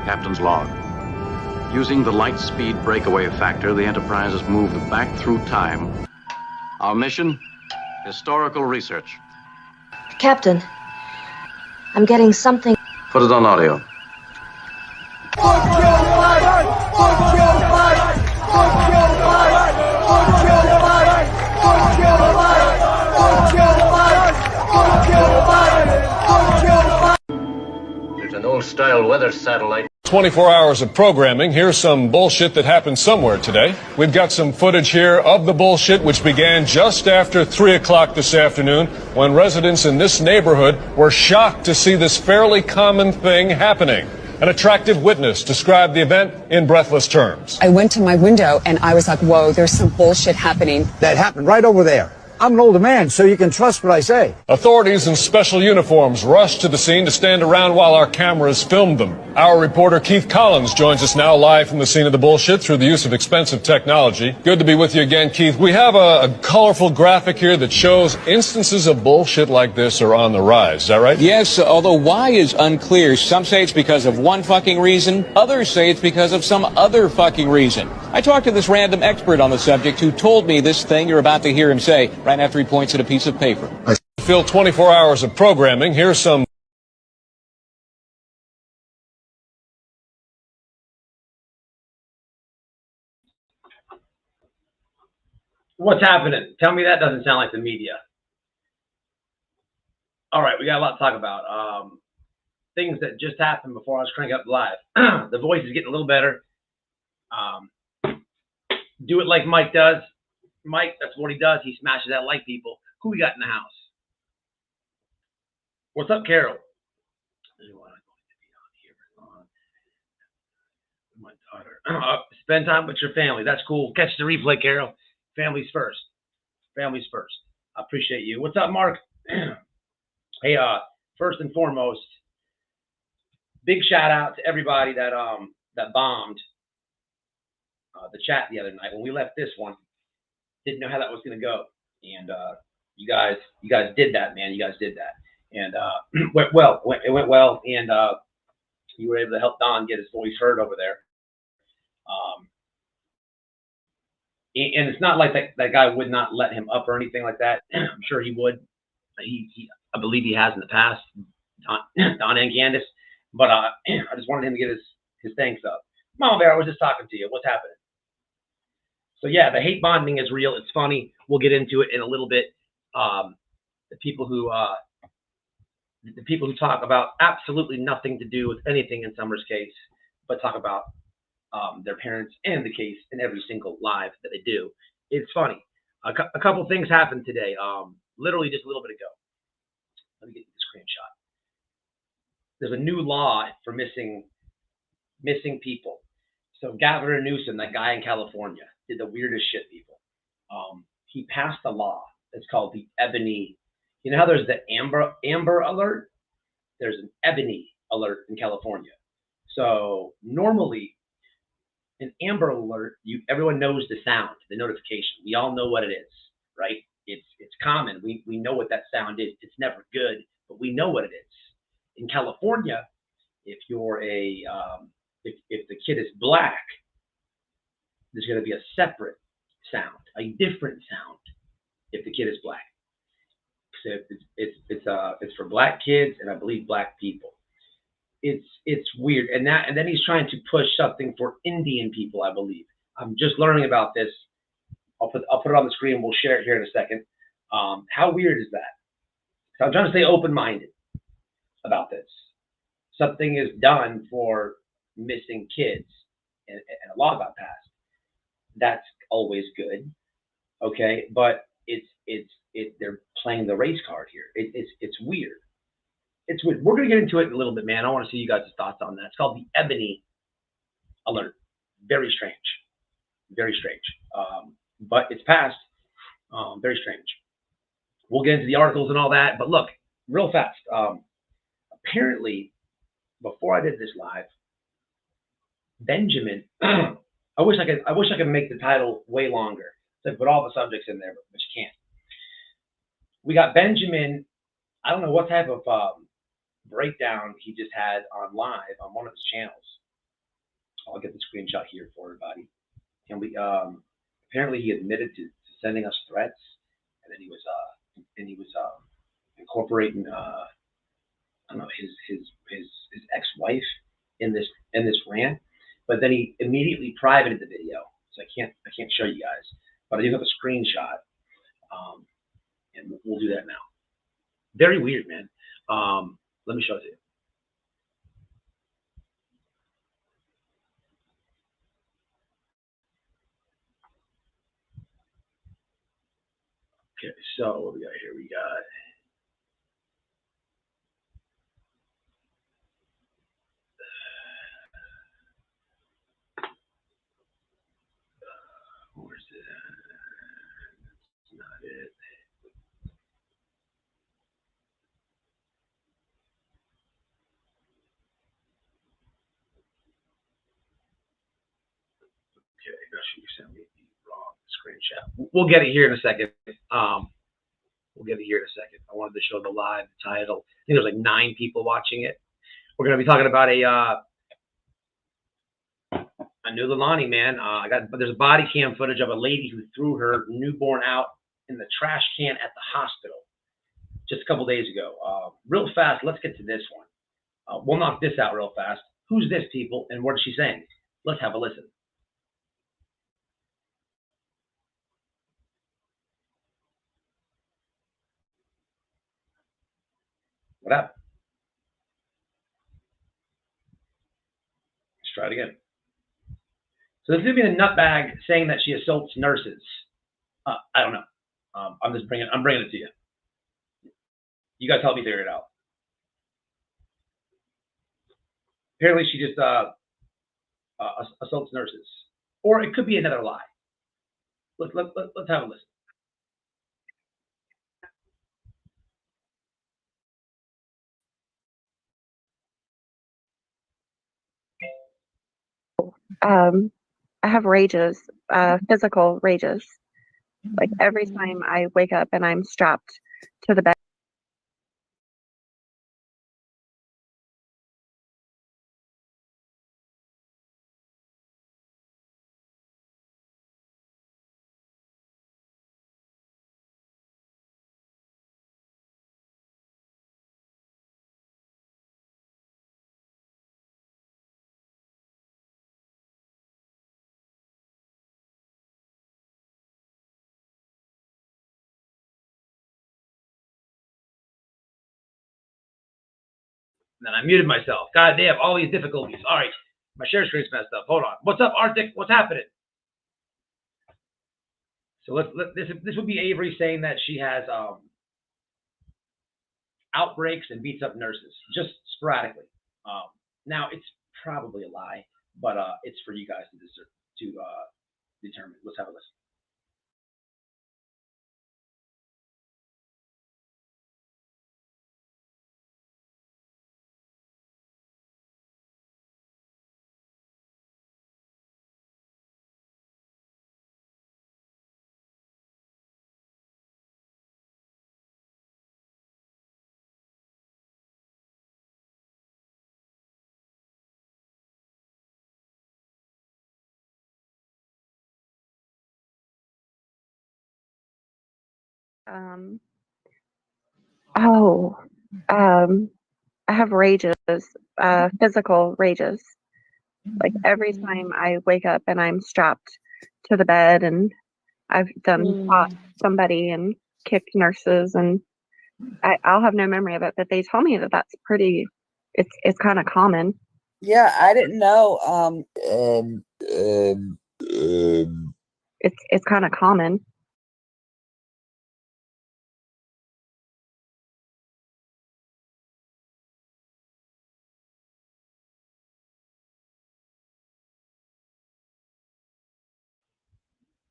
captain's log. Using the light speed breakaway factor, the Enterprise has moved back through time. Our mission? Historical research. Captain, I'm getting something. Put it on audio. There's an old-style weather satellite. 24 hours of programming. Here's some bullshit that happened somewhere today. We've got some footage here of the bullshit, which began just after 3 o'clock this afternoon, when residents in this neighborhood were shocked to see this fairly common thing happening. An attractive witness described the event in breathless terms. I went to my window and I was like, whoa, there's some bullshit happening. That happened right over there. I'm an older man, so you can trust what I say. Authorities in special uniforms rushed to the scene to stand around while our cameras filmed them. Our reporter Keith Collins joins us now live from the scene of the bullshit through the use of expensive technology. Good to be with you again, Keith. We have a colorful graphic here that shows instances of bullshit like this are on the rise. Is that right? Yes, although why is unclear. Some say it's because of one fucking reason. Others say it's because of some other fucking reason. I talked to this random expert on the subject who told me this thing you're about to hear him say right after he points at a piece of paper. Fill 24 hours of programming. Here's some. What's happening? Tell me that doesn't sound like the media. All right, we got a lot to talk about. Things that just happened before I was cranking up live. The voice is getting a little better. Do it like Mike does. Mike, that's what he does. He smashes that like people. Who we got in the house? What's up, Carol? My daughter. Spend time with your family. That's cool. Catch the replay, Carol. Families first. Families first. I appreciate you. What's up, Mark? Hey, first and foremost, big shout out to everybody that bombed the chat the other night when we left this one. Didn't know how that was going to go, and you guys did that, man. You guys did that, and went well. It went well, and you were able to help Don get his voice heard over there. And it's not like that guy would not let him up or anything like that. I'm sure he would. I believe he has in the past, Don and Candace. But I just wanted him to get his thanks up. Mama Bear, I was just talking to you. What's happening? So yeah, the hate bonding is real. It's funny. We'll get into it in a little bit. The people who talk about absolutely nothing to do with anything in Summer's case, but talk about their parents and the case in every single live that they do. It's funny. A couple things happened today. Literally just a little bit ago. Let me get the screenshot. There's a new law for missing people. So Gavin Newsom, that guy in California, did the weirdest shit, people. He passed a law. It's called the Ebony. You know how there's the Amber Alert? There's an Ebony Alert in California. So normally, an Amber Alert, everyone knows the sound, the notification. We all know what it is, right? It's common. We know what that sound is. It's never good, but we know what it is. In California, if you're if the kid is black, there's going to be a separate sound, a different sound if the kid is black. So it's for black kids and I believe black people. It's weird, and then he's trying to push something for Indian people, I believe. I'm just learning about this. I'll put it on the screen. We'll share it here in a second. How weird is that? So I'm trying to stay open-minded about this. Something is done for missing kids, and a law got passed. That's always good, okay? But they're playing the race card here. It's weird. It's weird. We're gonna get into it in a little bit, man. I want to see you guys' thoughts on that. It's called the Ebony Alert. Very strange. Very strange. But it's passed. Very strange. We'll get into the articles and all that. But look, real fast. Apparently, before I did this live, Benjamin. I wish I could make the title way longer. So I put all the subjects in there, but you can't. We got Benjamin. I don't know what type of breakdown he just had on live on one of his channels. I'll get the screenshot here for everybody. And we apparently he admitted to sending us threats, and then he was incorporating I don't know his ex-wife in this rant. But then he immediately privated the video, so I can't show you guys. But I do have a screenshot, and we'll do that now. Very weird, man. Let me show it to you. Okay, so what we got here? We got where's it? That's not it. Okay, you sent me the wrong screenshot. We'll get it here in a second. We'll get it here in a second. I wanted to show the live title. I think there's like 9 people watching it. We're going to be talking about a new Lilani, man. There's body cam footage of a lady who threw her newborn out in the trash can at the hospital just a couple days ago. Real fast, let's get to this one. We'll knock this out real fast. Who's this, people, and what is she saying? Let's have a listen. What happened? Let's try it again. So this is going to be the nutbag saying that she assaults nurses. I don't know. I'm bringing it to you. You guys help me figure it out. Apparently she just assaults nurses, or it could be another lie. Let's have a listen. I have rages, physical rages. Like every time I wake up and I'm strapped to the bed. And then I muted myself. God damn, all these difficulties. All right, my share screen's messed up. Hold on. What's up, Arctic? What's happening? So this would be Avery saying that she has outbreaks and beats up nurses just sporadically. Now it's probably a lie, but it's for you guys to determine. Let's have a listen. I have rages, physical rages. Like every time I wake up and I'm strapped to the bed and I've done fought somebody and kicked nurses, and I'll have no memory of it, but they tell me that that's pretty, it's kind of common. Yeah, I didn't know. It's kind of common.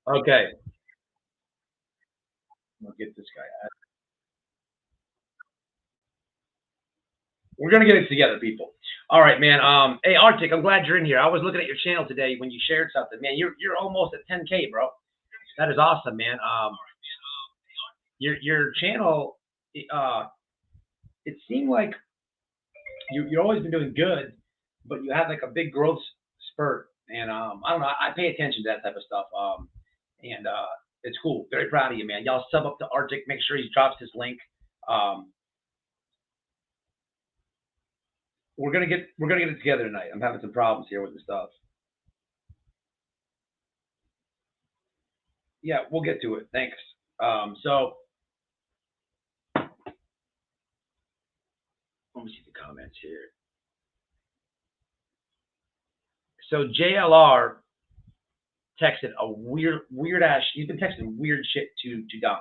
Okay. We'll get this guy out. We're gonna get it together, people. All right, man. Hey, Arctic, I'm glad you're in here. I was looking at your channel today when you shared something, man. You're almost at 10K, bro. That is awesome, man. Your channel, it seemed like you've always been doing good, but you had like a big growth spurt. And I don't know, I pay attention to that type of stuff. And it's cool. Very proud of you, man. Y'all sub up to Arctic. Make sure he drops his link. We're gonna get it together tonight. I'm having some problems here with the stuff. Yeah, we'll get to it. Thanks. So let me see the comments here. So JLR texted a weird ass. He's been texting weird shit to Don.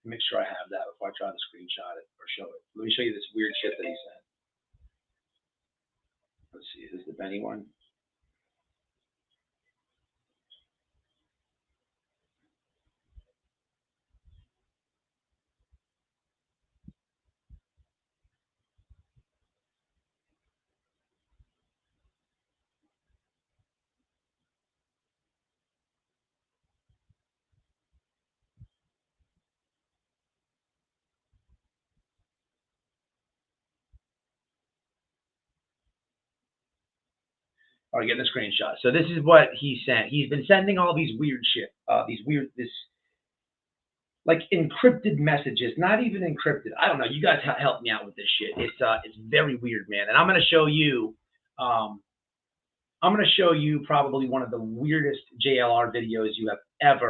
Make sure I have that before I try to screenshot it or show it. Let me show you this weird shit that he sent. Let's see. Is this the Benny one? All right, getting the screenshot. So this is what he sent. He's been sending all these weird shit, this like encrypted messages, not even encrypted. I don't know. You guys help me out with this shit. It's very weird, man. And I'm gonna show you. I'm gonna show you probably one of the weirdest JLR videos you have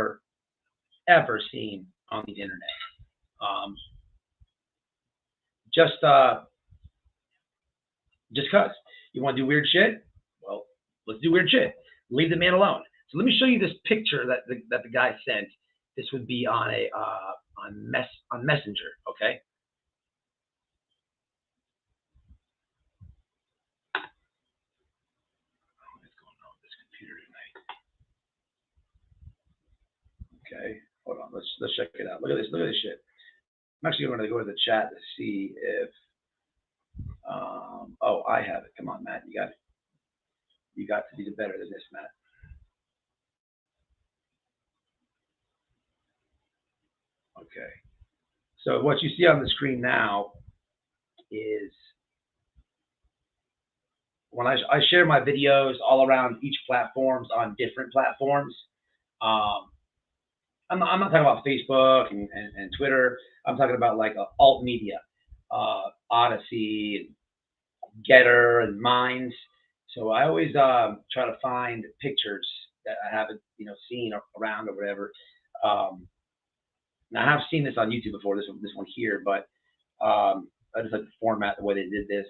ever seen on the internet. Just cause you want to do weird shit. Well, let's do weird shit. Leave the man alone. So let me show you this picture that the guy sent. This would be on on Messenger, okay? What's going on with this computer tonight? Okay, hold on. Let's check it out. Look at this. Look at this shit. I'm actually going to go to the chat to see if. Oh, I have it. Come on, Matt. You got to do better than this, Matt. Okay. So what you see on the screen now is when I share my videos all around each platforms on different platforms. I'm not talking about Facebook and Twitter. I'm talking about like alt media, Odyssey, Getter, and Minds. So I always try to find pictures that I haven't seen around or whatever. Now I have seen this on YouTube before, this one here, but I just like the format, the way they did this.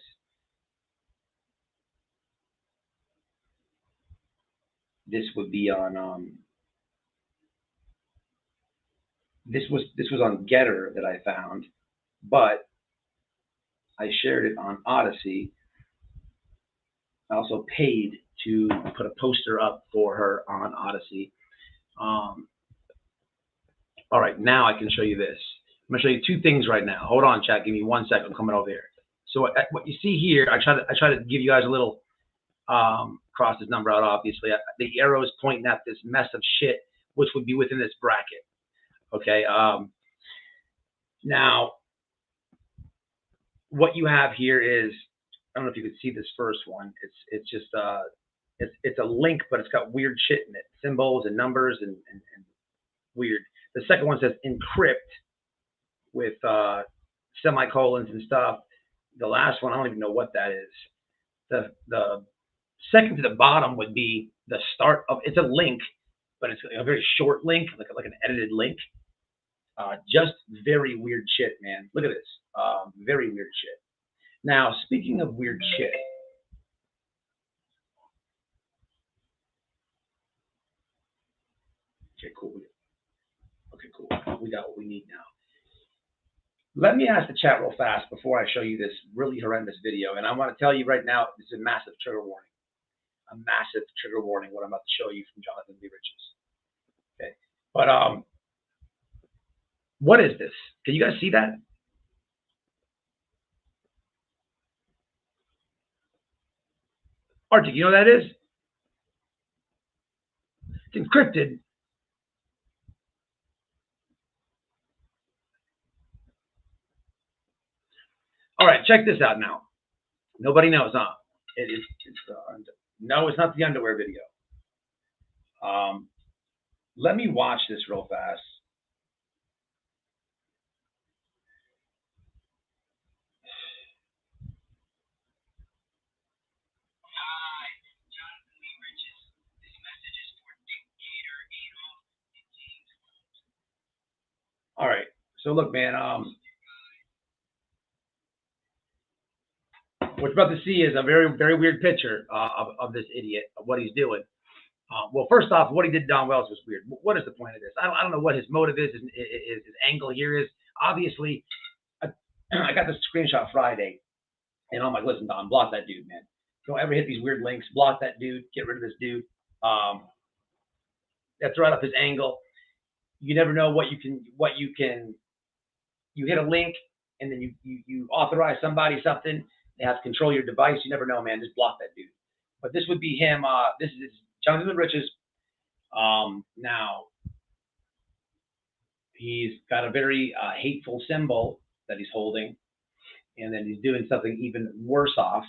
This would be on this was on Getter that I found, but I shared it on Odyssey. I also paid to put a poster up for her on Odyssey. All right, now I can show you this. I'm gonna show you two things right now. Hold on, chat. Give me 1 second. I'm coming over here. So what you see here, I try to give you guys a little cross this number out. Obviously, the arrow is pointing at this mess of shit, which would be within this bracket. Okay. Now, what you have here is, I don't know if you could see this first one. It's just it's a link, but it's got weird shit in it, symbols and numbers and weird. The second one says encrypt with semicolons and stuff. The last one, I don't even know what that is. The second to the bottom would be the start of. It's a link, but it's a very short link, like an edited link. Just very weird shit, man. Look at this. Very weird shit. Now, speaking of weird shit. Okay, cool. Okay, cool. We got what we need now. Let me ask the chat real fast before I show you this really horrendous video. And I want to tell you right now, this is a massive trigger warning. A massive trigger warning, what I'm about to show you from Jonathan B. Riches. Okay. But what is this? Can you guys see that? Arctic, you know what that is? It's encrypted. All right, check this out now. Nobody knows, huh? It's No, it's not the underwear video. Let me watch this real fast. All right. So look, man. What you're about to see is a very, very weird picture of this idiot, of what he's doing. Well, first off, what he did to Don Wells was weird. What is the point of this? I don't know what his motive is, his angle here is. Obviously, I got this screenshot Friday, and I'm like, listen, Don, block that dude, man. Don't ever hit these weird links. Block that dude. Get rid of this dude. That's right up his angle. You never know what you can. You hit a link, and then you authorize somebody something. They have to control your device. You never know, man. Just block that dude. But this would be him. This is Jonathan Riches. Now, he's got a very hateful symbol that he's holding, and then he's doing something even worse off.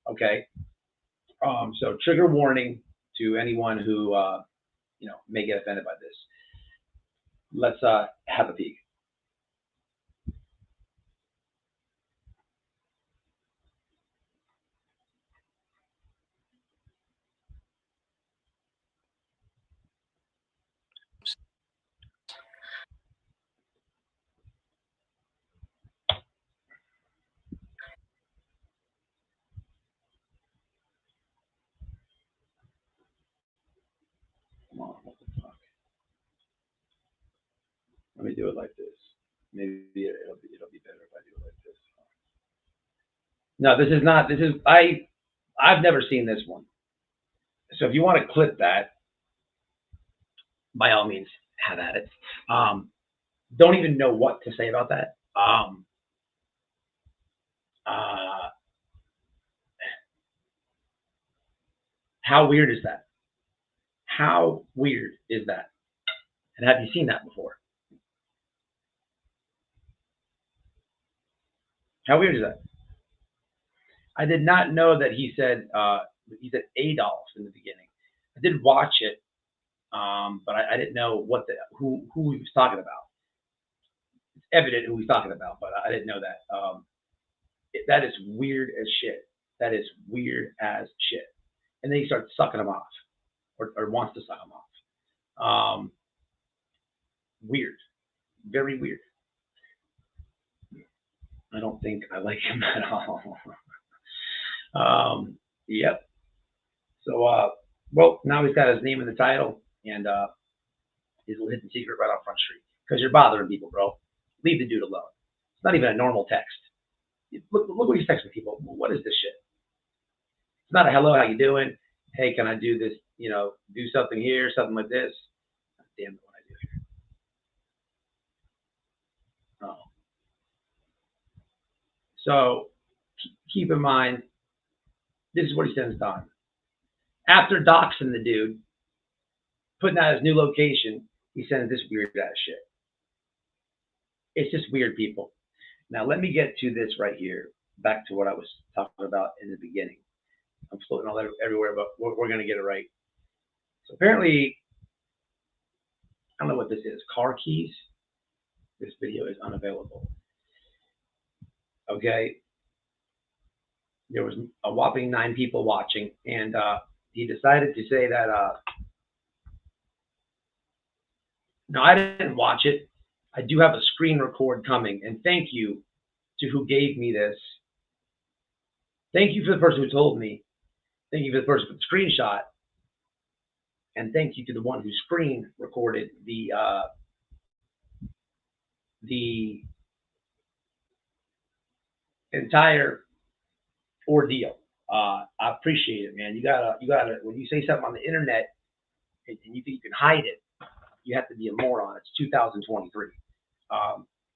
Okay. So trigger warning to anyone who may get offended by this. Let's have a peek. Come on, what the fuck? Let me do it like this. Maybe it'll be better if I do it like this. No, this is not. This is I've never seen this one. So if you want to clip that, by all means, have at it. Don't even know what to say about that. How weird is that? How weird is that? And have you seen that before? How weird is that? I did not know that he said Adolf in the beginning. I did watch it, but I didn't know who he was talking about. It's evident who he's talking about, but I didn't know that. That is weird as shit. That is weird as shit. And then he starts sucking him off, or wants to suck him off. Weird, very weird. I don't think I like him at all. Yep. So, well, now he's got his name in the title and his little hidden secret right off Front Street. Because you're bothering people, bro. Leave the dude alone. It's not even a normal text. Look what he's texting people. What is this shit? It's not a hello, how you doing? Hey, can I do this? Do something here, something like this. Damn it, what I do here. Oh. So keep in mind, this is what he sends Don. After doxing the dude, putting out his new location, he sends this weird ass shit. It's just weird, people. Now let me get to this right here. Back to what I was talking about in the beginning. I'm floating all everywhere, but we're going to get it right. So apparently, I don't know what this is. Car keys. This video is unavailable. Okay. There was a whopping 9 people watching, and he decided to say that. No, I didn't watch it. I do have a screen record coming, and thank you to who gave me this. Thank you for the person who told me. Thank you for the person with the screenshot. And thank you to the one who screen recorded the entire ordeal. I appreciate it, man. You gotta, when you say something on the internet and you think you can hide it, you have to be a moron. It's 2023.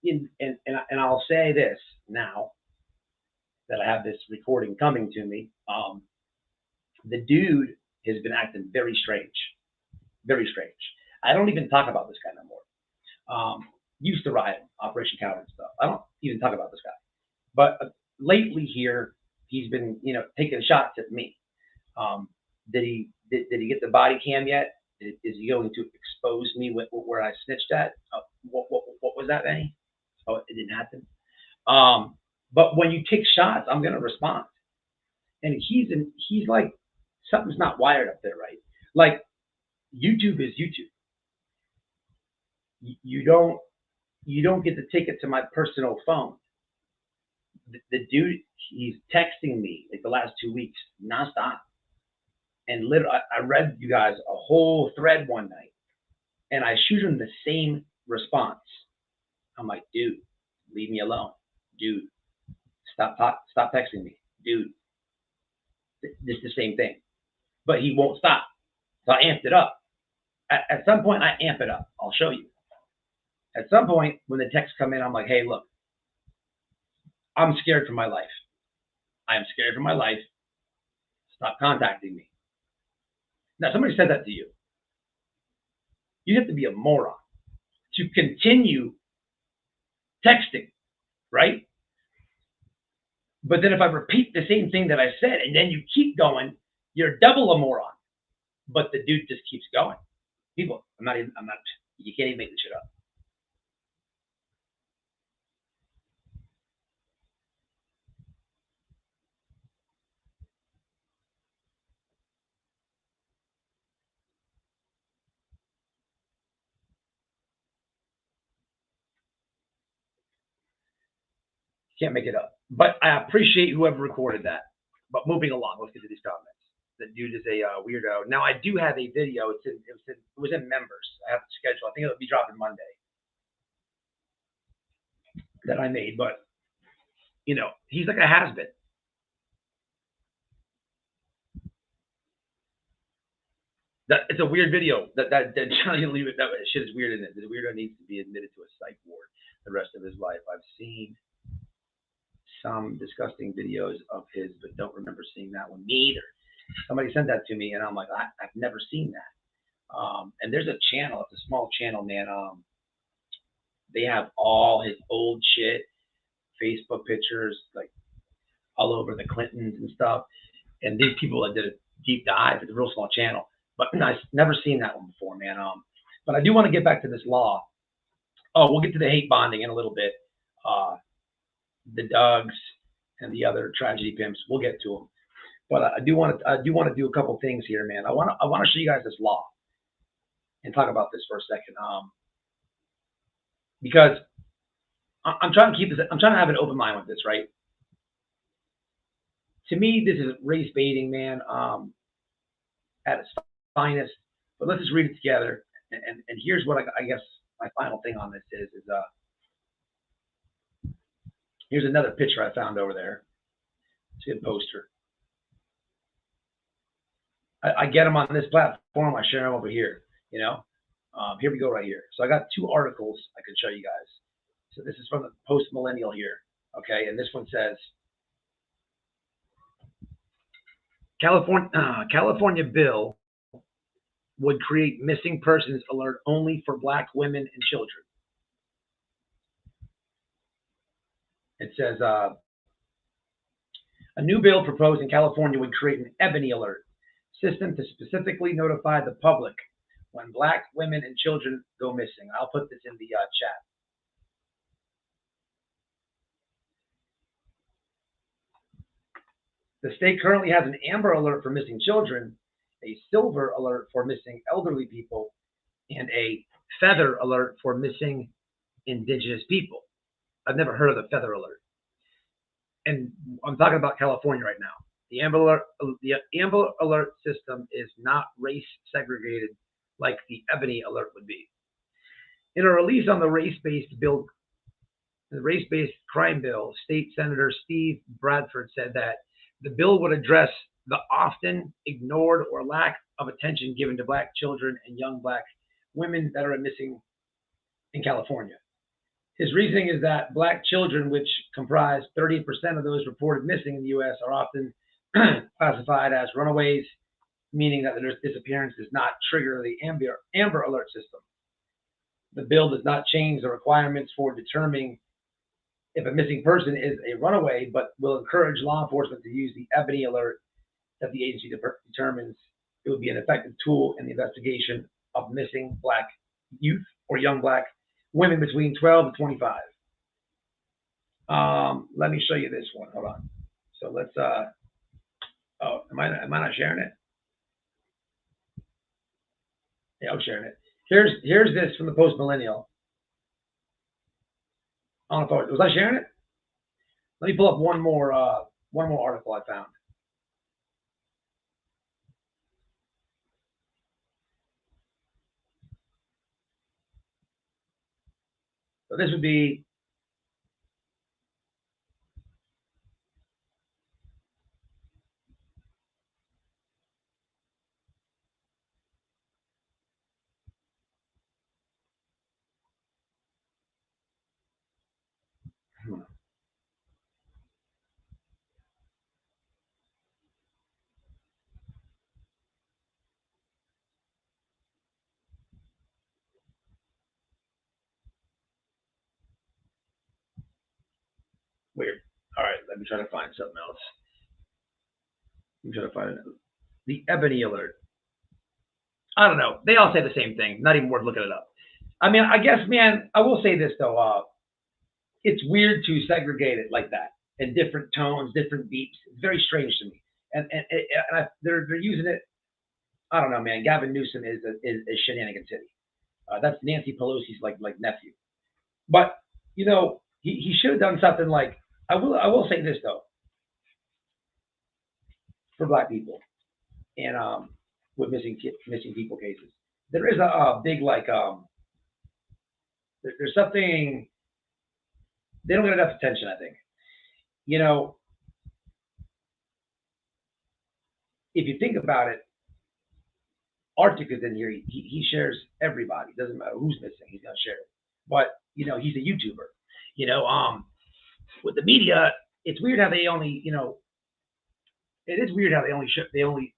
And I'll say this now that I have this recording coming to me. The dude has been acting very strange. Very strange. I don't even talk about this guy no more. Used to ride Operation Counter and stuff. I don't even talk about this guy. But lately here, he's been, taking shots at me. Did he get the body cam yet? Is he going to expose me where I snitched at? What was that, Benny? Oh, it didn't happen. But when you take shots, I'm gonna respond. And he's like, something's not wired up there right. Like, YouTube is YouTube. You don't get to take it to my personal phone. The dude, he's texting me like the last 2 weeks nonstop. And literally, I read you guys a whole thread one night, and I shoot him the same response. I'm like, dude, leave me alone. Dude, stop texting me. Dude, it's the same thing. But he won't stop. So I amped it up. At some point, I amp it up. I'll show you. At some point, when the texts come in, I'm like, hey, look, I'm scared for my life. I am scared for my life. Stop contacting me. Now, somebody said that to you. You have to be a moron to continue texting, right? But then if I repeat the same thing that I said and then you keep going, you're double a moron. But the dude just keeps going. People, you can't even make this shit up. Can't make it up. But I appreciate whoever recorded that. But moving along, let's get to these comments. The dude is a weirdo. Now I do have a video. It was in members. I have to schedule. I think it'll be dropping Monday. That I made, but you know, he's like a has-been. It's a weird video. That Johnny leave it. That shit is weird in it. The weirdo needs to be admitted to a psych ward the rest of his life. I've seen some disgusting videos of his, but don't remember seeing that one. Me either. Somebody sent that to me, and I'm like, I've never seen that. And there's a channel. It's a small channel, man. They have all his old shit, Facebook pictures, like all over the Clintons and stuff. And these people that did a deep dive. It's a real small channel, but I've never seen that one before, man. But I do want to get back to this law. Oh, we'll get to the hate bonding in a little bit. The Dougs and the other tragedy pimps. We'll get to them. But I do want to do a couple things here, man. I want to show you guys this law and talk about this for a second. Because I'm trying to keep this. I'm trying to have an open mind with this, right? To me, this is race baiting, man, at its finest. But let's just read it together. And here's what I guess my final thing on this is here's another picture I found over there. It's a good poster. I get them on this platform. I share them over here, you know. Here we go right here. So I got two articles I can show you guys. So this is from the Post-Millennial here, okay? And this one says, California bill would create missing persons alert only for Black women and children. It says, a new bill proposed in California would create an ebony alert system to specifically notify the public when Black women and children go missing. I'll put this in the chat. The state currently has an amber alert for missing children, a silver alert for missing elderly people, and a feather alert for missing indigenous people. I've never heard of the feather alert. And I'm talking about California right now. The amber alert system is not race segregated like the ebony alert would be. In a release on the race-based crime bill, State Senator Steve Bradford said that the bill would address the often ignored or lack of attention given to Black children and young Black women that are missing in California. His reasoning is that Black children, which comprise 30% of those reported missing in the U.S., are often classified as runaways, meaning that their disappearance does not trigger the amber alert system. The bill does not change the requirements for determining if a missing person is a runaway, but will encourage law enforcement to use the ebony alert that the agency determines it would be an effective tool in the investigation of missing Black youth or young Black women between 12 and 25. Let me show you this one. Hold on. So let's. Oh, am I not sharing it? Yeah, I'm sharing it. Here's this from the Post Millennial. I don't know if was I sharing it? Let me pull up one more article I found. So this would be weird. All right, let me try to find something else. Let me try to find it. The Ebony Alert. I don't know. They all say the same thing. Not even worth looking it up. I mean, I guess, man, I will say this, though. It's weird to segregate it like that in different tones, different beeps. It's very strange to me. And they're using it. I don't know, man. Gavin Newsom is Shenanigan City. That's Nancy Pelosi's like nephew. But, you know, he should have done something like, I will say this, though, for Black people and with missing people cases. There is a big, like, there's something, they don't get enough attention, I think. You know, if you think about it, Arctic is in here. He shares everybody. Doesn't matter who's missing, he's gonna share it. But you know, he's a YouTuber. You know, with the media, it's weird how they only, you know, it is weird how they only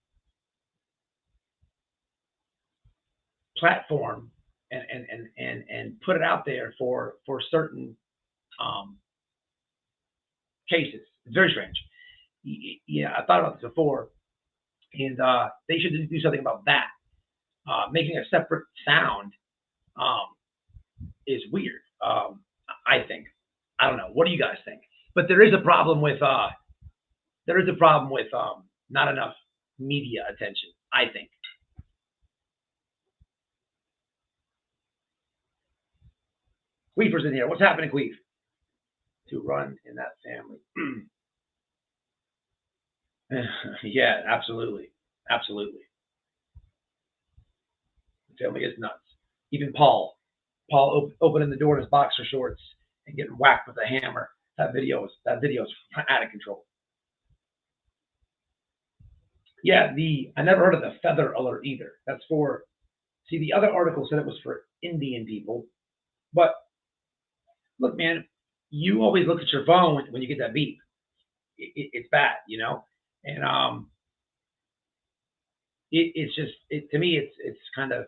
platform and put it out there for certain cases. It's very strange. Yeah, I thought about this before, and they should do something about that. Making a separate sound is weird. I think. I don't know. What do you guys think? But there is a problem with not enough media attention, I think. Queefer's in here. What's happening, Queef? To run in that family. Yeah, absolutely. Absolutely. The family is nuts. Even Paul opening the door in his boxer shorts and getting whacked with a hammer. That video is out of control. Yeah, I never heard of the feather alert either. That's for, see, the other article said it was for Indian people. But look, man, you always look at your phone when you get that beep. It's bad, you know? And it's just, to me, it's kind of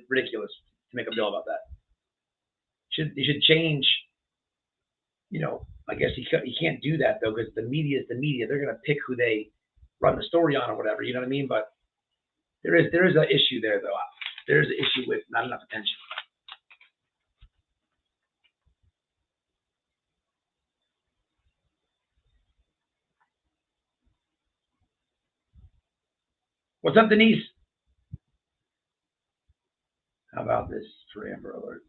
ridiculous to make a bill about that. They should change, you know, I guess you can't do that, though, because the media is the media. They're going to pick who they run the story on or whatever, you know what I mean? But there is an issue there, though. There's an issue with not enough attention. What's up, Denise? How about this for Amber Alerts?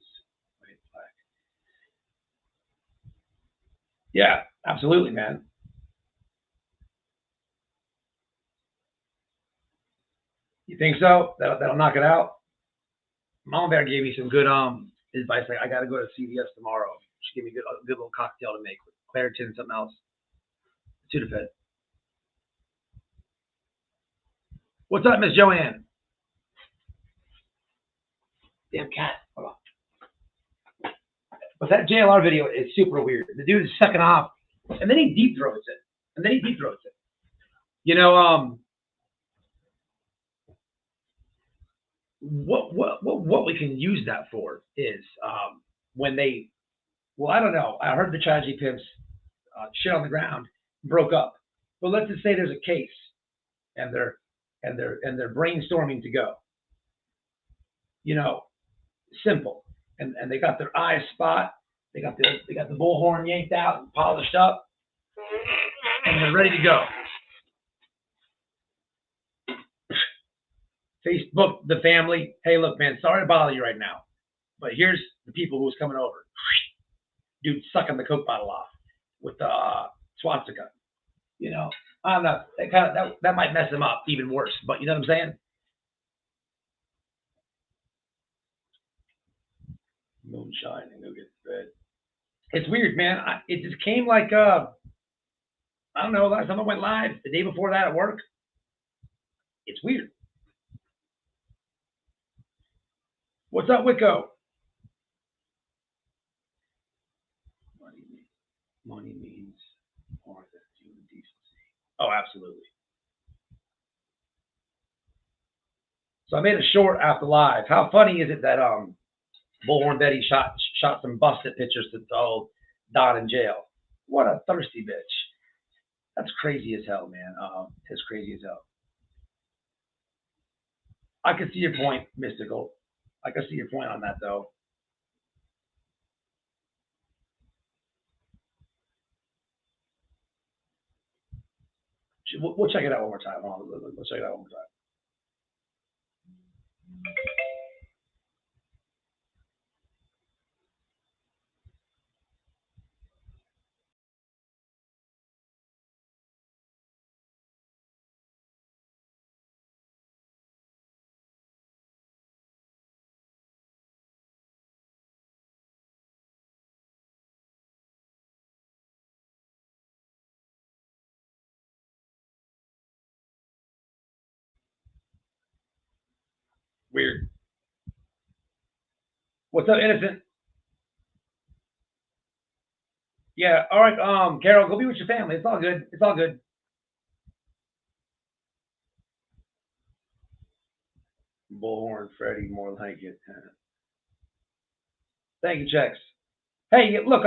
Yeah, absolutely, man. You think so? That'll knock it out? Mama Bear gave me some good advice. Like, I got to go to CVS tomorrow. She gave me a good little cocktail to make with Claritin and something else. Sudafed. What's up, Miss Joanne? Damn cat. Hold on. But that JLR video is super weird. The dude is sucking off, and then he deep throats it. You know, what we can use that for is when they, well, I don't know. I heard the tragedy pimps shit on the ground, broke up. But let's just say there's a case, and they're brainstorming to go. You know, simple, and they got their eyes spot. They got the bullhorn yanked out and polished up, and they're ready to go. Facebook the family. Hey, look, man, sorry to bother you right now, but here's the people who was coming over. Dude sucking the Coke bottle off with the swastika. You know, I don't know. That might mess him up even worse. But you know what I'm saying? Moonshine and go get fed. It's weird, man. It just came like I don't know. Last time I went live, the day before that at work. It's weird. What's up, Wicco? Money means more than human decency. Oh, absolutely. So I made a short after live. How funny is it that Bullhorn Betty shot some busted pictures to old Don in jail? What a thirsty bitch. That's crazy as hell, man. It's crazy as hell. I can see your point, Mystical. I can see your point on that, though. We'll check it out one more time. Let's check it out one more time. Weird. What's up, Innocent? Yeah, all right, Carol, go be with your family. It's all good. It's all good. Bullhorn Freddy, more like it. Thank you, Chex. Hey, look,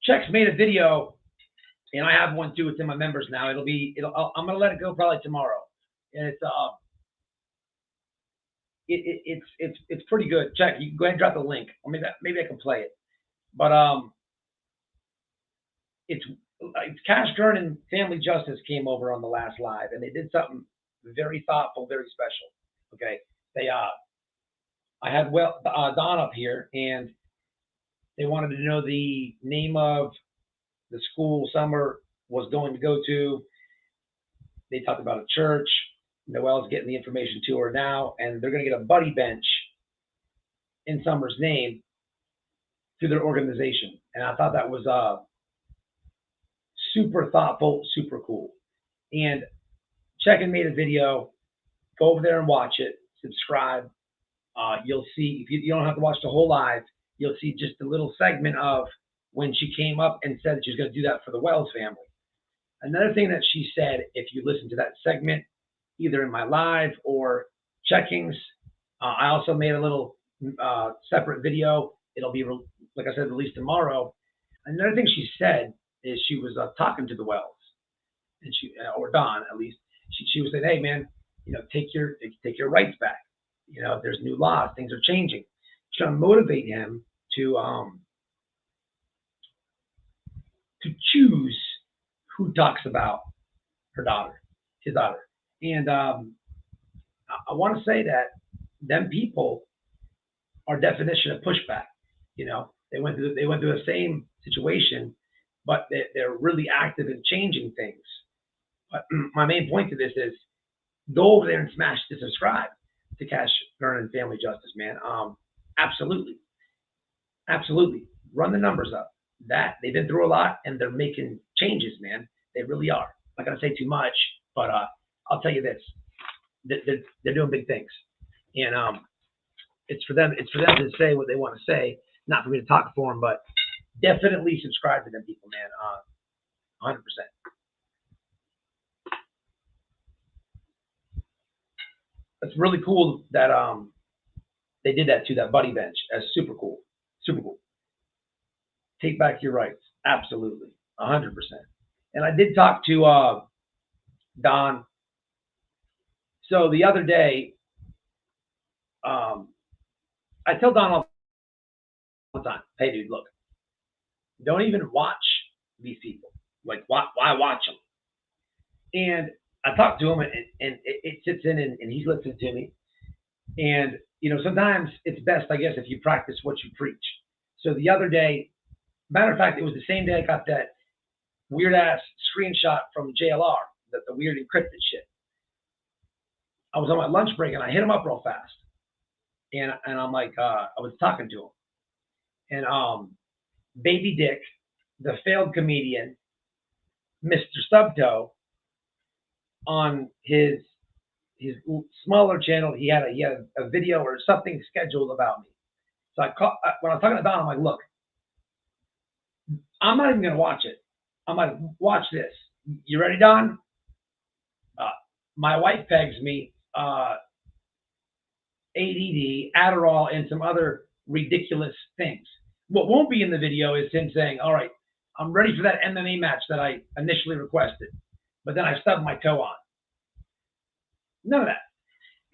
Chex made a video, and I have one too. It's in my members now. I'm gonna let it go probably tomorrow, and it's pretty good. Check. You can go ahead and drop the link, or maybe I can play it. But it's Cash Kern and Family Justice came over on the last live, and they did something very thoughtful, very special. Okay, I had Don up here, and they wanted to know the name of the school Summer was going to go to. They talked about a church. Noelle's getting the information to her now, and they're going to get a buddy bench in Summer's name through their organization. And I thought that was super thoughtful, super cool. And Check-In made a video. Go over there and watch it. Subscribe. You'll see, if you don't have to watch the whole live, you'll see just a little segment of when she came up and said she was going to do that for the Wells family. Another thing that she said, if you listen to that segment, either in my live or checkings, I also made a little separate video. It'll be, like I said, released tomorrow. Another thing she said is she was talking to the Wells, and or Don at least. She was saying, "Hey man, take your rights back. There's new laws, things are changing." She's trying to motivate him to choose who talks about his daughter. And I want to say that them people are definition of pushback. They went through the same situation, but they're really active in changing things. But my main point to this is go over there and smash the subscribe to Cash Kern and Family Justice, man. Absolutely. Run the numbers up. That they've been through a lot and they're making changes, man. They really are. I'm not gonna say too much, but I'll tell you this: they're doing big things, and it's for them to say what they want to say, not for me to talk for them. But definitely subscribe to them people, man. 100%. It's really cool that they did that to that buddy bench. That's super cool. Super cool. Take back your rights. Absolutely. 100%. And I did talk to Don. So the other day, I tell Don all the time, hey, dude, look, don't even watch these people. Like, why watch them? And I talk to him, and it sits in, and he's listening to me. And, sometimes it's best, I guess, if you practice what you preach. So the other day, matter of fact, it was the same day I got that weird-ass screenshot from JLR, the weird encrypted shit. I was on my lunch break, and I hit him up real fast. And I'm like, I was talking to him. And Baby Dick, the failed comedian, Mr. Stubtoe, on his smaller channel, he had a video or something scheduled about me. So when I was talking to Don, I'm like, look, I'm not even gonna watch it. I'm like, watch this. You ready, Don? My wife pegs me ADD, Adderall, and some other ridiculous things. What won't be in the video is him saying, all right, I'm ready for that MMA match that I initially requested, but then I stubbed my toe on. None of that.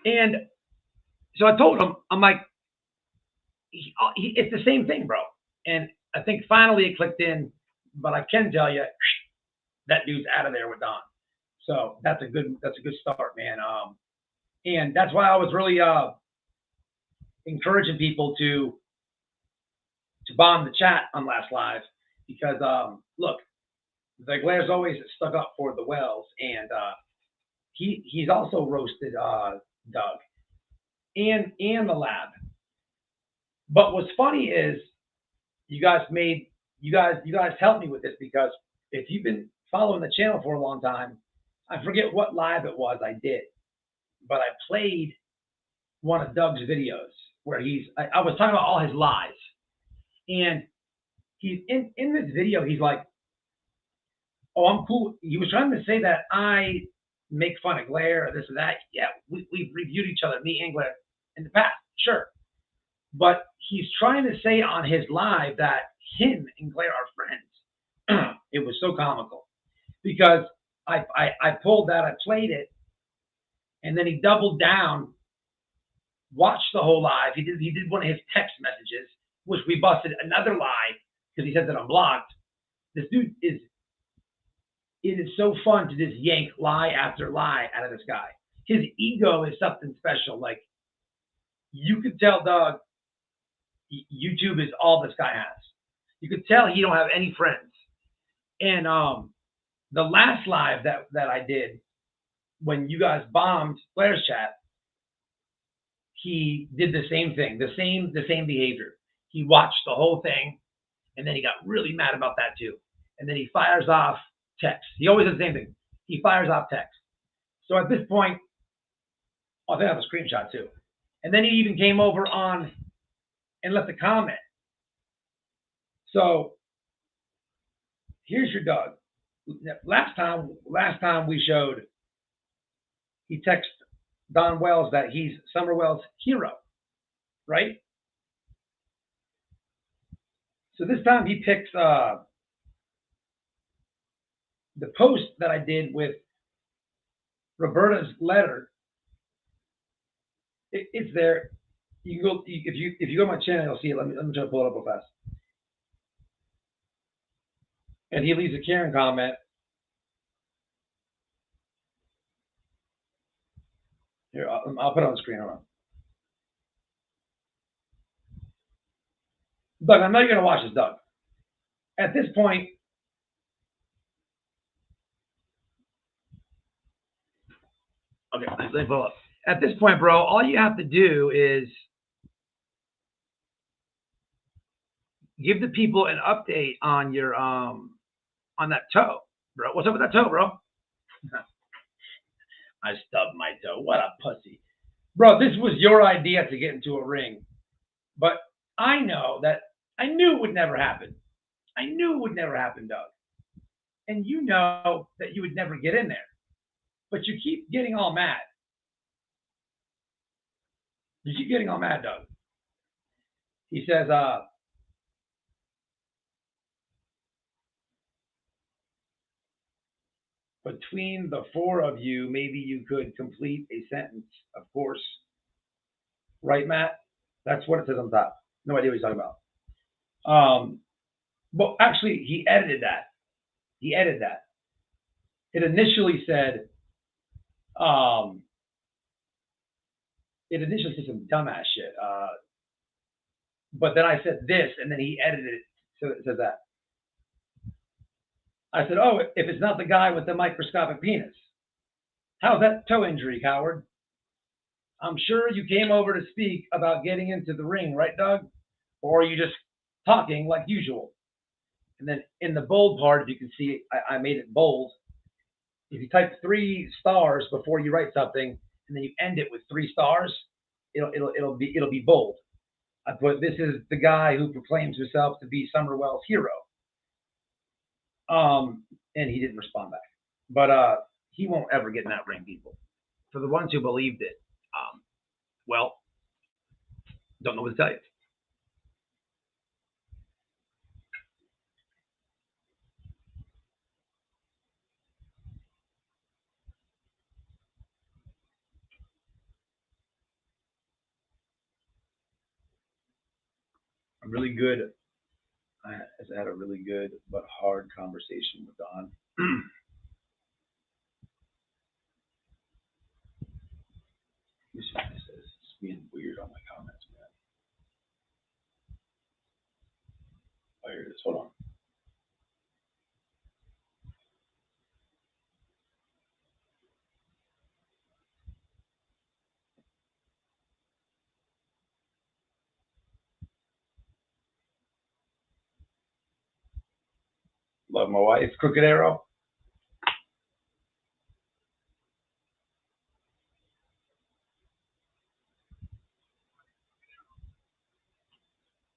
And so I told him, I'm like, it's the same thing, bro. And I think finally it clicked in, but I can tell you, that dude's out of there with Don. So that's a good start, man. And that's why I was really encouraging people to bomb the chat on Last Live, because look, the Glaire's always stuck up for the Wells, and he's also roasted Doug and the Lab. But what's funny is you guys helped me with this, because if you've been following the channel for a long time, I forget what live it was I did, but I played one of Doug's videos where I was talking about all his lies. And he's in this video, he's like, oh, I'm cool. He was trying to say that I make fun of Glare or this or that. Yeah, we've reviewed each other, me and Glare, in the past, sure. But he's trying to say on his live that him and Glare are friends. It was so comical, because I pulled that, I played it, and then he doubled down, watched the whole live. He did one of his text messages, which we busted another lie, because he said that I'm blocked. This dude it is so fun to just yank lie after lie out of this guy. His ego is something special. Like, you could tell Doug, YouTube is all this guy has. You could tell he don't have any friends. And the last live that I did, when you guys bombed Claire's chat, he did the same thing, the same behavior. He watched the whole thing, and then he got really mad about that too. And then he fires off text. He always does the same thing. He fires off text. So at this point, I think I have a screenshot too. And then he even came over on and left a comment. So here's your Doug. Last time we showed, he texted Don Wells that he's Summer Wells' hero, right? So this time he picks the post that I did with Roberta's letter. It's there. You can go, if you go to my channel, you'll see it. Let me try to pull it up real fast. And he leaves a Karen comment. Here, I'll put it on the screen. Hold on. Doug, I know you're going to watch this, Doug. At this point, okay, let me pull up. At this point, bro, all you have to do is give the people an update on your on that toe, bro. What's up with that toe, bro? I stubbed my toe. What a pussy. Bro, this was your idea to get into a ring. But I know that I knew it would never happen. I knew it would never happen, Doug. And you know that you would never get in there. But you keep getting all mad. You keep getting all mad, Doug. He says, Between the four of you, maybe you could complete a sentence, of course. Right, Matt? That's what it says on top. No idea what he's talking about. Well, actually, he edited that. It initially said, some dumbass shit. But then I said this, and then he edited it so it says that. I said, oh, if it's not the guy with the microscopic penis. How's that toe injury, coward? I'm sure you came over to speak about getting into the ring, right, Doug? Or are you just talking like usual? And then in the bold part, as you can see, I made it bold. If you type 3 stars before you write something, and then you end it with 3 stars, it'll be bold. I put, this is the guy who proclaims himself to be Summerwell's hero. And he didn't respond back. But he won't ever get in that ring, people. For the ones who believed it, well, don't know what to tell you. I'm really good. I had a really good but hard conversation with Don. This is what it says. It's being weird on my comments, man. Oh, here it is. Hold on. Love my wife, Crooked Arrow.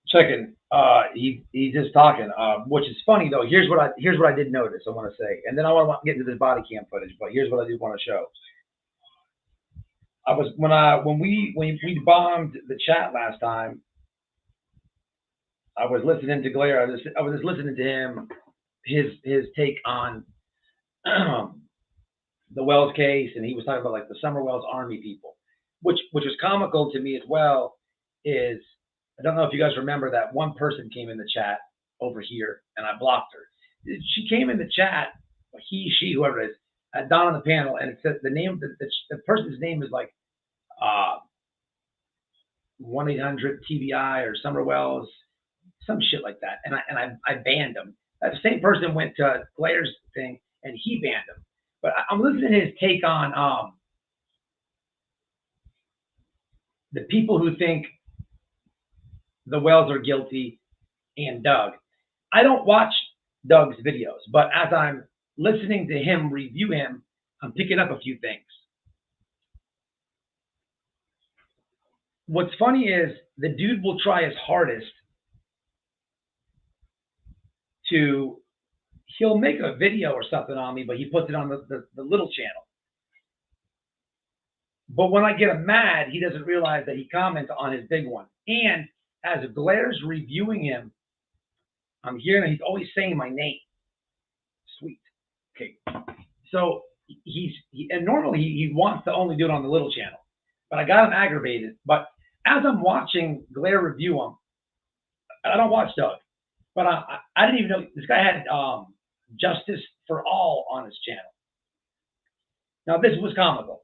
Checking. He's just talking. Which is funny though. Here's what I did notice. I want to say, and then I want to get into this body cam footage. But here's what I do want to show. I was when we bombed the chat last time. I was listening to Glare. I was just listening to him, his take on the Wells case, and he was talking about like the Summer Wells Army people, which was comical to me as well. Is I don't know if you guys remember that one person came in the chat over here, and I blocked her. She came in the chat, he, she, whoever it is, down on the panel, and it said the name, the person's name is like 1-800-TBI or Summer Wells, some shit like that, and I banned him. That same person went to Glare's thing, and he banned him. But I'm listening to his take on the people who think the Wells are guilty and Doug. I don't watch Doug's videos, but as I'm listening to him review him, I'm picking up a few things. What's funny is the dude will try his hardest to, he'll make a video or something on me, but he puts it on the little channel. But when I get him mad, he doesn't realize that he comments on his big one. And as Glaire's reviewing him, I'm hearing he's always saying my name. Sweet. Okay. So and normally he wants to only do it on the little channel, but I got him aggravated. But as I'm watching Glare review him, I don't watch Doug, but I didn't even know this guy had Justice for All on his channel. Now this was comical.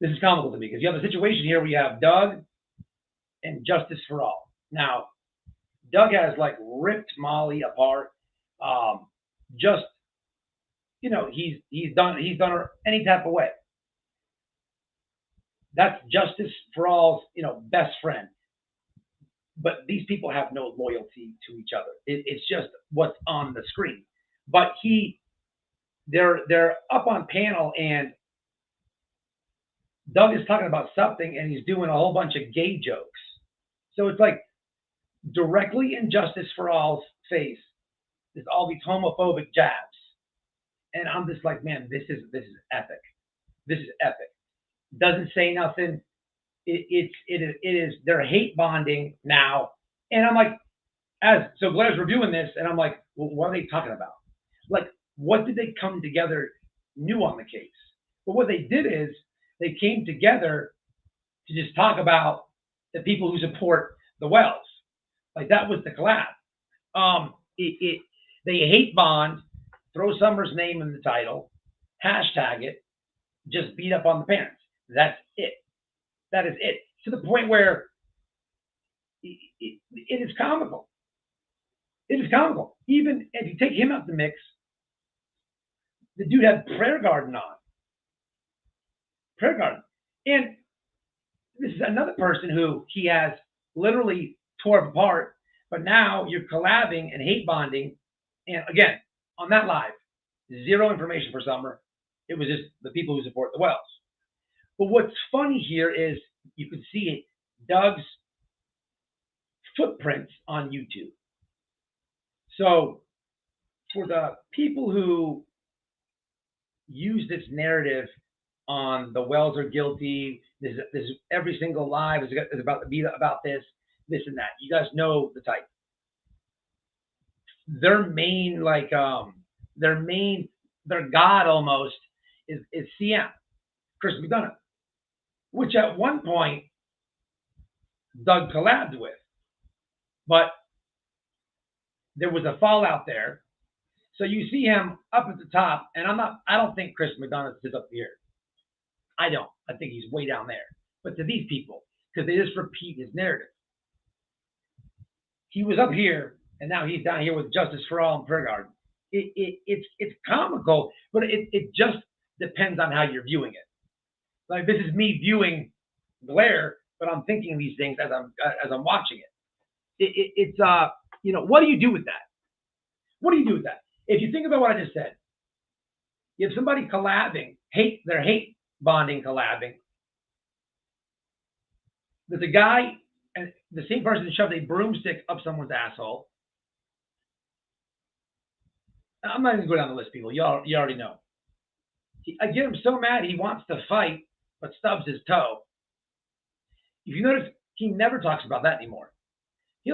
This is comical to me because you have a situation here where you have Doug and Justice for All. Now, Doug has like ripped Molly apart. Just, you know, he's done her any type of way. That's Justice for All's, you know, best friend. But these people have no loyalty to each other. It's just what's on the screen. But they're up on panel and Doug is talking about something and he's doing a whole bunch of gay jokes. So it's like directly in Justice for All's face, there's all these homophobic jabs. And I'm just like, man, this is epic. This is epic. Doesn't say nothing. It is they're hate bonding now. And I'm like, so Glaire's reviewing this, and I'm like, well, what are they talking about? Like, what did they come together new on the case? But what they did is they came together to just talk about the people who support the Wells. Like that was the collab. They hate Bond, throw Summers' name in the title, hashtag it, just beat up on the parents. That's it. That is it. To the point where it is comical. It is comical. Even if you take him out the mix, the dude had Prayer Garden on. Prayer Garden. And this is another person who he has literally tore apart, but now you're collabing and hate bonding. And again, on that live, zero information for Summer. It was just the people who support the Wells. But what's funny here is you can see Doug's footprints on YouTube. So for the people who use this narrative on the Wells are guilty, this is every single live is about to be about this and that. You guys know the type. Their main, like their god almost is CM, Chris McDonough, which at one point Doug collabed with, but there was a fallout there. So you see him up at the top, and I don't think Chris McDonough is up here. I don't. I think he's way down there. But to these people, because they just repeat his narrative. He was up here, and now he's down here with Justice for All and Prayer Garden. It's comical, but it just depends on how you're viewing it. Like this is me viewing Blair, but I'm thinking these things as I'm watching it. It's what do you do with that? What do you do with that? If you think about what I just said, you have somebody collabing, hate bonding collabing. There's a guy and the same person shoved a broomstick up someone's asshole. I'm not even going to go down the list, people. You already know. I get him so mad he wants to fight, but stubs his toe. If you notice, he never talks about that anymore. He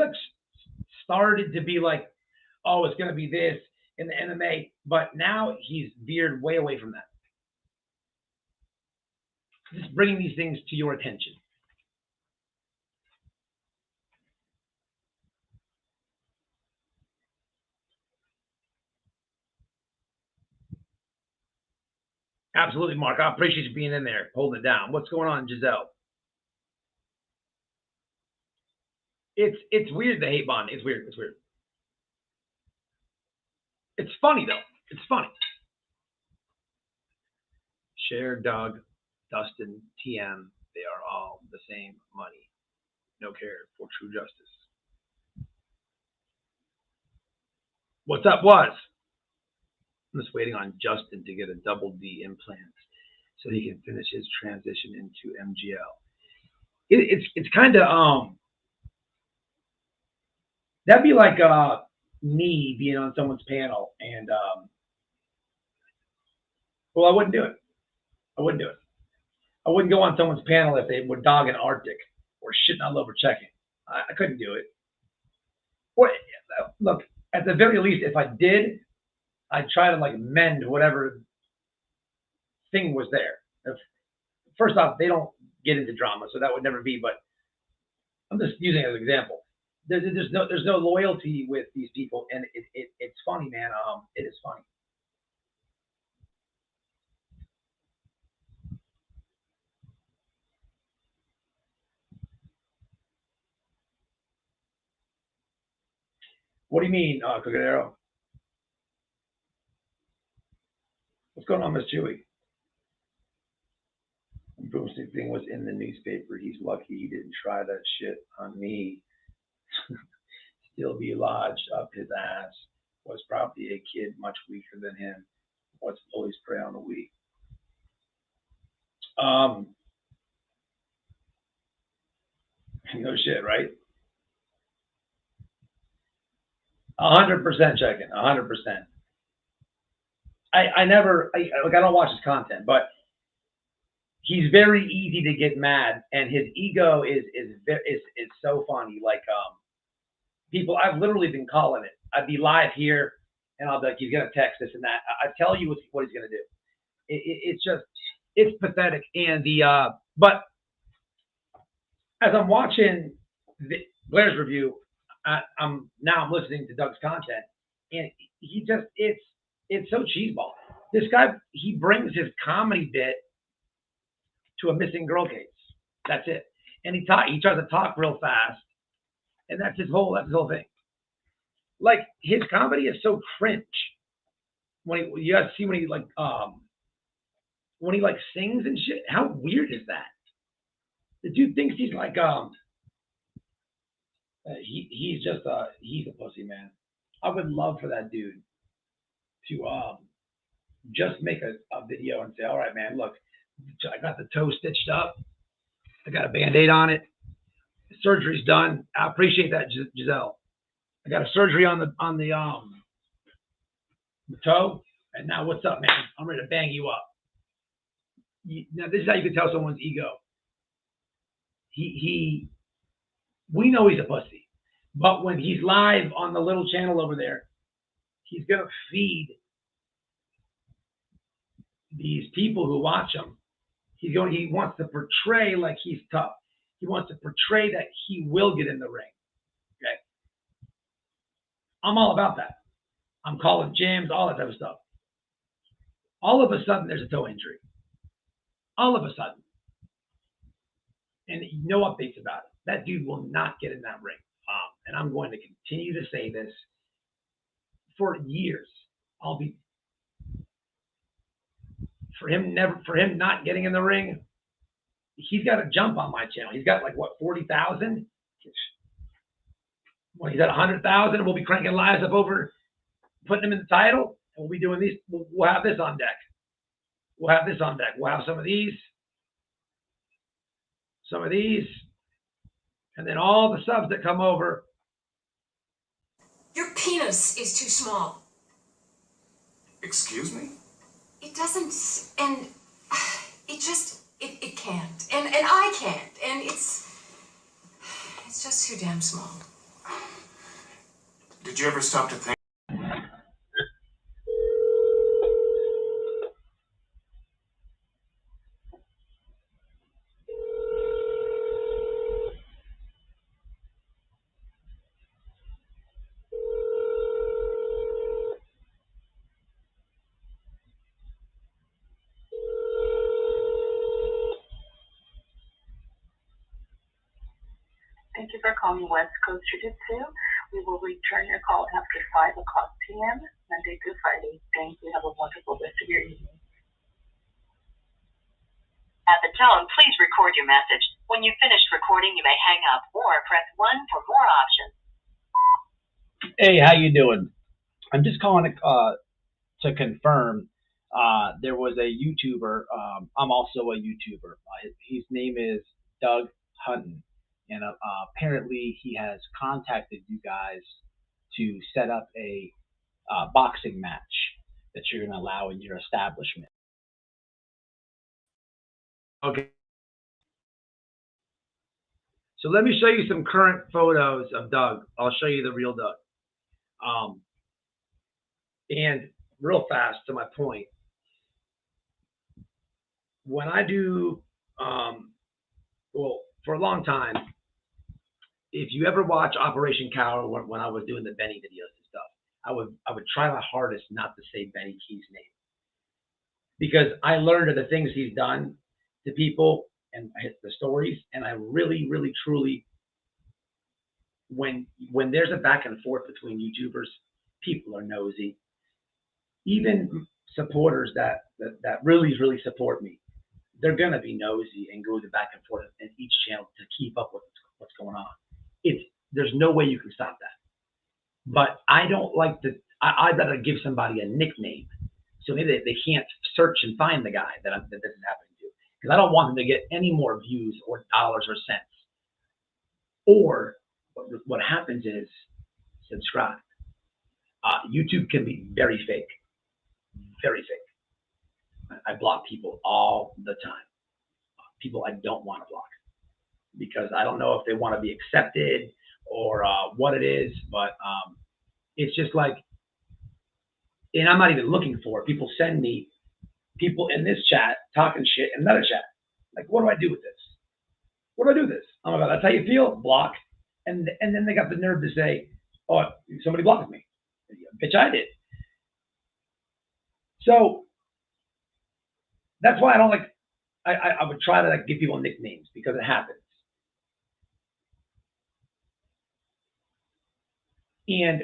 started to be like, oh, it's going to be this in the MMA, but now he's veered way away from that. Just bringing these things to your attention. Absolutely, Mark. I appreciate you being in there, holding it down. What's going on, Giselle? It's weird, the hate bond. It's weird. It's funny, though. It's funny. Cher, Doug, Dustin, TM, they are all the same money. No care for true justice. What's up, Was? I'm just waiting on Justin to get a double D implant so he can finish his transition into MGL. It's kind of that'd be like me being on someone's panel and well, I wouldn't do it. I wouldn't go on someone's panel if they were dogging Arctic or shitting all over checking. I couldn't do it. Or look, at the very least, if I did, I'd try to mend whatever thing was there. First off, they don't get into drama, so that would never be. But I'm just using it as an example. There's no loyalty with these people, and it's funny, man. It is funny. What do you mean, Cogadero? What's going on, Miss Chewy? The broomstick thing was in the newspaper. He's lucky he didn't try that shit on me. Still be lodged up his ass. Was probably a kid much weaker than him. What's police prey on the weak? No shit, right? 100% checking. 100%. I don't watch his content, but he's very easy to get mad, and his ego is so funny. People, I've literally been calling it. I'd be live here, and I'll be like, he's gonna text this and that. I tell you what he's gonna do. It's just, it's pathetic. And but as I'm watching Blair's review, I'm listening to Doug's content, and he just, it's so cheeseball. This guy, he brings his comedy bit to a missing girl case. That's it. And he tries to talk real fast, and that's his whole thing. Like, his comedy is so cringe. You guys see when he sings and shit. How weird is that? The dude thinks he's like he's a pussy, man. I would love for that dude to just make a video and say, all right, man, look, I got the toe stitched up. I got a Band-Aid on it. The surgery's done. I appreciate that, Giselle. I got a surgery on the toe, and now what's up, man? I'm ready to bang you up. Now this is how you can tell someone's ego. We know he's a pussy, but when he's live on the little channel over there, he's gonna feed these people who watch him. He wants to portray like he's tough. He wants to portray that he will get in the ring. Okay, I'm all about that. I'm calling gyms, all that type of stuff. All of a sudden, there's a toe injury. All of a sudden. And no updates about it. That dude will not get in that ring. And I'm going to continue to say this for years. For him not getting in the ring, he's got to jump on my channel. He's got like, what, 40,000? When he's at 100,000, we'll be cranking lives up over, putting him in the title, and we'll be doing these. We'll have this on deck. We'll have some of these, and then all the subs that come over. Your penis is too small. Excuse me? It doesn't, and it can't, and I can't, and it's just too damn small. Did you ever stop to think? Thank you for calling West Coast Jiu-Jitsu. We will return your call after 5 o'clock p.m., Monday through Friday. Thank you. Have a wonderful rest of your evening. At the tone, please record your message. When you've finished recording, you may hang up or press 1 for more options. Hey, how you doing? I'm just calling to confirm. There was a YouTuber. I'm also a YouTuber. His name is Doug Hutton. And apparently he has contacted you guys to set up a boxing match that you're going to allow in your establishment. Okay. So let me show you some current photos of Doug. I'll show you the real Doug. And real fast to my point. When I do, well, for a long time, if you ever watch Operation Cower, when I was doing the Benny videos and stuff, I would try my hardest not to say Benny Key's name, because I learned of the things he's done to people and the stories, and I really, really, truly, when there's a back and forth between YouTubers, people are nosy. Even supporters that really, really support me, they're gonna be nosy and go the back and forth in each channel to keep up with what's going on. There's no way you can stop that. But I don't like to. I'd rather give somebody a nickname, so maybe they can't search and find the guy that this is happening to, because I don't want them to get any more views or dollars or cents. Or what happens is, subscribe. YouTube can be very fake, very fake. I block people all the time. People I don't want to block, because I don't know if they want to be accepted or what it is, but it's just like, and I'm not even looking for it. People send me people in this chat talking shit in another chat. Like, what do I do with this? What do I do with this? Oh my God, that's how you feel? Block. And then they got the nerve to say, oh, somebody blocked me. Bitch, I did. So that's why I don't like, I would try to like give people nicknames because it happens. And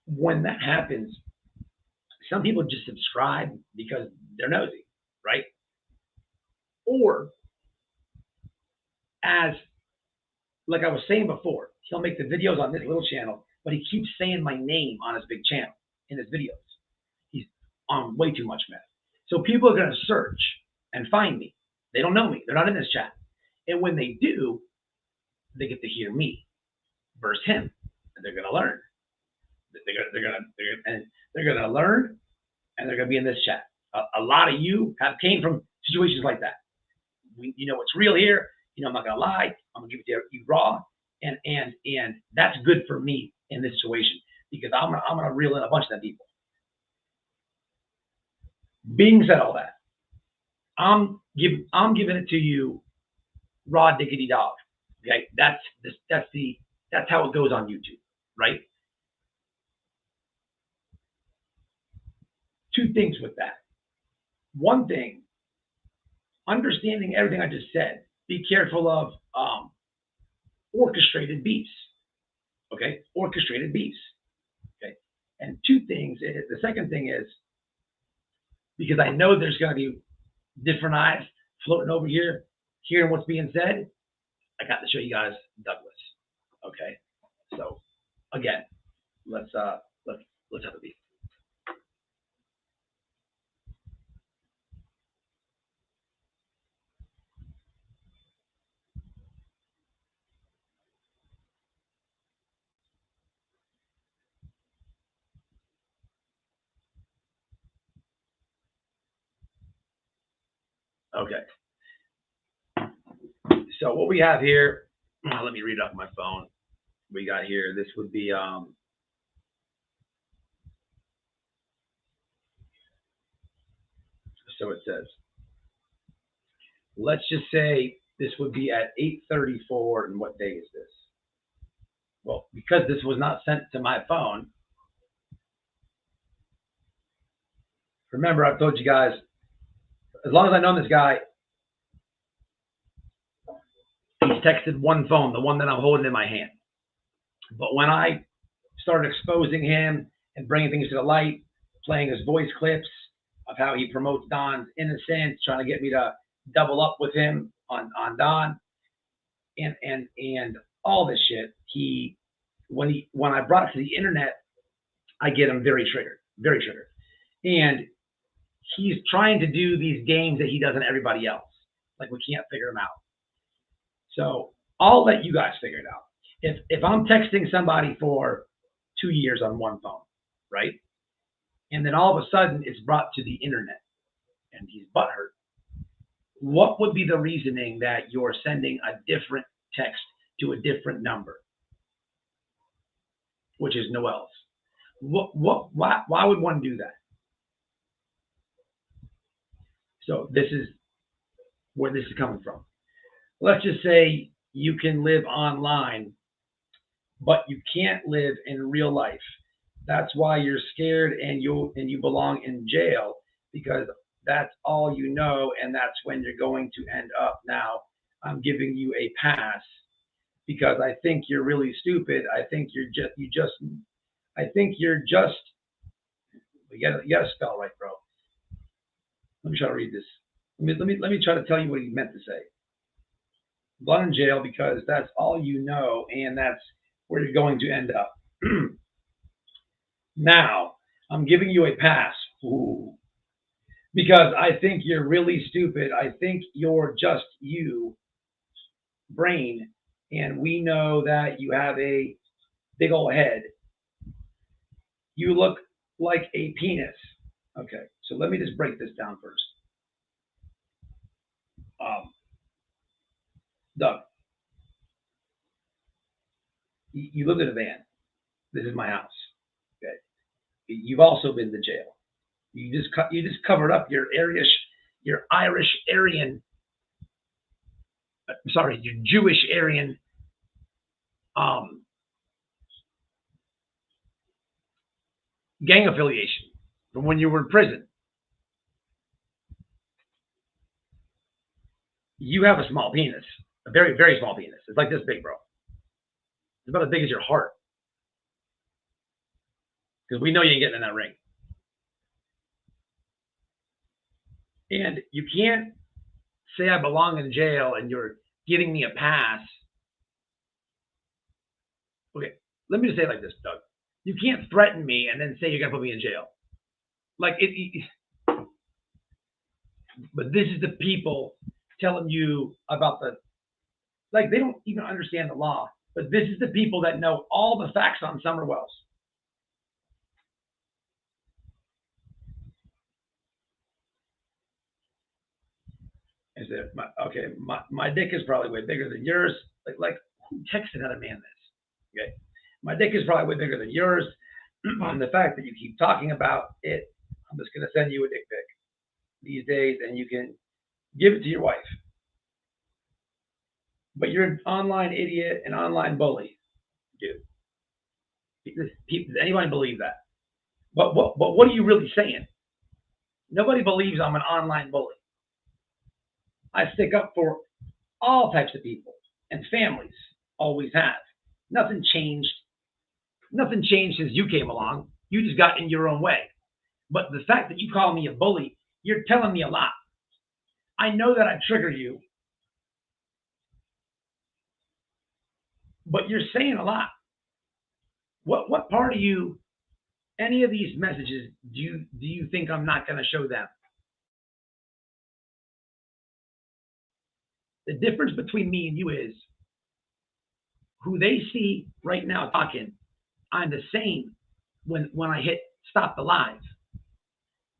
when that happens, some people just subscribe because they're nosy, right? Or as, like I was saying before, he'll make the videos on this little channel, but he keeps saying my name on his big channel in his videos. He's on way too much meth. So people are going to search and find me. They don't know me. They're not in this chat. And when they do, they get to hear me versus him. And they're going to learn. They're going to learn, and they're going to be in this chat. A lot of you came from situations like that. You know what's real here. You know, I'm not going to lie. I'm going to give it to you raw. And that's good for me in this situation because I'm going to reel in a bunch of them people. Being said all that, I'm giving it to you raw diggity dog. Okay, that's how it goes on YouTube, right? Two things with that. One thing, understanding everything I just said. Be careful of orchestrated beefs. Okay, orchestrated beefs. Okay, and two things. The second thing is because I know there's going to be different eyes floating over here, hearing what's being said. I got to show you guys Douglas. Okay, so again, let's have a beef. Okay. So what we have here, let me read it off my phone. We got here, this would be, so it says, let's just say this would be at 8:34, and what day is this? Well, because this was not sent to my phone, remember I've told you guys, as long as I know this guy, he's texted one phone, the one that I'm holding in my hand. But when I started exposing him and bringing things to the light, playing his voice clips of how he promotes Don's innocence, trying to get me to double up with him on Don, and all this shit, when I brought it to the internet, I get him very triggered, and he's trying to do these games that he does on everybody else. Like we can't figure him out. So I'll let you guys figure it out. If I'm texting somebody for 2 years on one phone, right? And then all of a sudden it's brought to the internet and he's butthurt. What would be the reasoning that you're sending a different text to a different number, which is Noel's? Why would one do that? So this is where this is coming from. Let's just say you can live online, but you can't live in real life. That's why you're scared and you belong in jail, because that's all you know, and that's when you're going to end up. Now, I'm giving you a pass because I think you're really stupid. I think you gotta spell right, bro. Let me try to read this. Let me try to tell you what he meant to say. Belong in jail because that's all you know, and that's where you're going to end up. Now, I'm giving you a pass. Ooh. Because I think you're really stupid. I think you're just you, brain, and we know that you have a big old head. You look like a penis. Okay, so let me just break this down first. Doug, you lived in a van. This is my house. Okay, You've also been to jail. You just covered up your Irish Aryan, sorry, your Jewish Aryan gang affiliation from when you were in prison. You have a small penis, a very, very small penis. It's like this big, bro. It's about as big as your heart. Because we know you ain't getting in that ring. And you can't say I belong in jail and you're giving me a pass. Okay, let me just say it like this, Doug. You can't threaten me and then say you're going to put me in jail. Like, but this is the people telling you about like, they don't even understand the law. But this is the people that know all the facts on Summer Wells. Is it okay? My dick is probably way bigger than yours. Like who texted another man this? Okay, my dick is probably way bigger than yours. And the fact that you keep talking about it, I'm just gonna send you a dick pic these days, and you can give it to your wife. But you're an online idiot, an online bully, dude. Does anybody believe that? But what are you really saying? Nobody believes I'm an online bully. I stick up for all types of people and families. Always have. Nothing changed. Nothing changed since you came along. You just got in your own way. But the fact that you call me a bully, you're telling me a lot. I know that I trigger you, but you're saying a lot. What part of you, any of these messages, do you think I'm not going to show them? The difference between me and you is who they see right now talking, I'm the same when I hit stop the live.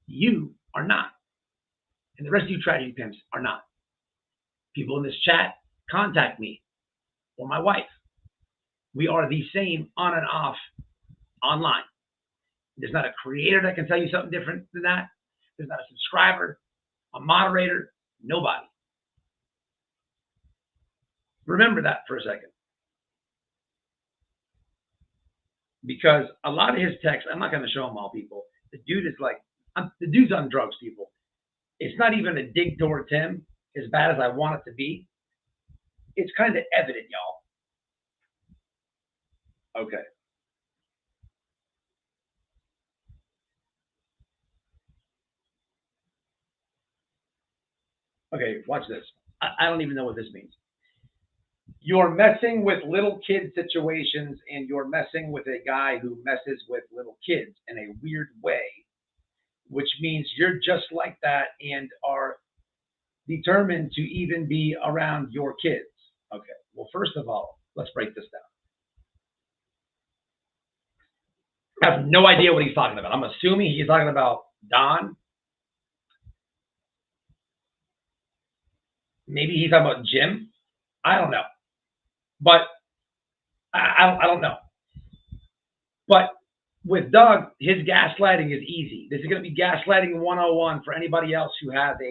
You are not. And the rest of you tragedy pimps are not. People in this chat contact me or my wife. We are the same on and off online. There's not a creator that can tell you something different than that. There's not a subscriber, a moderator, nobody. Remember that for a second. Because a lot of his texts, I'm not going to show them all, people. The dude is like, the dude's on drugs, people. It's not even a dig towards him as bad as I want it to be. It's kind of evident, y'all. Okay. Okay, watch this. I don't even know what this means. You're messing with little kid situations, and you're messing with a guy who messes with little kids in a weird way, which means you're just like that and are determined to even be around your kids. Okay, well, first of all, let's break this down. I have no idea what he's talking about. I'm assuming he's talking about Don. Maybe he's talking about Jim. I don't know. But I don't know. But with Doug, his gaslighting is easy. This is going to be gaslighting 101 for anybody else who has a,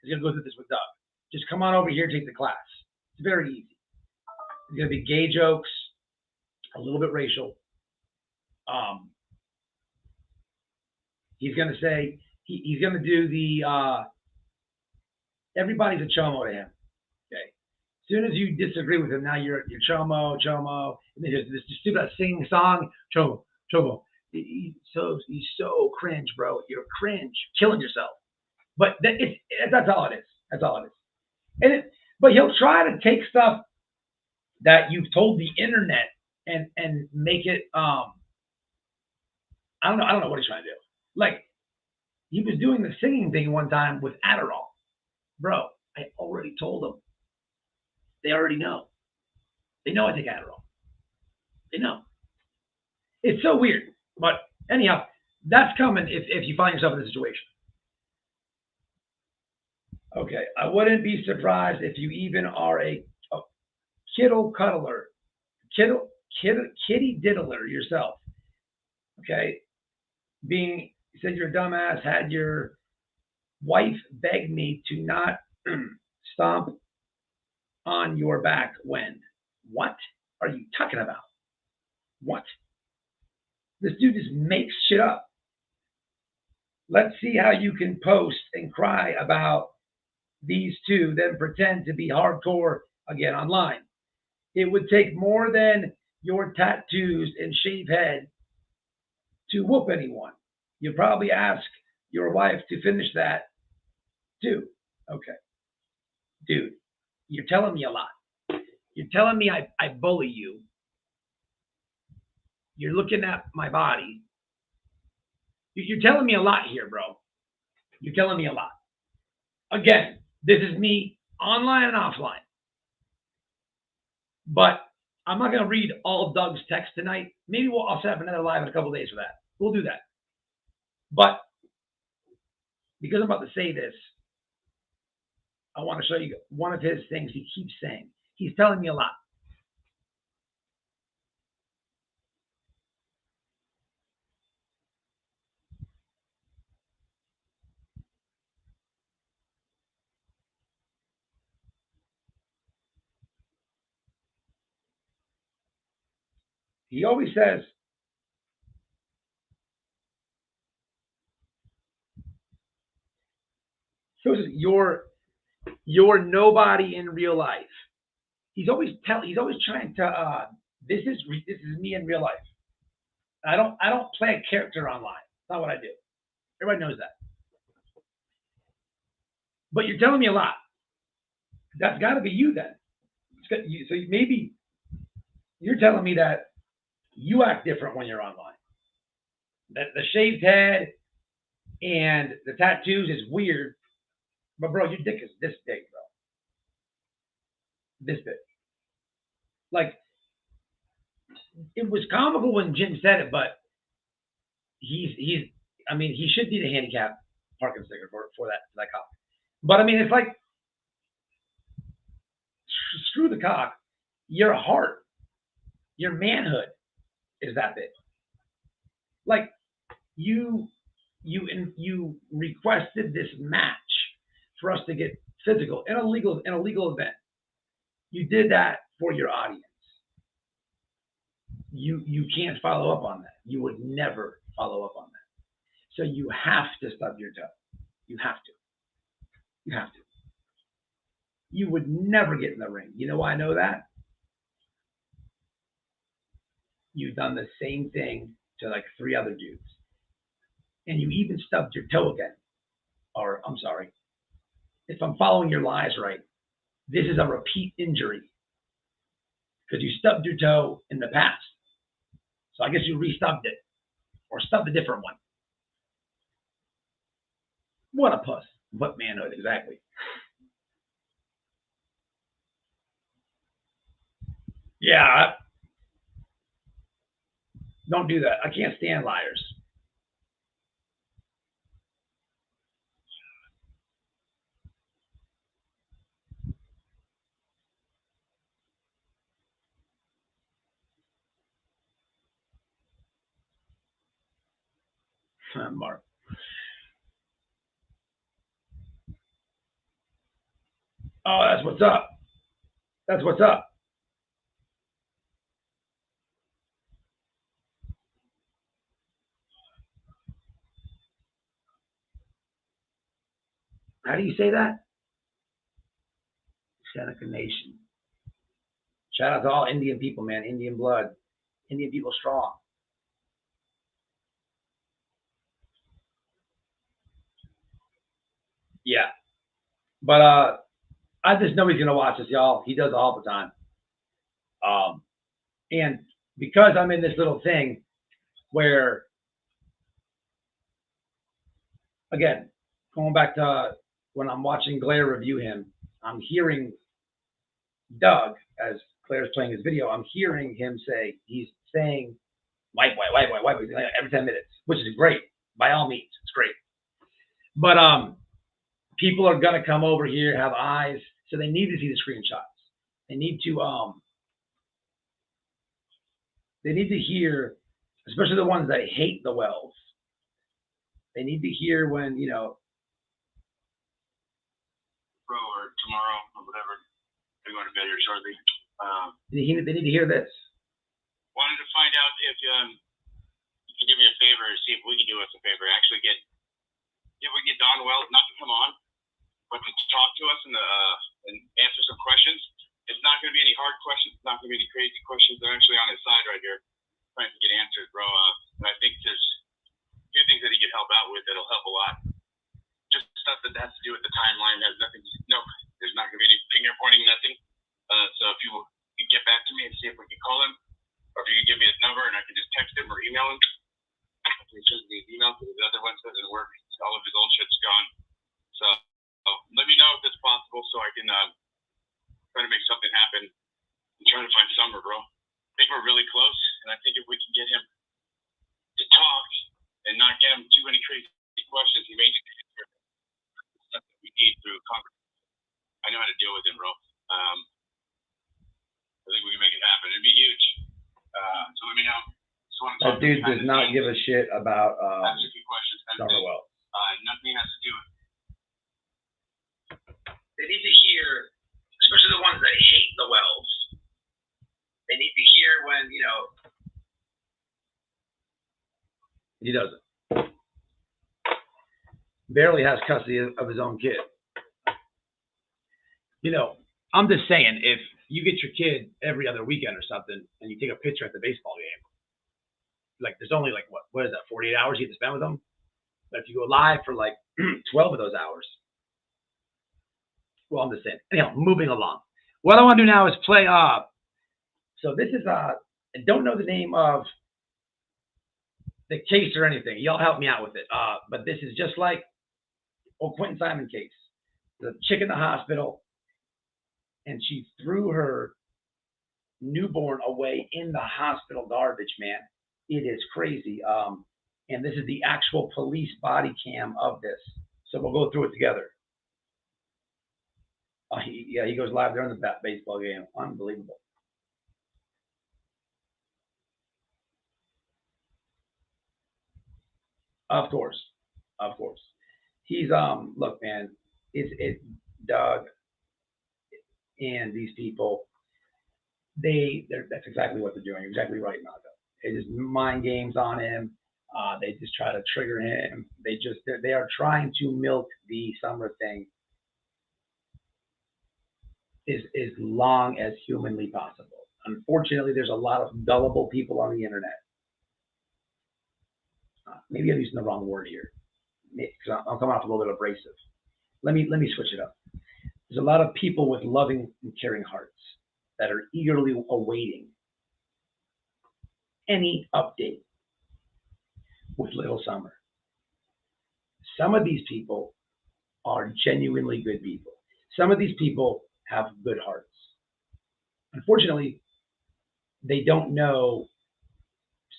is going to go through this with Doug. Just come on over here, take the class. It's very easy. It's going to be gay jokes, a little bit racial. He's going to say, he's going to do the, everybody's a chomo to him. Okay. As soon as you disagree with him, now you're chomo. And then this stupid sing song, chomo. He's so cringe, bro. You're cringe, killing yourself. But that's all it is. That's all it is. But he'll try to take stuff that you've told the internet and make it. I don't know what he's trying to do. Like, he was doing the singing thing one time with Adderall. Bro, I already told them. They already know. They know I take Adderall. They know. It's so weird. But anyhow, that's coming if you find yourself in this situation. Okay, I wouldn't be surprised if you even are a kittle cuddler, kitty diddler yourself. Okay, being said you're a dumbass, had your wife beg me to not stomp on your back when? What are you talking about? What? This dude just makes shit up. Let's see how you can post and cry about these two, then pretend to be hardcore again online. It would take more than your tattoos and shaved head to whoop anyone. You'd probably ask your wife to finish that too. Okay. Dude, you're telling me a lot. You're telling me I bully you. You're looking at my body. You're telling me a lot here, bro. You're telling me a lot. Again, this is me online and offline. But I'm not going to read all Doug's text tonight. Maybe I'll set up another live in a couple of days for that. We'll do that. But because I'm about to say this, I want to show you one of his things he keeps saying. He's telling me a lot. He always says, you're nobody in real life. He's always trying to this is me in real life. I don't play a character online. It's not what I do. Everybody knows that. But you're telling me a lot. That's got to be you then. So maybe you're telling me that you act different when you're online. That the shaved head and the tattoos is weird. But bro, your dick is this big, bro. This big. Like, it was comical when Jim said it, but he should need a handicap parking sticker for that cock. But I mean, it's like, screw the cock. Your heart, your manhood is that big. Like, you requested this match for us to get physical in a legal event. You did that for your audience. You can't follow up on that. You would never follow up on that. So you have to stub your toe. You have to. You have to. You would never get in the ring. You know why I know that? You've done the same thing to like 3 other dudes. And you even stubbed your toe again. Or, I'm sorry. If I'm following your lies right, this is a repeat injury. Because you stubbed your toe in the past. So I guess you re-stubbed it. Or stubbed a different one. What a puss. What manhood, exactly. Yeah. Don't do that. I can't stand liars. Mark. Oh, that's what's up. That's what's up. How do you say that? Seneca Nation. Shout out to all Indian people, man. Indian blood. Indian people strong. Yeah. But I just know he's going to watch this, y'all. He does all the time. And because I'm in this little thing where, again, going back to when I'm watching Claire review him, I'm hearing Doug, as Claire's playing his video, I'm hearing him say, he's saying, white, every 10 minutes, which is great. By all means, it's great. But people are going to come over here, have eyes, so they need to see the screenshots. They need to hear, especially the ones that hate the Wells. They need to hear when, Bro, or tomorrow, or whatever. They're going to bed here shortly. they need to hear this. Wanted to find out if you can do me a favor, see if we can do us a favor. Actually get Don Wells, not to come on, but to talk to us and answer some questions. It's not going to be any hard questions. It's not going to be any crazy questions. They're actually on his side right here, trying to get answers, bro. And I think there's a few things that he could help out with that'll help a lot. Just stuff that has to do with the timeline. Has nothing. No, there's not going to be any finger pointing, nothing. So if you could get back to me and see if we can call him, or if you can give me his number and I can just text him or email him. He sends me his email because the other one doesn't work. All of his old shit's gone. So let me know if it's possible so I can try to make something happen. I'm trying to find Summer, bro. I think we're really close, and I think if we can get him to talk and not get him too many crazy questions, he may answer the stuff that we need through Congress. I know how to deal with him, bro. I think we can make it happen. It'd be huge. So let me know. That dude does not give a shit about Summer Wells. Nothing has to do with. They need to hear, especially the ones that hate the Wells. They need to hear when He doesn't. Barely has custody of his own kid. I'm just saying, if you get your kid every other weekend or something, and you take a picture at the baseball game, there's only what is that, 48 hours you get to spend with them? But if you go live for 12 of those hours, well, I'm just saying. Anyhow, moving along. What I want to do now is play. So this is I don't know the name of the case or anything. Y'all help me out with it. But this is just like Quentin Simon case. The chick in the hospital, and she threw her newborn away in the hospital garbage, man. It is crazy. And this is the actual police body cam of this. So we'll go through it together. He goes live during the baseball game. Unbelievable. Of course. He's look, man, it's Doug and these people. That's exactly what they're doing. You're exactly right, Naga. They just mind games on him. They just try to trigger him. They are trying to milk the Summer thing as long as humanly possible. Unfortunately, there's a lot of gullible people on the internet. Maybe I'm using the wrong word here, because I'm coming off a little bit abrasive. Let me switch it up. There's a lot of people with loving and caring hearts that are eagerly awaiting any update with little Summer. Some of these people are genuinely good people. Some of these people have good hearts. Unfortunately, they don't know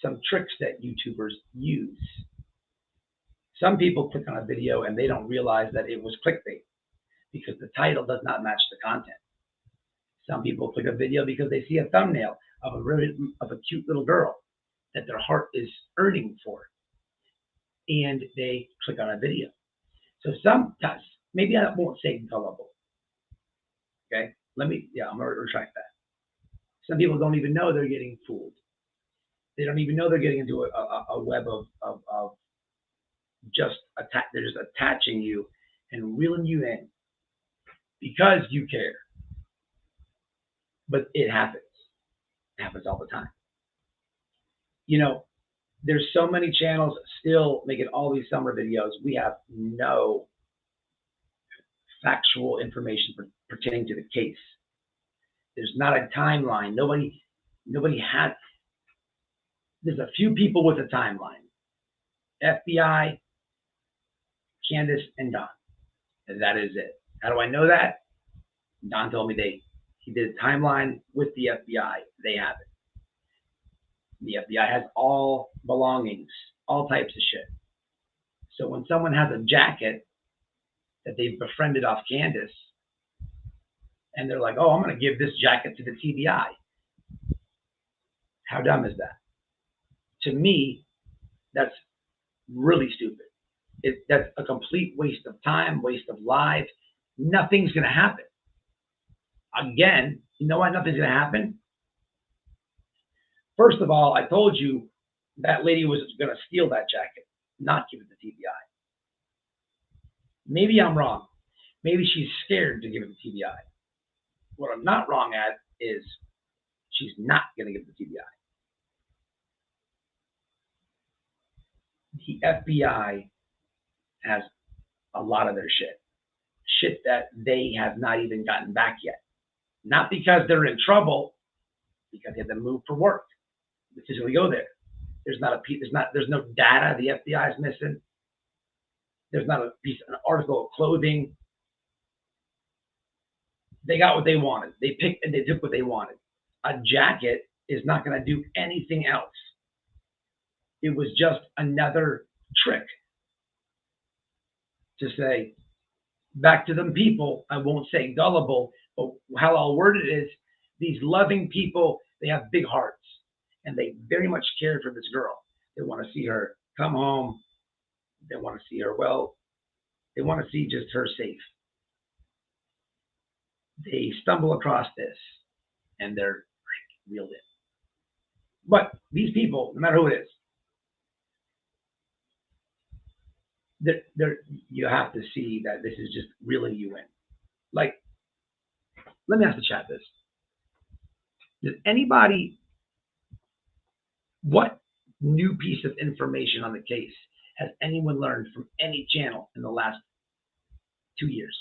some tricks that YouTubers use. Some people click on a video and they don't realize that it was clickbait because the title does not match the content. Some people click a video because they see a thumbnail of a cute little girl that their heart is yearning for, and they click on a video. So sometimes, maybe I won't say gullible. Okay, I'm gonna retract that. Some people don't even know they're getting fooled. They don't even know they're getting into a web of they're just attaching you and reeling you in because you care. But it happens. It happens all the time. There's so many channels still making all these Summer videos. We have no factual information pertaining to the case. There's not a timeline. Nobody had. There's a few people with a timeline. FBI, Candace, and Don. And that is it. How do I know that? Don told me he did a timeline with the FBI. They have it. The FBI has all belongings, all types of shit. So when someone has a jacket that they've befriended off Candace, and they're like, oh, I'm going to give this jacket to the TBI. How dumb is that? To me, that's really stupid. That's a complete waste of time, waste of lives. Nothing's going to happen. Again, you know why nothing's going to happen? First of all, I told you that lady was going to steal that jacket, not give it to TBI. Maybe I'm wrong. Maybe she's scared to give it to TBI. What I'm not wrong at is she's not going to give it to TBI. The FBI has a lot of their shit that they have not even gotten back yet. Not because they're in trouble, because they have to move for work. Which is when we go there. There's no data the FBI is missing. There's not an article of clothing. They got what they wanted. They picked and they took what they wanted. A jacket is not going to do anything else. It was just another trick to say, back to them people, I won't say gullible, but how I'll word it is, these loving people, they have big hearts, and they very much care for this girl. They want to see her come home. They want to see her well. They want to see just her safe. They stumble across this, and they're reeled in. But these people, no matter who it is, you have to see that this is just reeling you in. Like, let me ask the chat this. Does anybody, what new piece of information on the case has anyone learned from any channel in the last 2 years?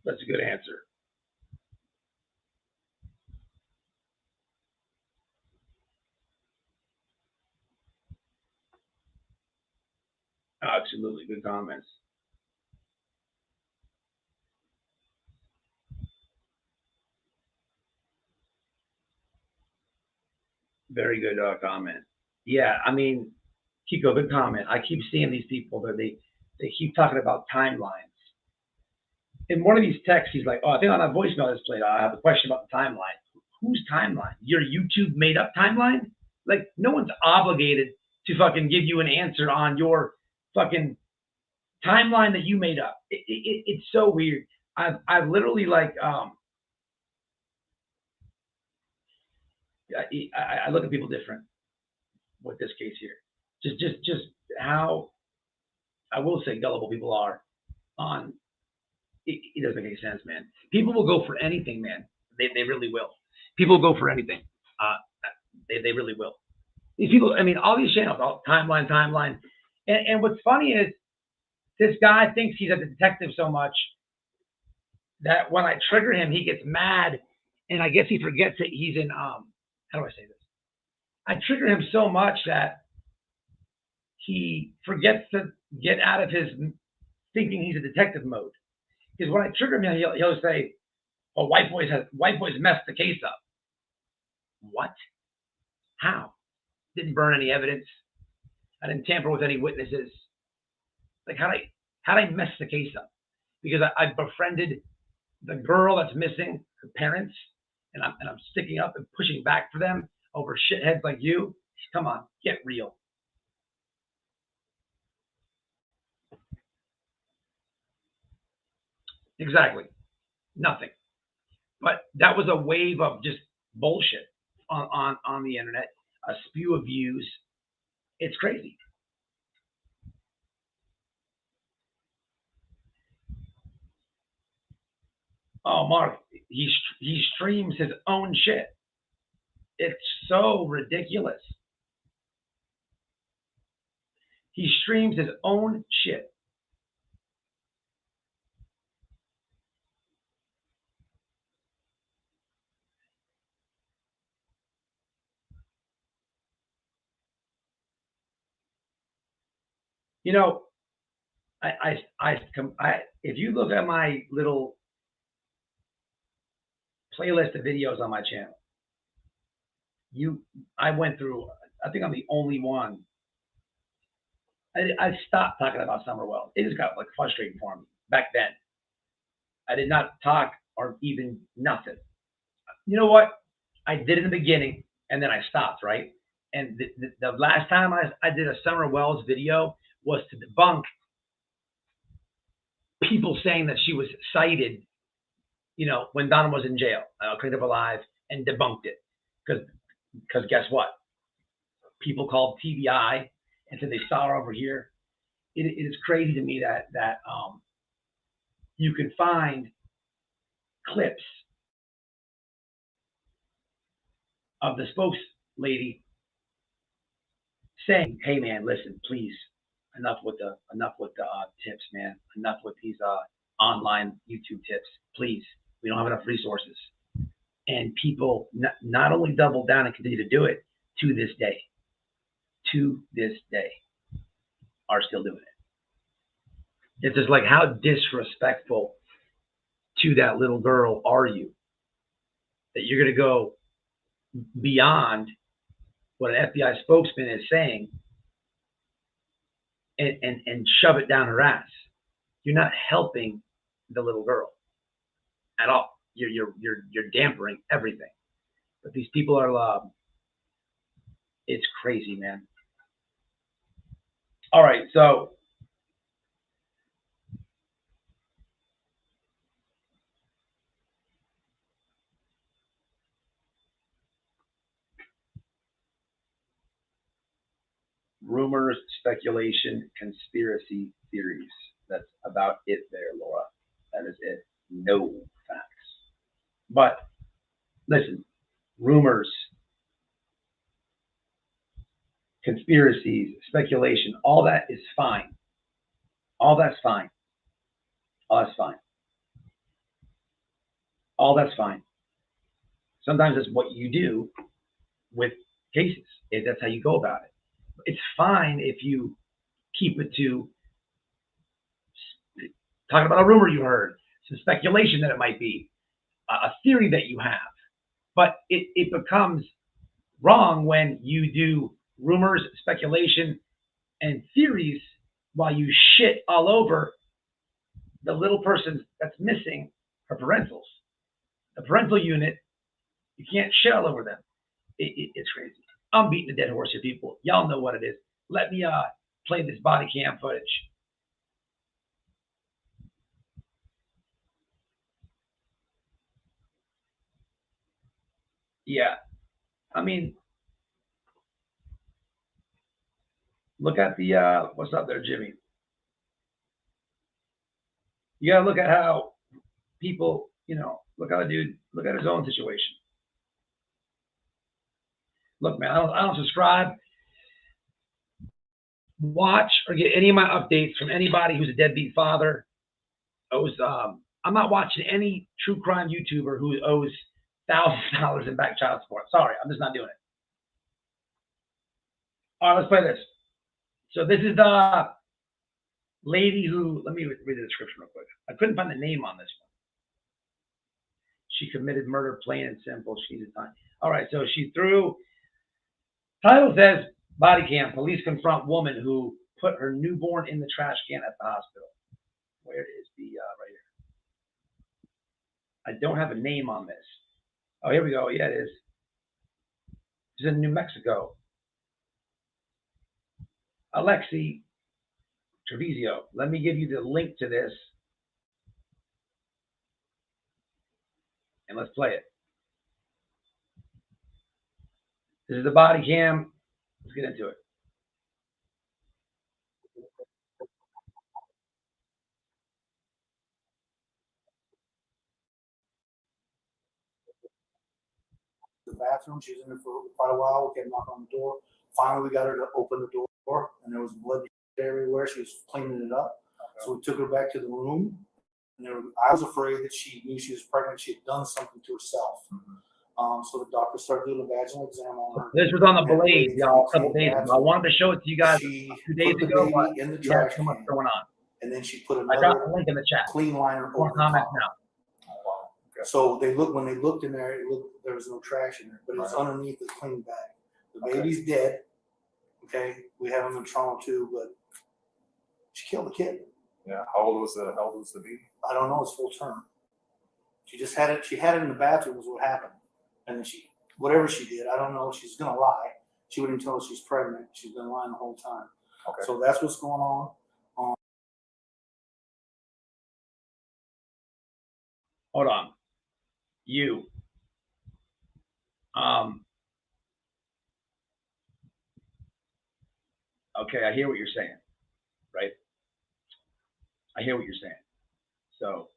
That's a good answer. Absolutely, good comments. Very good comment. Yeah, I mean, Kiko, good comment. I keep seeing these people that they keep talking about timelines. In one of these texts, he's like, "Oh, I think on that voicemail that's played, I have a question about the timeline." Whose timeline? Your YouTube made up timeline? Like, no one's obligated to fucking give you an answer on your fucking timeline that you made up. It's so weird. I've literally like I look at people different with this case here. Just how I will say gullible people are on. It doesn't make any sense, man. People will go for anything, man. They really will. People go for anything. They really will. These people, I mean, all these channels, all timeline. And what's funny is this guy thinks he's a detective so much that when I trigger him, he gets mad, and I guess he forgets that he's in how do I say this? I trigger him so much that he forgets to get out of his thinking he's a detective mode. Because when I trigger him, he'll say, "Oh, white boys messed the case up." What? How? Didn't burn any evidence. I didn't tamper with any witnesses. Like, how'd I mess the case up? Because I befriended the girl that's missing, her parents, and I'm sticking up and pushing back for them over shitheads like you. Come on, get real. Exactly. Nothing. But that was a wave of just bullshit on the internet, a spew of views. It's crazy. Oh, Mark, he streams his own shit. It's so ridiculous. He streams his own shit. You know, if you look at my little playlist of videos on my channel, I went through. I think I'm the only one. I stopped talking about Summer Wells. It just got like frustrating for me back then. I did not talk or even nothing. You know what? I did in the beginning, and then I stopped, right? And the last time I did a Summer Wells video was to debunk people saying that she was cited, you know, when Donna was in jail, Cleaned Up Alive, and debunked it. Because guess what? People called TBI and said they saw her over here. It is crazy to me that you can find clips of the spokeslady saying, "Hey man, listen, please, enough with the tips, man. Enough with these online YouTube tips. Please, we don't have enough resources." And people not only double down and continue to do it to this day, are still doing it. It's just like, how disrespectful to that little girl are you that you're going to go beyond what an FBI spokesman is saying and shove it down her ass? You're not helping the little girl at all. You're dampering everything. But these people are it's crazy, man. All right, so rumors, speculation, conspiracy theories. That's about it there, Laura. That is it. No facts. But listen, rumors, conspiracies, speculation, all that is fine. All that's fine. All that's fine. All that's fine. Sometimes that's what you do with cases. That's how you go about it. It's fine if you keep it to talking about a rumor you heard, some speculation that it might be, a theory that you have. But it becomes wrong when you do rumors, speculation, and theories while you shit all over the little person that's missing her parentals. The parental unit, you can't shit all over them. It's crazy. I'm beating a dead horse here, people. Y'all know what it is. Let me play this body cam footage. Yeah, I mean, look at the what's up there, Jimmy? You gotta look at how people, you know, look at his own situation. Look, man, I don't subscribe, watch, or get any of my updates from anybody who's a deadbeat father. I'm not watching any true crime YouTuber who owes $1,000 in back child support. Sorry, I'm just not doing it. All right, let's play this. So this is the lady who, let me read the description real quick. I couldn't find the name on this one. She committed murder, plain and simple. She needed time. All right, so she threw, title says, body cam, police confront woman who put her newborn in the trash can at the hospital. Where is the, right here. I don't have a name on this. Oh, here we go. Yeah, it is. It's in New Mexico. Alexee Trevizio. Let me give you the link to this. And let's play it. This is the body cam. Let's get into it. The bathroom. She was in there for quite a while. We kept knocking on the door. Finally, we got her to open the door, and there was blood everywhere. She was cleaning it up. Okay. So we took her back to the room. And I was afraid that she knew she was pregnant. She had done something to herself. Mm-hmm. So the doctor started doing a vaginal exam on her. This was on the and Blaze, waiting y'all, a for the couple clean days ago. I bathroom. wanted to show it to you guys She a few days put the ago, baby but in the we had trash too much can, going on. and then she put I dropped another the link in the chat. clean liner More over the comments top. now. So when they looked in there, there was no trash in there, but it's underneath the clean bag. The baby's dead. Okay, we have him in trauma too, but she killed the kid. Yeah. How old was the baby? I don't know. It's full term. She just had it. She had it in the bathroom. Was what happened, and then whatever she did, I don't know. She's gonna lie. She wouldn't tell us she's pregnant. She's been lying the whole time. Okay. So that's what's going on. Hold on. You. Okay, I hear what you're saying, right? I hear what you're saying. So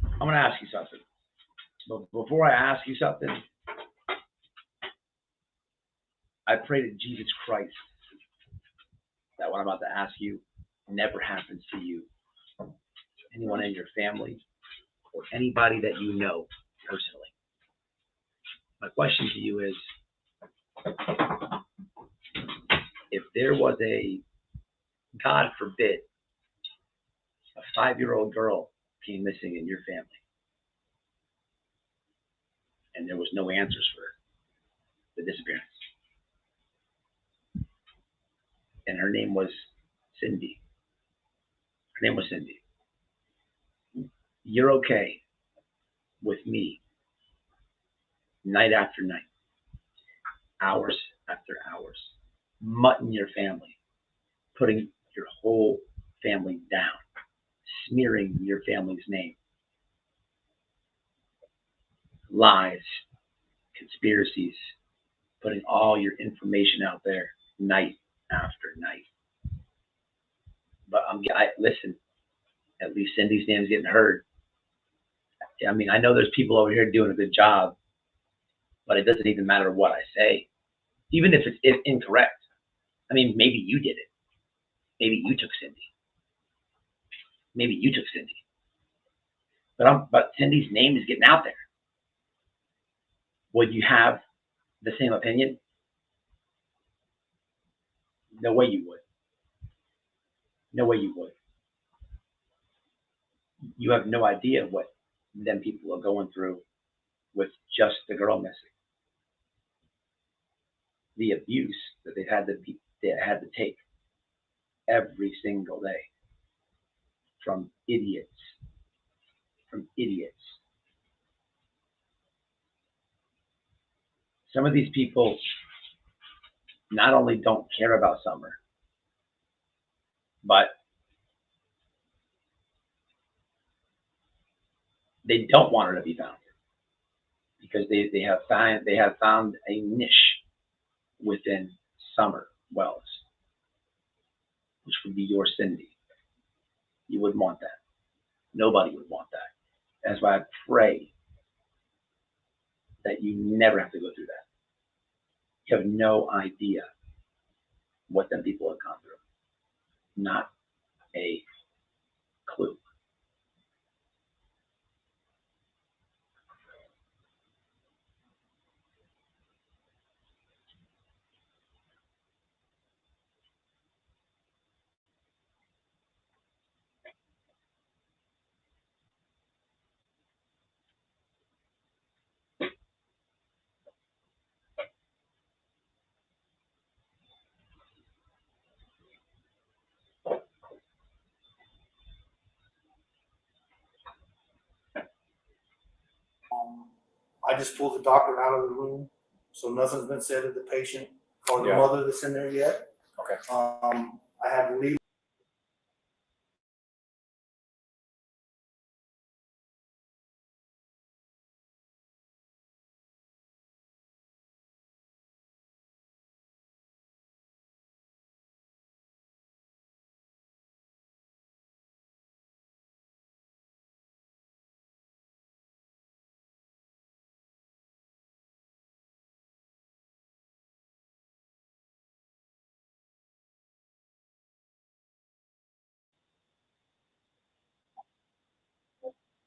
I'm gonna ask you something. But before I ask you something, I pray to Jesus Christ that what I'm about to ask you never happens to you, anyone in your family, or anybody that you know personally. My question to you is, if there was God forbid, a 5-year-old girl came missing in your family, and there was no answers for the disappearance, and her name was Cindy. Her name was Cindy. You're okay with me, night after night, hours after hours, mutting your family, putting your whole family down, smearing your family's name, lies, conspiracies, putting all your information out there night after night. But listen, at least Cindy's name's getting heard. I mean, I know there's people over here doing a good job, but it doesn't even matter what I say, even if it's incorrect. I mean, maybe you did it. Maybe you took Cindy. Maybe you took Cindy. But Cindy's name is getting out there. Would you have the same opinion? No way you would. No way you would. You have no idea what them people are going through with just the girl missing. The abuse that they had to take every single day from idiots. Some of these people not only don't care about Summer, but they don't want her to be found because they have found a niche within Summer Wells, which would be your Cindy. You wouldn't want that. Nobody would want that. That's why I pray that you never have to go through that. You have no idea what them people have gone through. Not a clue. I just pulled the doctor out of the room, so nothing's been said to the patient or the Yeah. mother that's in there yet. Okay. I have legal.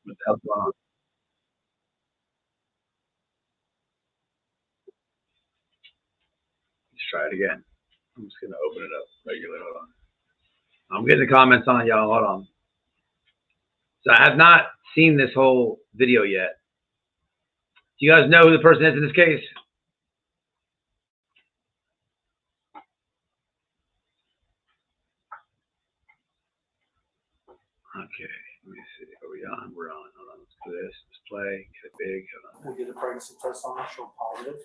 What the hell's going on? try it again. I'm just gonna open it up regular. Hold on. I'm getting the comments on, y'all. Hold on. So I have not seen this whole video yet. Do you guys know who the person is in this case? Okay, let me see. Are we on? We're on. Hold on. Let's do this. Let's play. Get it big. Hold on. We did a pregnancy test on her, showed positive.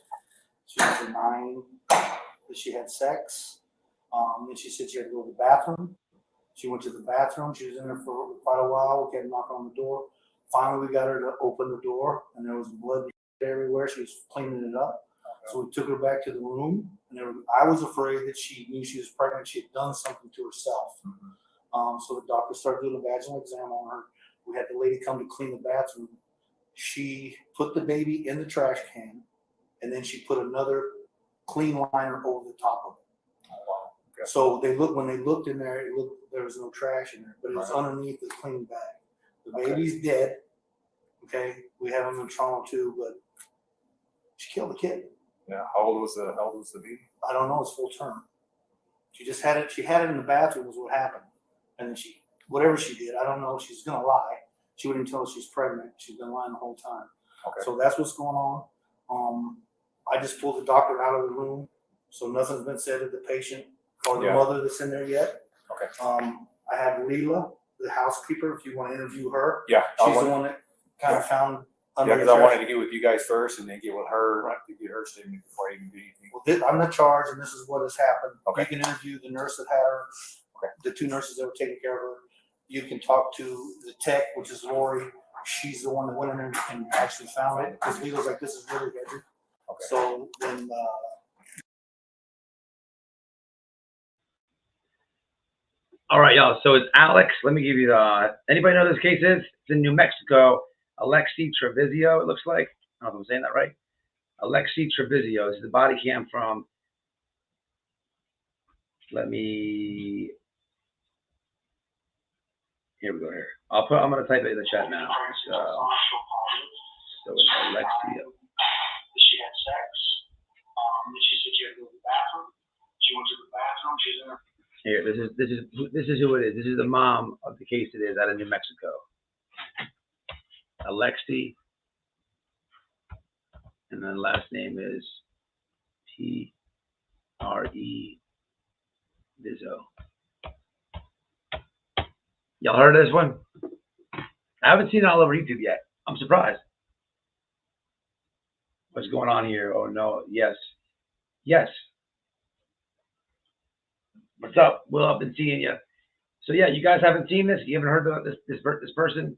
She was denying that she had sex. Then she said she had to go to the bathroom. She went to the bathroom. She was in there for quite a while. We kept knocking on the door. Finally, we got her to open the door, and there was blood everywhere. She was cleaning it up. So we took her back to the room, and I was afraid that she knew she was pregnant. She had done something to herself. So the doctor started doing a vaginal exam on her. We had the lady come to clean the bathroom. She put the baby in the trash can, and then she put another clean liner over the top of it. Oh, wow. Okay. So when they looked in there, there was no trash in there, but it was underneath the clean bag. The baby's dead. Okay, we have him in trauma too, but she killed the kid. Yeah. How old was the baby? I don't know. It's full term. She just had it. She had it in the bathroom. Was what happened, and then whatever she did, I don't know. She's gonna lie. She wouldn't tell us she's pregnant. She's been lying the whole time. Okay. So that's what's going on. I just pulled the doctor out of the room, so nothing's been said to the patient or the mother that's in there yet. Okay. I have Leela, the housekeeper, if you want to interview her. Yeah. She's the one that kind of found. Yeah, because I wanted to get with you guys first and then get with her to get her statement before I even do anything. Well, I'm the charge, and this is what has happened. Okay. You can interview the nurse that had her, the two nurses that were taking care of her. You can talk to the tech, which is Lori. She's the one that went in there and actually found it because Leela's like, this is really heavy. Okay. So then. All right, y'all. So it's Alex. Let me give you anybody know who this case is? It's in New Mexico. Alexee Trevizio, it looks like. I don't know if I'm saying that right. Alexee Trevizio. This is the body cam from. Here we go here. I'm gonna type it in the chat now. So it's Alexee. She had sex. She said she had to go to the bathroom. She went to the bathroom. She's in her. Here, this is who it is. This is the mom of the case it is out of New Mexico. Alexee, and then last name is Trevizio. Y'all heard of this one? I haven't seen it all over YouTube yet. I'm surprised. What's going on here? Oh no, yes. What's up? Will, I've been seeing you. So yeah, you guys haven't seen this? You haven't heard about this person?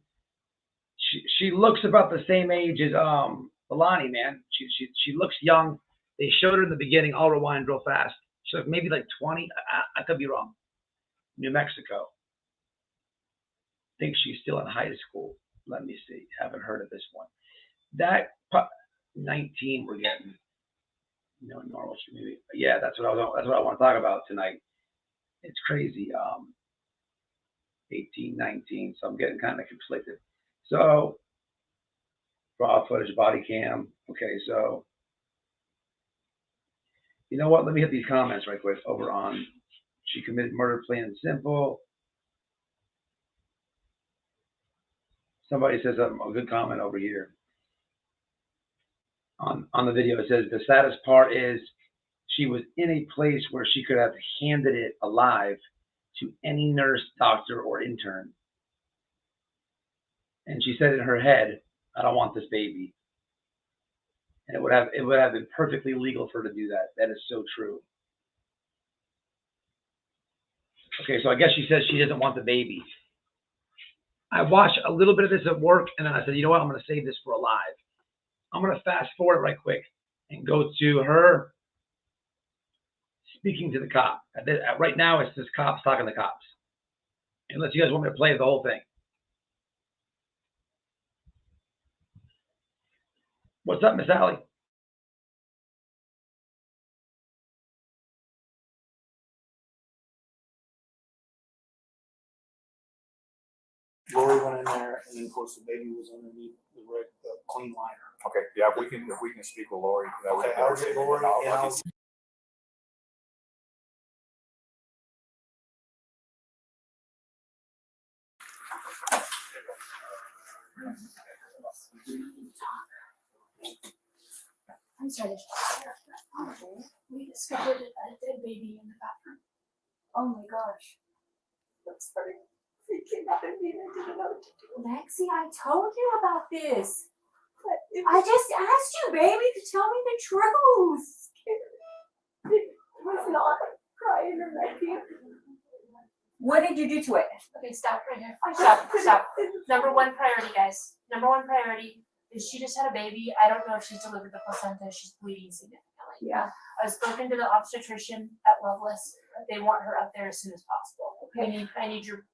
She looks about the same age as Alani, man. She looks young. They showed her in the beginning. I'll rewind real fast. She looked maybe like 20. I could be wrong. New Mexico. I think she's still in high school. Let me see. Haven't heard of this one. That 19 we're getting. Normal maybe. Yeah, that's what I want to talk about tonight. It's crazy. 18, 19. So I'm getting kind of conflicted. So raw footage, body cam. Okay, so you know what? Let me hit these comments right quick over on she committed murder plain and simple. Somebody says a good comment over here. On the video, it says the saddest part is she was in a place where she could have handed it alive to any nurse, doctor, or intern. And she said in her head, I don't want this baby. And it would have been perfectly legal for her to do that. That is so true. Okay, so I guess she says she doesn't want the baby. I watched a little bit of this at work, and then I said, you know what? I'm going to save this for a live. I'm going to fast forward right quick and go to her speaking to the cop. Right now, it's this cops talking to cops. Unless you guys want me to play the whole thing. What's up, Miss Allie? Lori went in there, and then of course the baby was underneath the clean liner. Okay. Yeah. If we can speak with Lori. That okay. I'll get Lori, and I'll I'm sorry. We discovered a dead baby in the bathroom. Oh my gosh. I'm sorry. It came out of me and I didn't know what to do. Lexi, I told you about this. I just asked you, baby, to tell me the truth. It was not crying or nothing. What did you do to it? Okay, stop right here. Stop. Number one priority, guys. Number one priority is she just had a baby. I don't know if she's delivered the placenta. She's bleeding significantly. Yeah. I've spoken to the obstetrician at Loveless. They want her out there as soon as possible. Okay. I need your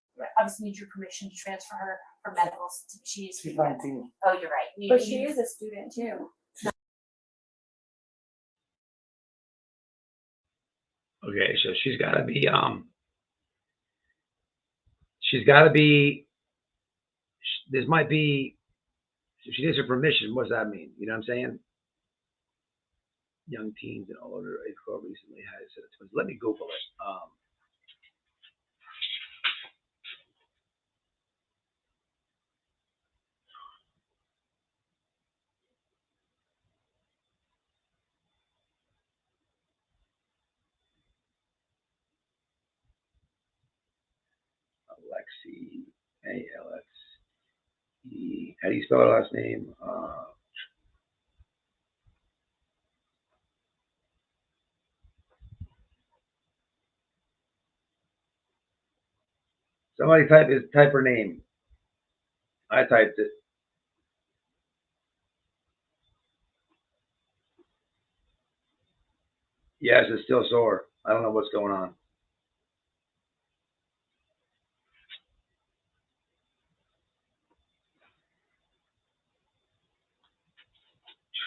permission to transfer her for medicals. She's 19. Oh, you're right. But she is a student too. Okay, so she's got to be. This might be. If she needs her permission, what does that mean? You know what I'm saying? Young teens and all over age group recently had it. Let me Google it. Alexee, A-L-X-E. How do you spell her last name? Somebody type her name. I typed it. Yes, it's still sore. I don't know what's going on.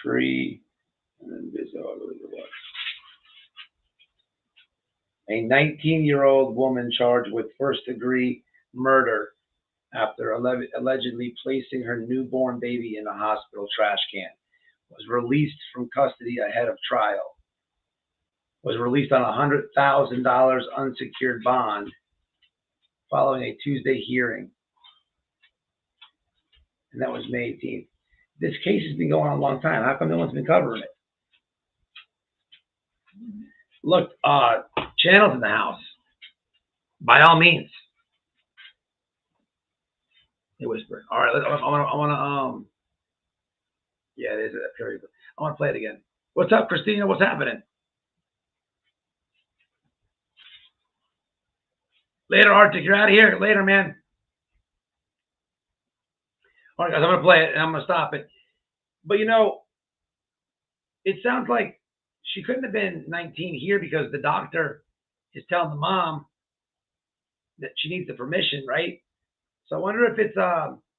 Tree, and then Vizzo, I believe it was. A 19-year-old woman charged with first-degree murder after allegedly placing her newborn baby in a hospital trash can was released from custody ahead of trial. Was released on a $100,000 unsecured bond following a Tuesday hearing. And that was May 18th. This case has been going on a long time. How come no one's been covering it? Look, channel's in the house. By all means. They whisper. All right, I want to, yeah, it is a period. I want to play it again. What's up, Christina? What's happening? Later, Arctic. You're out of here. Later, man. All right, guys, I'm going to play it, and I'm going to stop it. But, you know, it sounds like she couldn't have been 19 here because the doctor is telling the mom that she needs the permission, right? So I wonder if it's,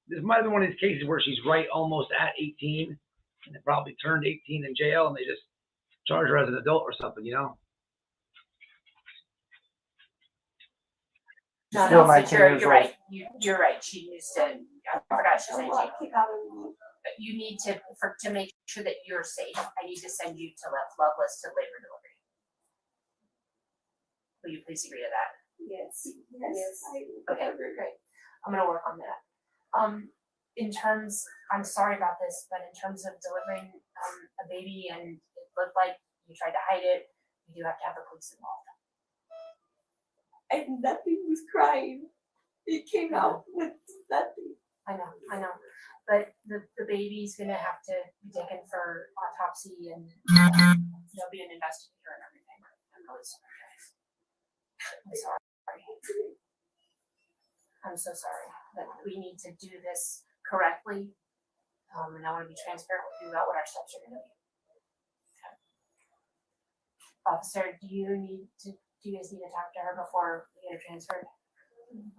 this might have been one of these cases where she's right almost at 18, and they probably turned 18 in jail, and they just charge her as an adult or something, you know? No, you're right. You're right. She needs to. I forgot she's 19. But you need to make sure that you're safe. I need to send you to Loveless to labor delivery. Will you please agree to that? Yes. Okay, great. I'm gonna work on that. I'm sorry about this, but in terms of delivering a baby and it looked like you tried to hide it, you do have to have the police involved. And nothing was crying. It came out with nothing. I know. But the baby's gonna have to be taken for autopsy and there'll be an investigator and everything. I'm really sorry, guys. I'm sorry. I'm so sorry. But we need to do this correctly. And I want to be transparent with you about what our steps are gonna be. Okay. Officer, do you guys need to talk to her before we get her transferred?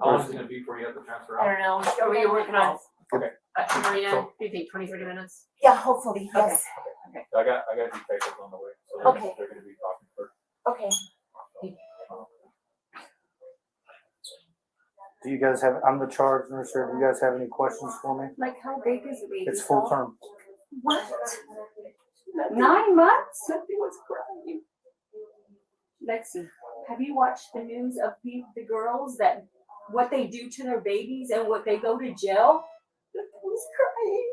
How long is it going to be before you have to transfer I out? don't know. Are we working on? Okay. Marina, So- do you think 20-30 minutes? Yeah, hopefully, yes. Okay. I got these papers on the way. So Okay. they're going to be talking first. Okay. Do you guys have, I'm the charge nurse here. Do you guys have any questions for me? Like how big is the baby? It's full term. What? 9 months? Nothing was crying. Lexi, have you watched the news of the girls that what they do to their babies and what they go to jail? Nothing was was crying.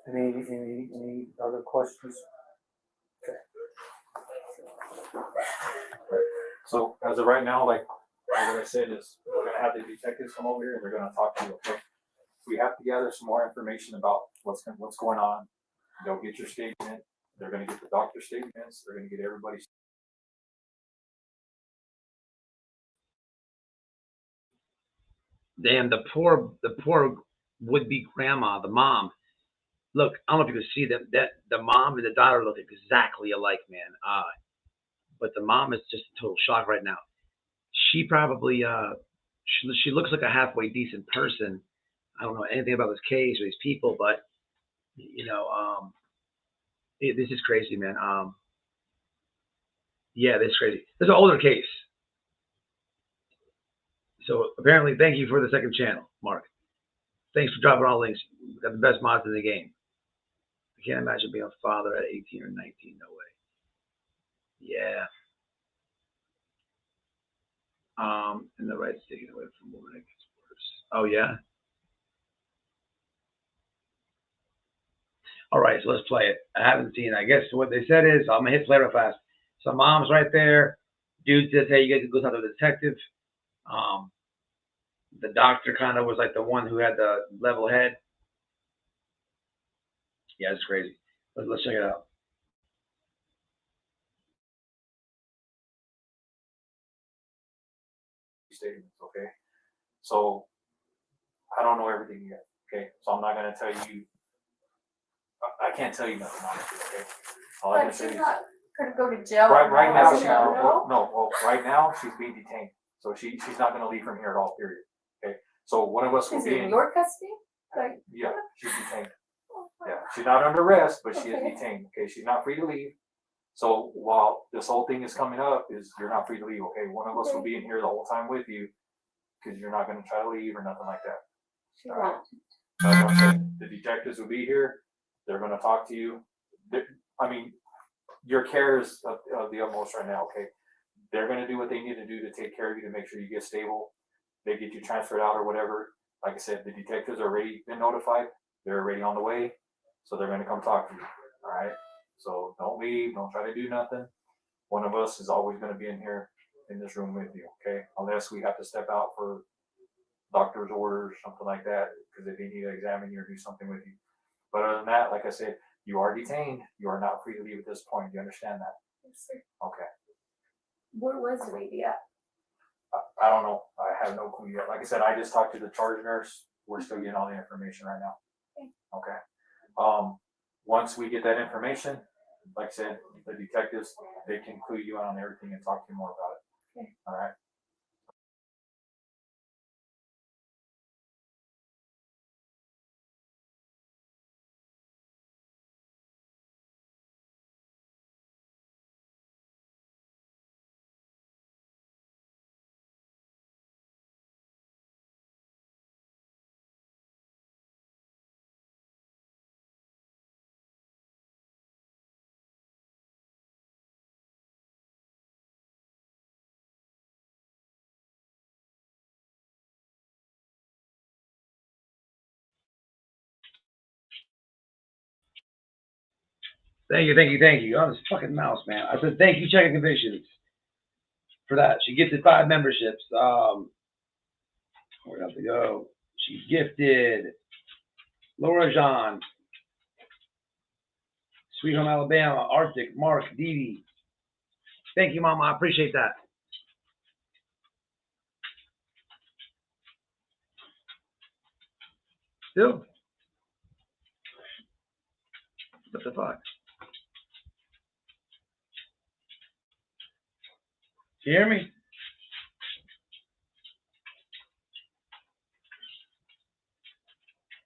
Any other questions? Okay. So as of right now, like what I said is we're gonna have the detectives come over here and they're gonna talk to you, okay? We have to gather some more information about what's going on. They'll get your statement, they're gonna get the doctor's statements, they're gonna get everybody's. Damn, the poor would-be grandma, the mom. Look, I don't know if you can see them. That the mom and the daughter look exactly alike, man. But the mom is just in total shock right now. She probably she looks like a halfway decent person. I don't know anything about this case or these people, but you know, this is crazy, man. Yeah, this is crazy. There's an older case. So apparently, thank you for the second channel, Mark. Thanks for dropping all links. You've got the best mods in the game. I can't imagine being a father at 18 or 19. No way. Yeah. And the rights taken away from women, it gets worse. Oh yeah. All right, so let's play it. I haven't seen it. I guess what they said is I'm gonna hit play real fast. So mom's right there. Dude says, hey, you guys go talk to the detective. The doctor kind of was like the one who had the level head. Yeah, it's crazy. Let's check it out. Statements, okay? So I don't know everything yet, okay? So I'm not gonna tell you. I can't tell you nothing, honestly, okay? All I can But say she's is not gonna go to jail. right now, No. right now she's being detained, so she's not gonna leave from here at all. Period. Okay. So one of us will Is be it in your custody? Like, Yeah, she's detained. Yeah, she's not under arrest, but she is Okay. detained. Okay, she's not free to leave. So while this whole thing is coming up, is you're not free to leave. Okay, one of us will be in here the whole time with you, because you're not going to try to leave or nothing like that. she won't. That's what I'm saying. The detectives will be here. They're going to talk to you. I mean, your care is of the utmost right now. Okay, they're going to do what they need to do to take care of you to make sure you get stable. They get you transferred out or whatever. Like I said, the detectives are already been notified. They're already on the way, so they're going to come talk to you. All right. So don't leave. Don't try to do nothing. One of us is always going to be in here in this room with you. Okay, unless we have to step out for doctor's orders, something like that, because if they need to examine you or do something with you. But other than that, like I said, you are detained. You are not free to leave at this point. Do you understand that? Yes, sir. Okay. Where was the baby at? I don't know. I have no clue yet. Like I said, I just talked to the charge nurse. We're still getting all the information right now. Okay. Once we get that information, like I said, the detectives, they can clue you in on everything and talk to you more about it. Okay. All right. Thank you. On this fucking mouse, man. I said thank you, checking convictions for that. She gifted 5 memberships. Where else to go? She gifted Laura Jean, Sweet Home Alabama, Arctic, Mark, Dee. Thank you, Mama. I appreciate that. Still? What the fuck? You hear me?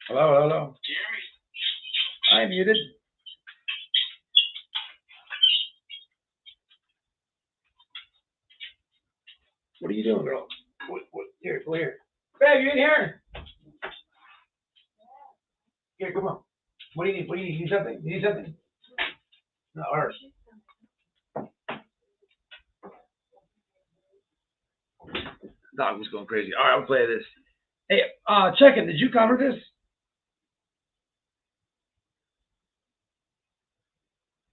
Hello? You hear me? I'm muted. What are you doing, girl? What? Here, go here. Babe, you in here? Here, come on. What do you need? You need something? No, her. Dog was going crazy. All right, I'll play this. Hey, check it. Did you cover this?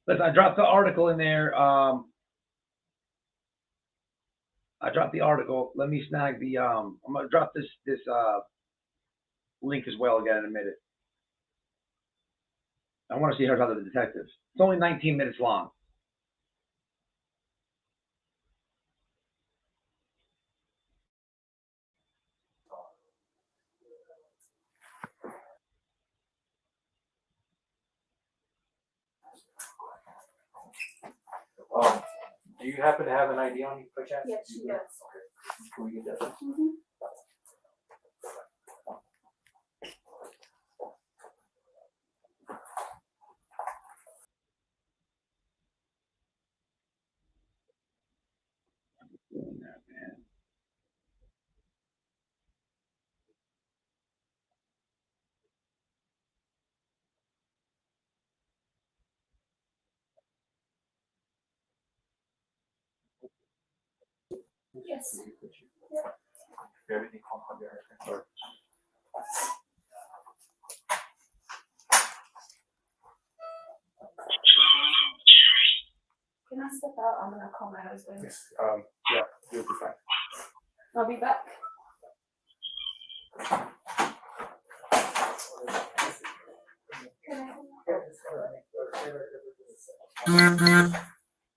Listen, I dropped the article in there. I dropped the article. Let me snag the. I'm gonna drop this link as well again in a minute. I want to see her talk to the detectives. It's only 19 minutes long. Do you happen to have an ID on you, by chance? Yes, she does. Can we get that? Mm-hmm. Doing that, man. Yes. Everything on there. Can I step out? I'm gonna call my husband. Yes. Yeah, you'll be fine. I'll be back.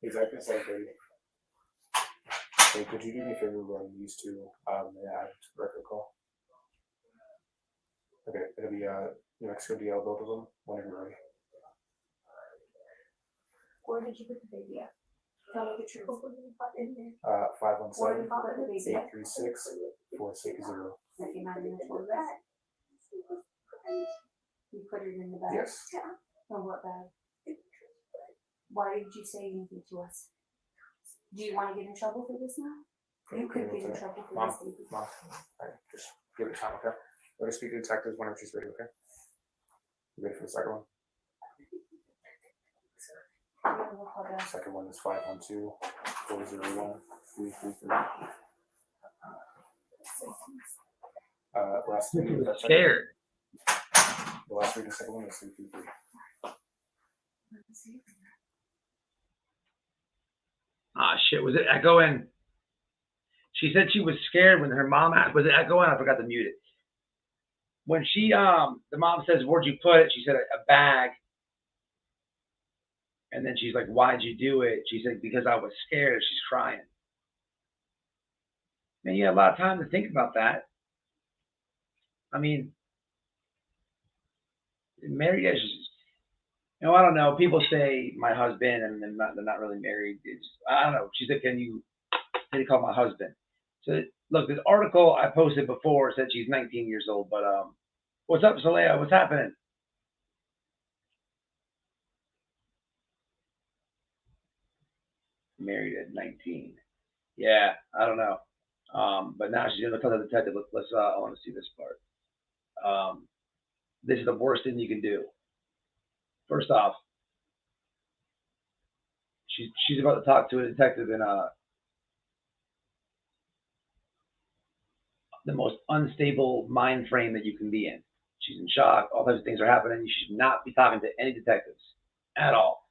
Exactly, 7:30. Hey, could you do me a favor running these two add record call? Okay, it'll be New Mexico DL, both of them, whenever you're ready. Where did you put the baby at? Tell me the truth. 517-836-460. You put it in the bag? Yes. From what bag? Why did you say anything to us? Do you want to get in trouble for this now? You could get in trouble for Mom, this. Baby. Mom, just give it time, okay? Let me speak to detectives whenever she's ready, okay? You ready for the second one? Second one is 512-401-333. Last three. That's scared. The last three, the second one is 333. Ah, shit. Was it echoing? She said she was scared when her mom asked, was it echoing? I forgot to mute it. When she, the mom says, where'd you put it? She said, a bag. And then she's like, why'd you do it? She said, because I was scared. She's crying. Man, you had a lot of time to think about that. I mean, married, I don't know. People say my husband, and they're not really married. I don't know. She said, can you call my husband? So, look, this article I posted before said she's 19 years old, but what's up, Soleil? What's happening? Married at 19. Yeah, I don't know. But now she's gonna tell the detective. Let's I want to see this part. This is the worst thing you can do. First off, she's about to talk to a detective in the most unstable mind frame that you can be in. She's in shock. All types of things are happening. You should not be talking to any detectives at all.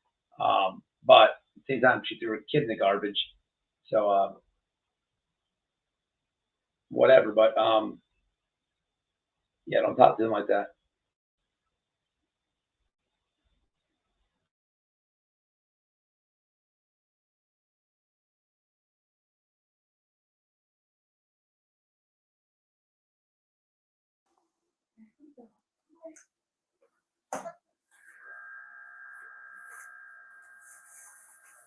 But at the same time, she threw her kid in the garbage. So whatever. But yeah, don't talk to them like that.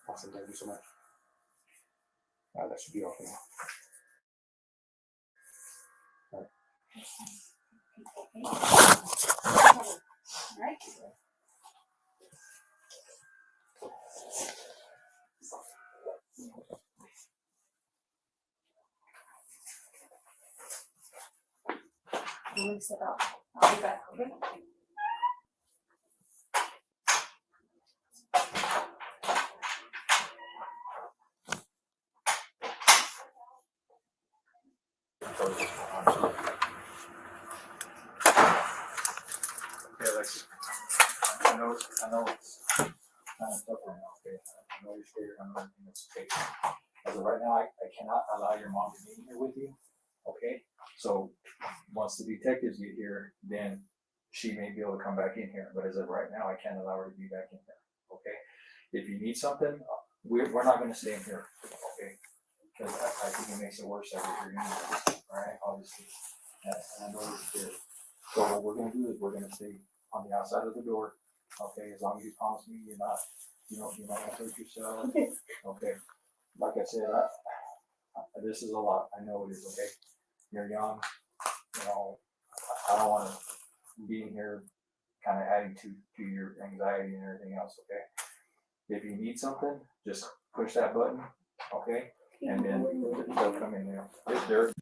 Awesome, thank you so much. That should be all for now. All right. I'm gonna sit up. I'll be back, okay? Okay, Alexee. I know it's kind of tough right now, okay? I know you're scared, I know everything that's okay. As of right now, I cannot allow your mom to be here with you, okay? So, once the detectives get here, then she may be able to come back in here, but as of right now, I can't allow her to be back in here, okay? If you need something, we're not gonna stay in here, okay? Because I think it makes it worse that we're here anyway, all right, obviously. And I know you're scared. So what we're gonna do is we're gonna stay on the outside of the door, okay, as long as you promise me you're not gonna hurt yourself, okay? Like I said, this is a lot, I know it is, okay? You're young, you know, I don't wanna be in here kinda adding to your anxiety and everything else, okay? If you need something, just push that button, okay? And then they'll come in there. They're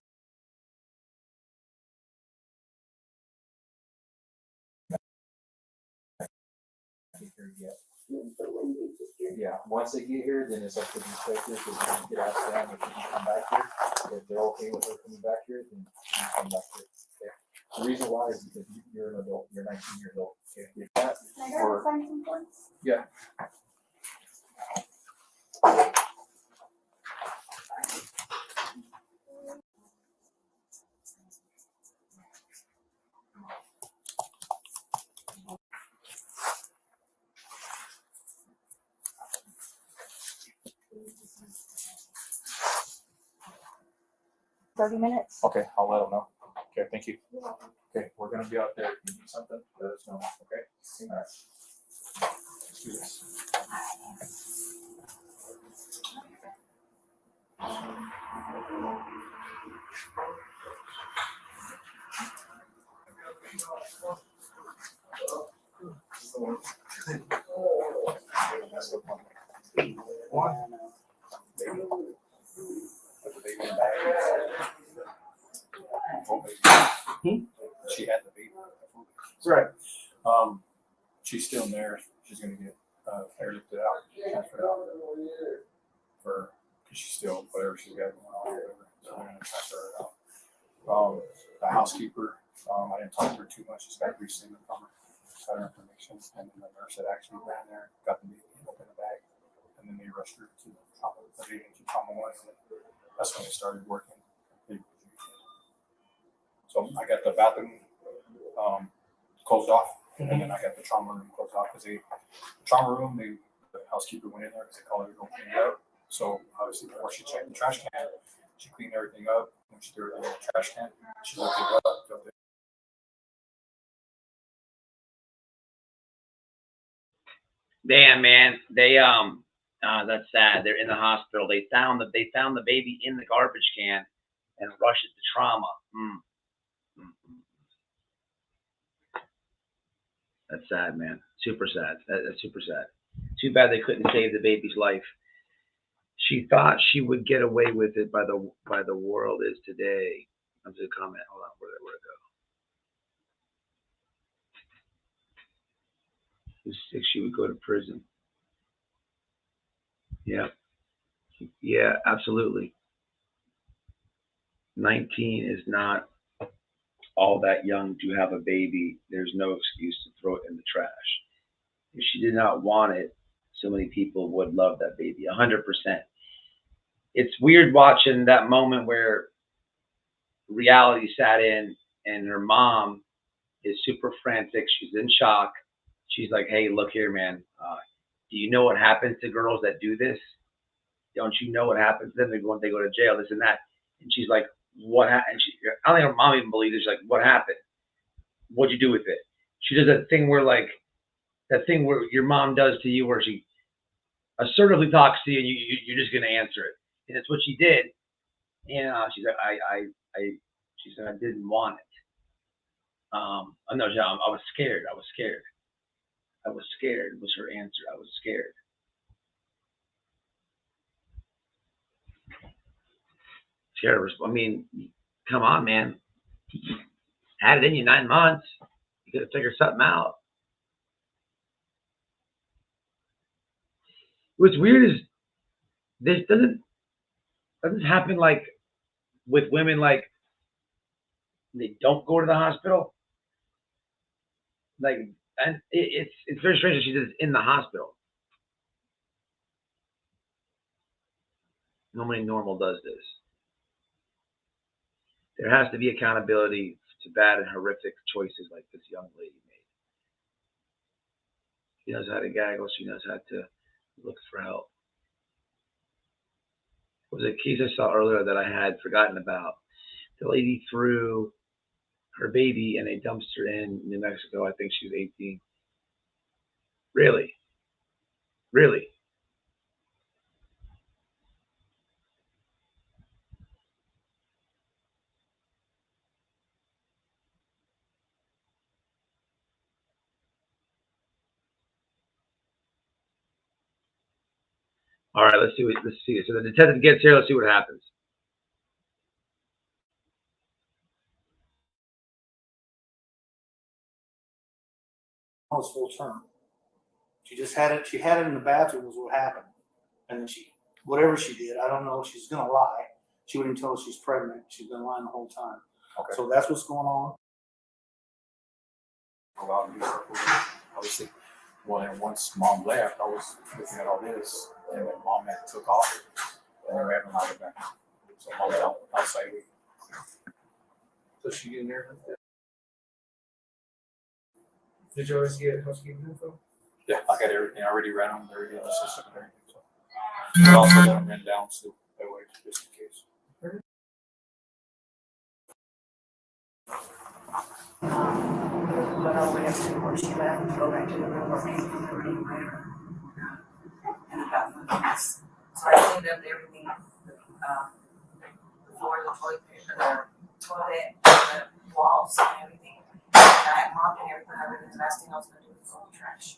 here yet. Yeah, once they get here, then it's up to the inspectors to get out of them if they can come back here. If they're okay with her coming back here, then you can come back here. Okay. The reason why is because you're an adult. You're 19 years old. Okay. If that, or, yeah. Minutes. Okay, I'll let them know. Okay, thank you. Okay, we're gonna be out there. If you need something, let us know. Okay. All right. Let's do this. She had the baby. Right. She's still in there. She's gonna get airlifted out, transferred out for because she's still whatever she's got going on. Whatever. So we're gonna transfer her out. The housekeeper, I didn't talk to her too much. She's got a brief statement from her, got her information, and then the nurse that actually ran there got the baby up in the bag, and then they rushed her to trauma. They didn't keep trauma one, and that's when they started working. So I got the bathroom closed off, and then I got the trauma room closed off because the trauma room, the housekeeper went in there because they called her to go clean it up. So obviously before she checked the trash can, she cleaned everything up. When she threw it in the trash can, she looked it up, filled it. Damn, man, that's sad. They're in the hospital. They found the baby in the garbage can and rushed it to trauma. That's sad, man. Super sad. That's super sad. Too bad they couldn't save the baby's life. She thought she would get away with it by the world is today. That's a comment. Hold on, where'd it go? Who's sick? She would go to prison. Yeah. Yeah, absolutely. 19 is not all that young to have a baby. There's no excuse to throw it in the trash. If she did not want it, so many people would love that baby. 100%. It's weird watching that moment where reality sat in and her mom is super frantic. She's in shock. She's like, hey, look here, man. Do you know what happens to girls that do this? Don't you know what happens to them? They go to jail, this and that. And she's like, what happened? I don't think her mom even believes it. She's like, what happened? What'd you do with it? She does that thing where your mom does to you where she assertively talks to you and you're just going to answer it. And that's what she did. And she's like, she said, I didn't want it. No, I was scared. I was scared was her answer. I was scared. Scared. I mean, come on, man. Had it in you 9 months. You could have figured something out. What's weird is this doesn't happen like with women like they don't go to the hospital. Like, and it's very strange that she did it in the hospital. Nobody normal does this. There has to be accountability to bad and horrific choices like this young lady made. She knows how to gaggle. She knows how to look for help. There was a case I saw earlier that I had forgotten about. The lady threw her baby in a dumpster in New Mexico. I think she was 18. Really? Really? All right, let's see. So the detective gets here. Let's see what happens. Almost full term. She just had it. She had it in the bathroom. Was what happened, and then whatever she did, I don't know. She's gonna lie. She wouldn't tell us she's pregnant. She's been lying the whole time. Okay. So that's what's going on. Obviously, well, then once mom left, I was looking at all this, and then mom had took off, and then we haven't allowed it back. So mom's outside. So she in there? Did you always get housekeeping info? Yeah, I got everything. I already ran them. They're already on the system and everything. So. But also let them run down too, that way, just in case. But all the way up to where she left, go back to the room where maybe we were in there. And I got the mess. So I cleaned up everything, the floor, the toilet paper, the toilet, the walls, and everything. And I mopped and everything. The last thing I was gonna do was throw the trash.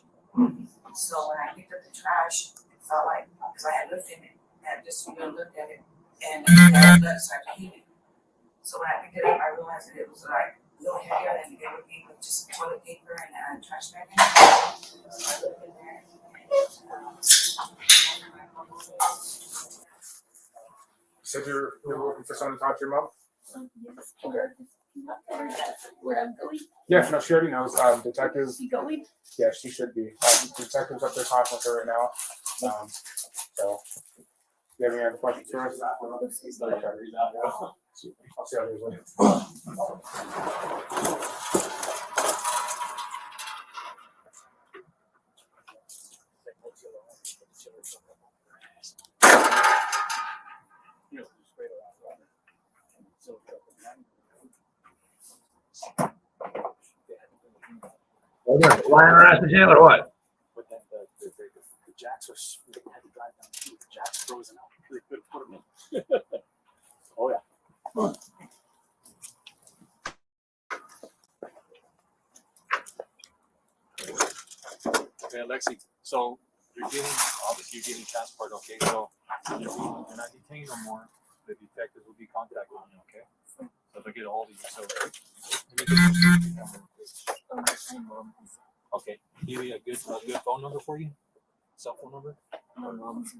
So when I picked up the trash, it felt like, because I had looked in it, and just looked at it, and I left, so I had to heat it. So when I picked it up, I realized that it was like a little heavier than it would be with just toilet paper and a trash bag. So I looked in there. Said you're looking for someone to talk to your mom? Yes. Okay. Where I'm going? Yeah, no, she already knows. Detective. Is she going? Yeah, she should be. Detective's up there talking with her right now. So, do you have any other questions for us? Okay. I'll see how it is later. Lying around the jail or what? But then the jacks are, they had to drive down too. The jacks frozen out. They couldn't put them in. Oh, yeah. Okay, Alexee, so obviously you're getting transport, okay? So you're not detained no more. The detectives will be contacting you, okay? So they'll get a hold of you. So let me get your okay, give me a good phone number for you? Cell phone number? My mom's.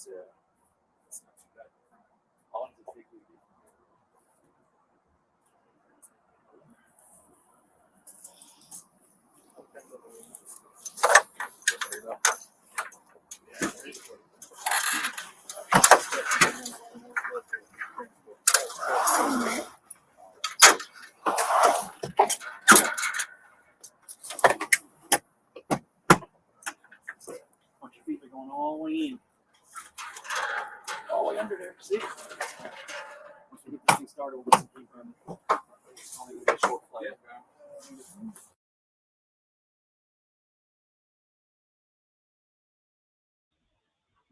Yeah, that's not too bad. How long does it take you? There you go. Bunch of feet are going all the way in. All the way under there. See? Once we get this thing started, we'll get some heat from it. It's only gonna be a short flight.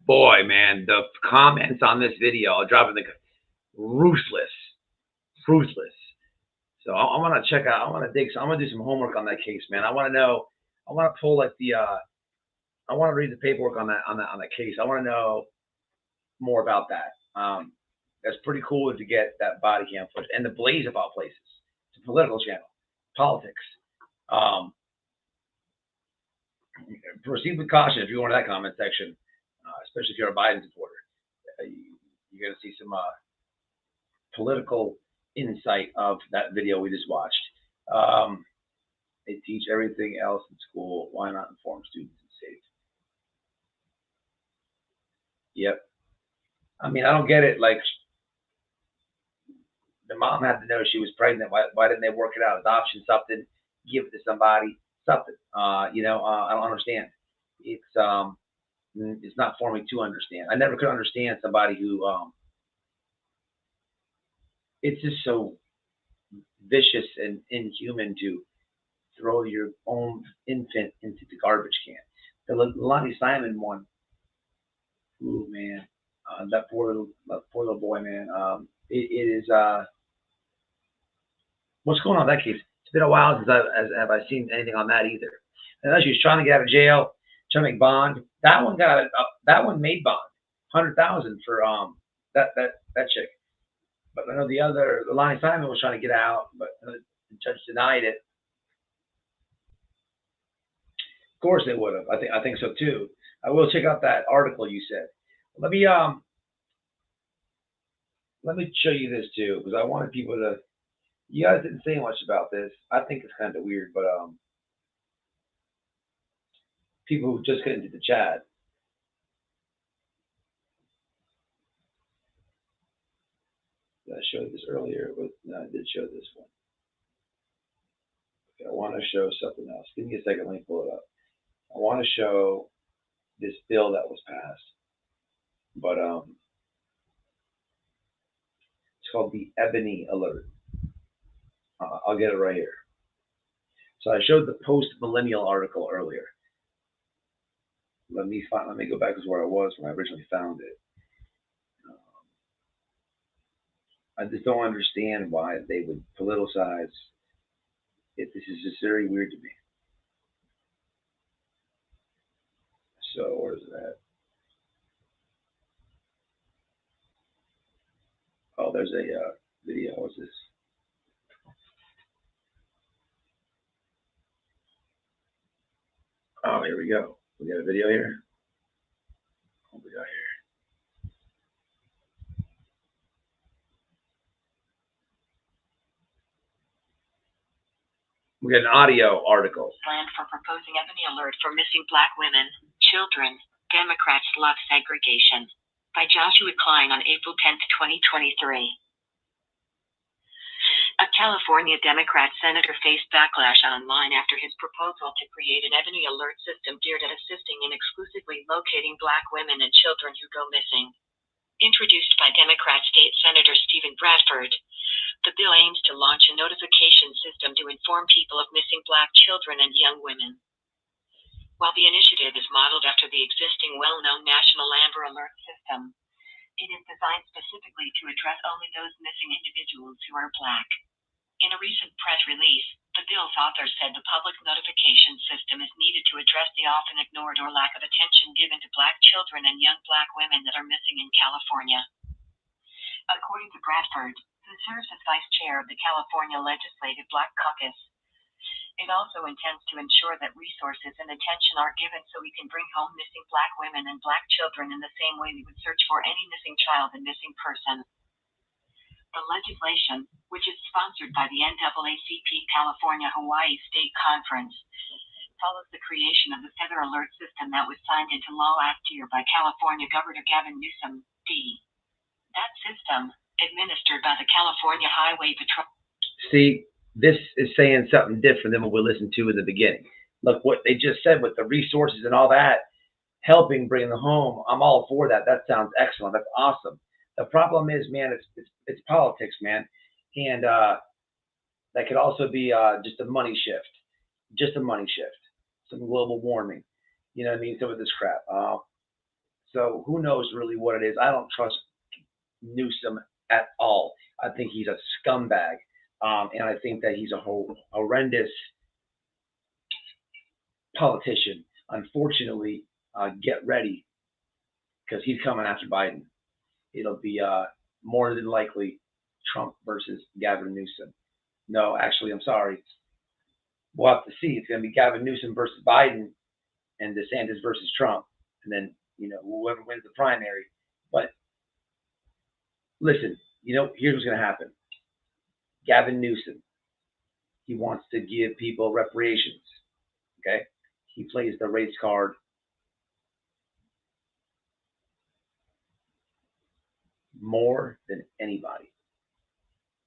Boy, man, the comments on this video are dropping ruthless. So I want to check out. I want to dig. So I'm gonna do some homework on that case, man. I want to know. I want to pull like the. I want to read the paperwork on that case. I want to know more about that. That's pretty cool to get that body cam footage and the Blaze of all places. It's a political channel, politics. proceed with caution if you go into that comment section, especially if you're a Biden supporter. You're going to see some political insight of that video we just watched. They teach everything else in school. Why not inform students and safe? Yep. I mean, I don't get it. Like, the mom had to know she was pregnant. Why didn't they work it out? Adoption, something, give it to somebody, something. I don't understand. It's not for me to understand. I never could understand somebody who, it's just so vicious and inhuman to throw your own infant into the garbage can. The Lonnie Simon one, ooh man, that poor little boy, man. It is what's going on in that case? It's been a while since I've seen anything on that either. And she was trying to get out of jail, trying to make bond. That one made bond, 100,000 for that chick. But I know the Lonnie Simon was trying to get out, but the judge denied it. Of course they would have. I think so too. I will check out that article you said. Let me show you this too, because I wanted people to. You guys didn't say much about this. I think it's kind of weird, but people who just get into the chat. I showed this earlier, but no, I did show this one. Okay, I want to show something else. Give me a second. Let me pull it up. I want to show this bill that was passed, but it's called the Avery Alert. I'll get it right here. So I showed the post-millennial article earlier. Let me go back to where I was when I originally found it. I just don't understand why they would politicize it. This is just very weird to me. So where's it at? Oh, there's a video. What's this? Oh, here we go. We got a video here. What we got here? We got an audio article. Plan for proposing Ebony alert for missing Black women, children. Democrats love segregation. By Joshua Klein on April 10, 2023. A California Democrat senator faced backlash online after his proposal to create an Ebony alert system geared at assisting in exclusively locating Black women and children who go missing. Introduced by Democrat State Senator Stephen Bradford, the bill aims to launch a notification system to inform people of missing Black children and young women. While the initiative is modeled after the existing well-known National Amber Alert system, it is designed specifically to address only those missing individuals who are Black. In a recent press release, the bill's authors said the public notification system is needed to address the often ignored or lack of attention given to Black children and young Black women that are missing in California. According to Bradford, who serves as vice chair of the California Legislative Black Caucus, it also intends to ensure that resources and attention are given so we can bring home missing Black women and Black children in the same way we would search for any missing child and missing person. The legislation, which is sponsored by the NAACP California-Hawaii State Conference, follows the creation of the Feather Alert system that was signed into law last year by California Governor Gavin Newsom, D. That system, administered by the California Highway Patrol. See, this is saying something different than what we listened to in the beginning. Look, what they just said with the resources and all that, helping bring them home, I'm all for that. That sounds excellent. That's awesome. The problem is, man, it's politics, man. And that could also be just a money shift. Just a money shift. Some global warming. You know what I mean? Some of this crap. So who knows really what it is. I don't trust Newsom at all. I think he's a scumbag. And I think that he's a horrendous politician. Unfortunately, get ready, because he's coming after Biden. It'll be more than likely Trump versus Gavin Newsom. No, actually, I'm sorry. We'll have to see. It's going to be Gavin Newsom versus Biden and DeSantis versus Trump, and then, whoever wins the primary. But listen, here's what's going to happen. Gavin Newsom, he wants to give people reparations, okay? He plays the race card more than anybody.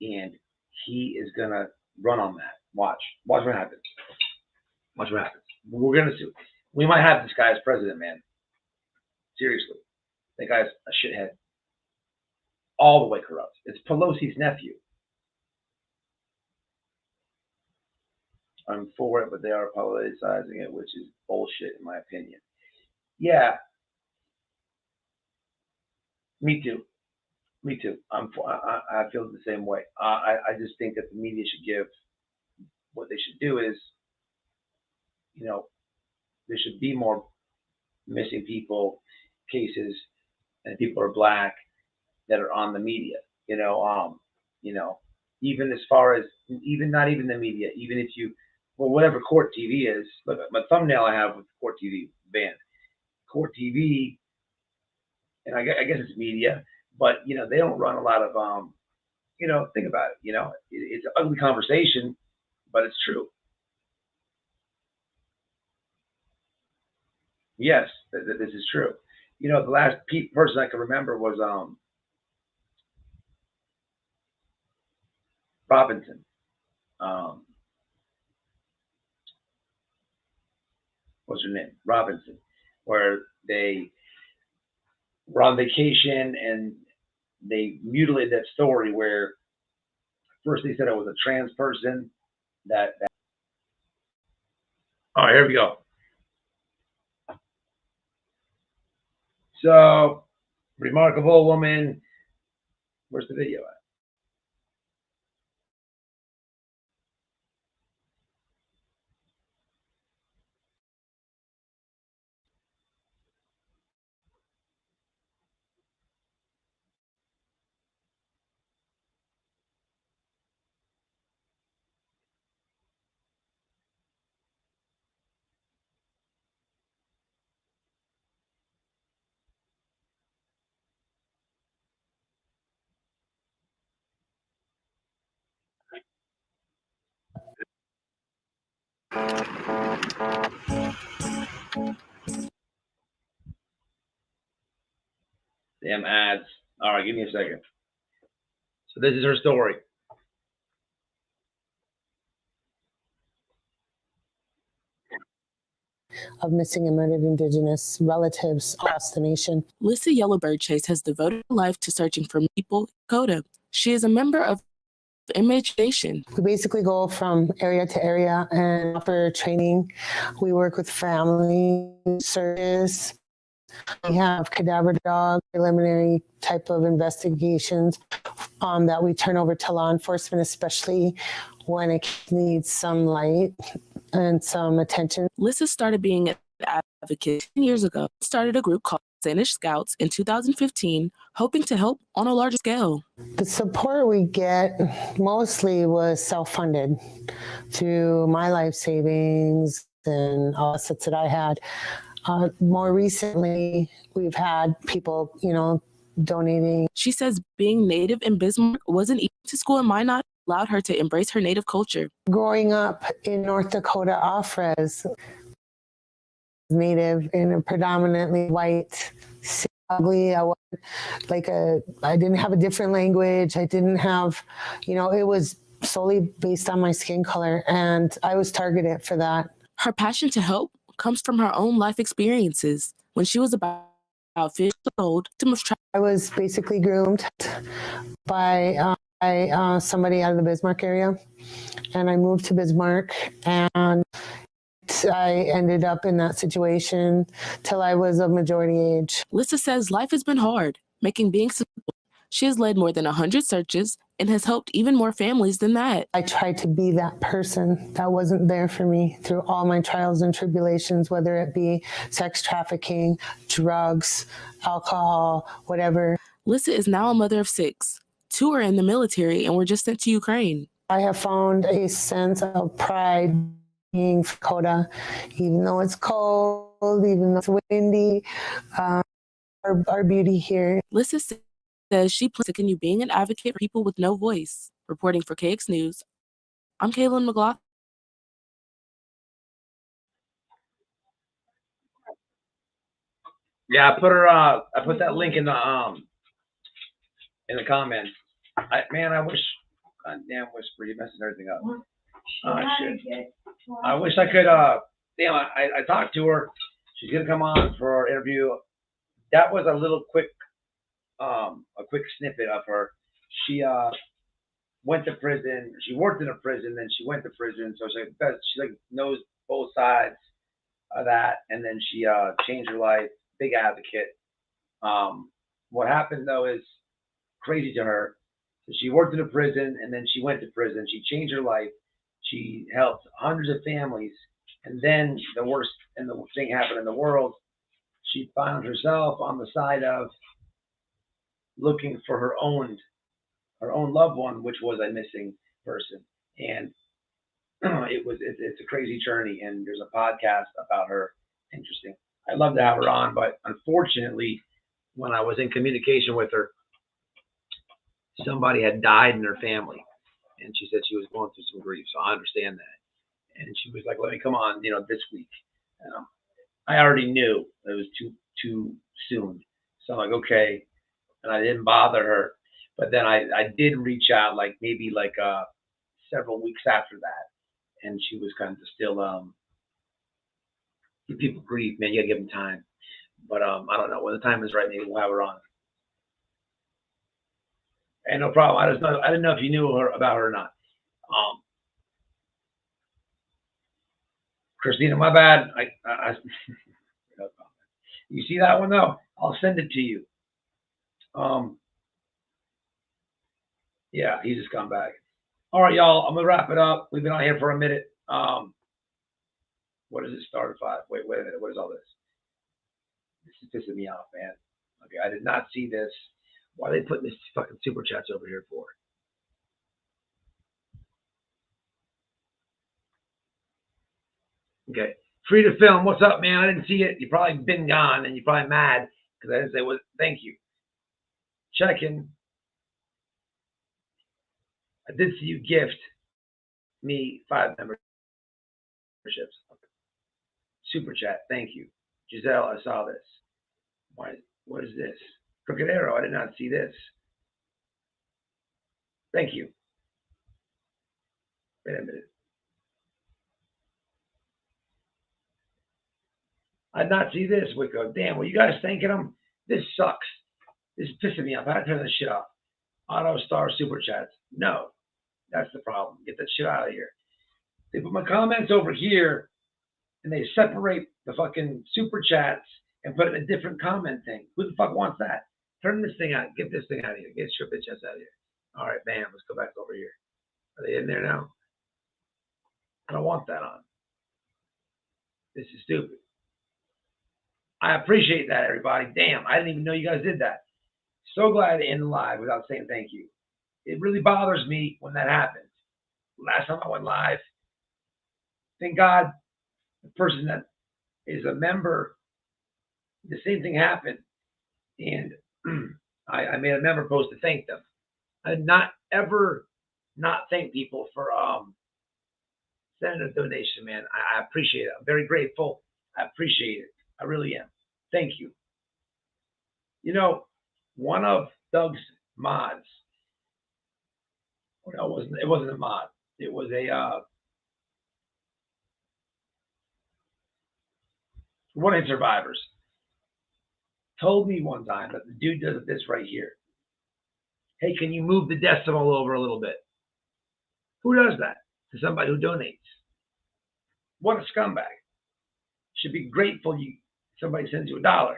And he is going to run on that. Watch what happens. Watch what happens. We're going to see. We might have this guy as president, man. Seriously. That guy's a shithead. All the way corrupt. It's Pelosi's nephew. I'm for it, but they are politicizing it, which is bullshit in my opinion. Yeah. Me too. I feel the same way. I just think that the media should give, what they should do is, there should be more missing people cases, and people are black that are on the media. Even as far as not even the media, even if whatever Court TV is. Look, my thumbnail I have with Court TV banned. Court TV, and I guess it's media, but they don't run a lot of think about it. It's an ugly conversation, but it's true. Yes, this is true. The last person I can remember was Robinson. What's her name? Robinson, where they were on vacation and they mutilated that story where first they said it was a trans person that all right, here we go. So, remarkable woman. Where's the video at? Damn ads. All right, give me a second. So this is her story. Of missing and murdered Indigenous relatives across the nation. Lissa Yellowbird Chase has devoted her life to searching for people in Dakota. She is a member of MH Nation. We basically go from area to area and offer training. We work with family service. We have cadaver dog preliminary type of investigations that we turn over to law enforcement, especially when it needs some light and some attention. Lissa started being an advocate 10 years ago. Started a group called Sanish Scouts in 2015, hoping to help on a larger scale. The support we get mostly was self-funded through my life savings and all assets that I had. More recently, we've had people, donating. She says being Native in Bismarck wasn't easy to school and might not allowed her to embrace her Native culture. Growing up in North Dakota, off-res, Native in a predominantly white, ugly. I didn't have a different language. I didn't have, it was solely based on my skin color, and I was targeted for that. Her passion to help comes from her own life experiences. When she was about 50 years old, I was basically groomed by somebody out of the Bismarck area, and I moved to Bismarck, and I ended up in that situation till I was of majority age. Lissa says life has been hard, making being simple. She has led more than 100 searches and has helped even more families than that. I tried to be that person that wasn't there for me through all my trials and tribulations, whether it be sex trafficking, drugs, alcohol, whatever. Lissa is now a mother of 6. 2 are in the military and were just sent to Ukraine. I have found a sense of pride being Dakota, even though it's cold, even though it's windy. Our beauty here. Lissa says she plans to continue being an advocate for people with no voice. Reporting for KX News, I'm Kaylin McLaughlin. Yeah, I put that link in the comments. I wish, goddamn Whisper, you messing everything up. Oh shit. I wish I could. I talked to her. She's gonna come on for our interview. That was a little quick, a quick snippet of her. She went to prison. She worked in a prison, then she went to prison. So she like knows both sides of that. And then she changed her life. Big advocate. What happened though is crazy to her. So she worked in a prison, and then she went to prison. She changed her life. She helped hundreds of families. And then the worst and the thing happened in the world. She found herself on the side of looking for her own loved one, which was a missing person. And it's a crazy journey. And there's a podcast about her. Interesting. I'd love to have her on, but unfortunately, when I was in communication with her, somebody had died in her family, and she said she was going through some grief. So I understand that. And she was like, "Let me come on, this week." And I already knew it was too soon. So I'm like, okay, and I didn't bother her. But then I did reach out, maybe several weeks after that, and she was kind of still give people grief, man. You gotta give them time. But I don't know, when the time is right, maybe we'll have her on. And no problem. I didn't know if you knew about her or not. Christina, my bad. You see that one though? I'll send it to you. Yeah, he just come back. All right, y'all. I'm gonna wrap it up. We've been on here for a minute. What does it start at 5? Wait a minute. What is all this? This is pissing me off, man. Okay, I did not see this. Why are they putting this fucking super chats over here for? Okay. Free to film. What's up, man? I didn't see it. You probably been gone, and you're probably mad because I didn't say what. Thank you. Checking. I did see you gift me 5 memberships. Super chat. Thank you. Giselle, I saw this. What is this? Crooked Arrow. I did not see this. Thank you. Wait a minute. I did not see this, Wicco. Damn, were you guys thanking them? This sucks. This is pissing me off. I had to turn this shit off. Auto star super chats. No, that's the problem. Get that shit out of here. They put my comments over here, and they separate the fucking super chats and put it in a different comment thing. Who the fuck wants that? Turn this thing out. Get this thing out of here. Get your bitch ass out of here. All right, bam. Let's go back over here. Are they in there now? I don't want that on. This is stupid. I appreciate that, everybody. Damn, I didn't even know you guys did that. So glad to end the live without saying thank you. It really bothers me when that happens. Last time I went live, thank God the person that is a member, the same thing happened. And I made a member post to thank them. I did not ever not thank people for sending a donation, man. I appreciate it. I'm very grateful. I appreciate it. I really am. Thank you. One of Doug's mods, no, it wasn't a mod. It was a one of the survivors told me one time that the dude does this right here. Hey, can you move the decimal over a little bit? Who does that to somebody who donates? What a scumbag. Should be grateful somebody sends you $1.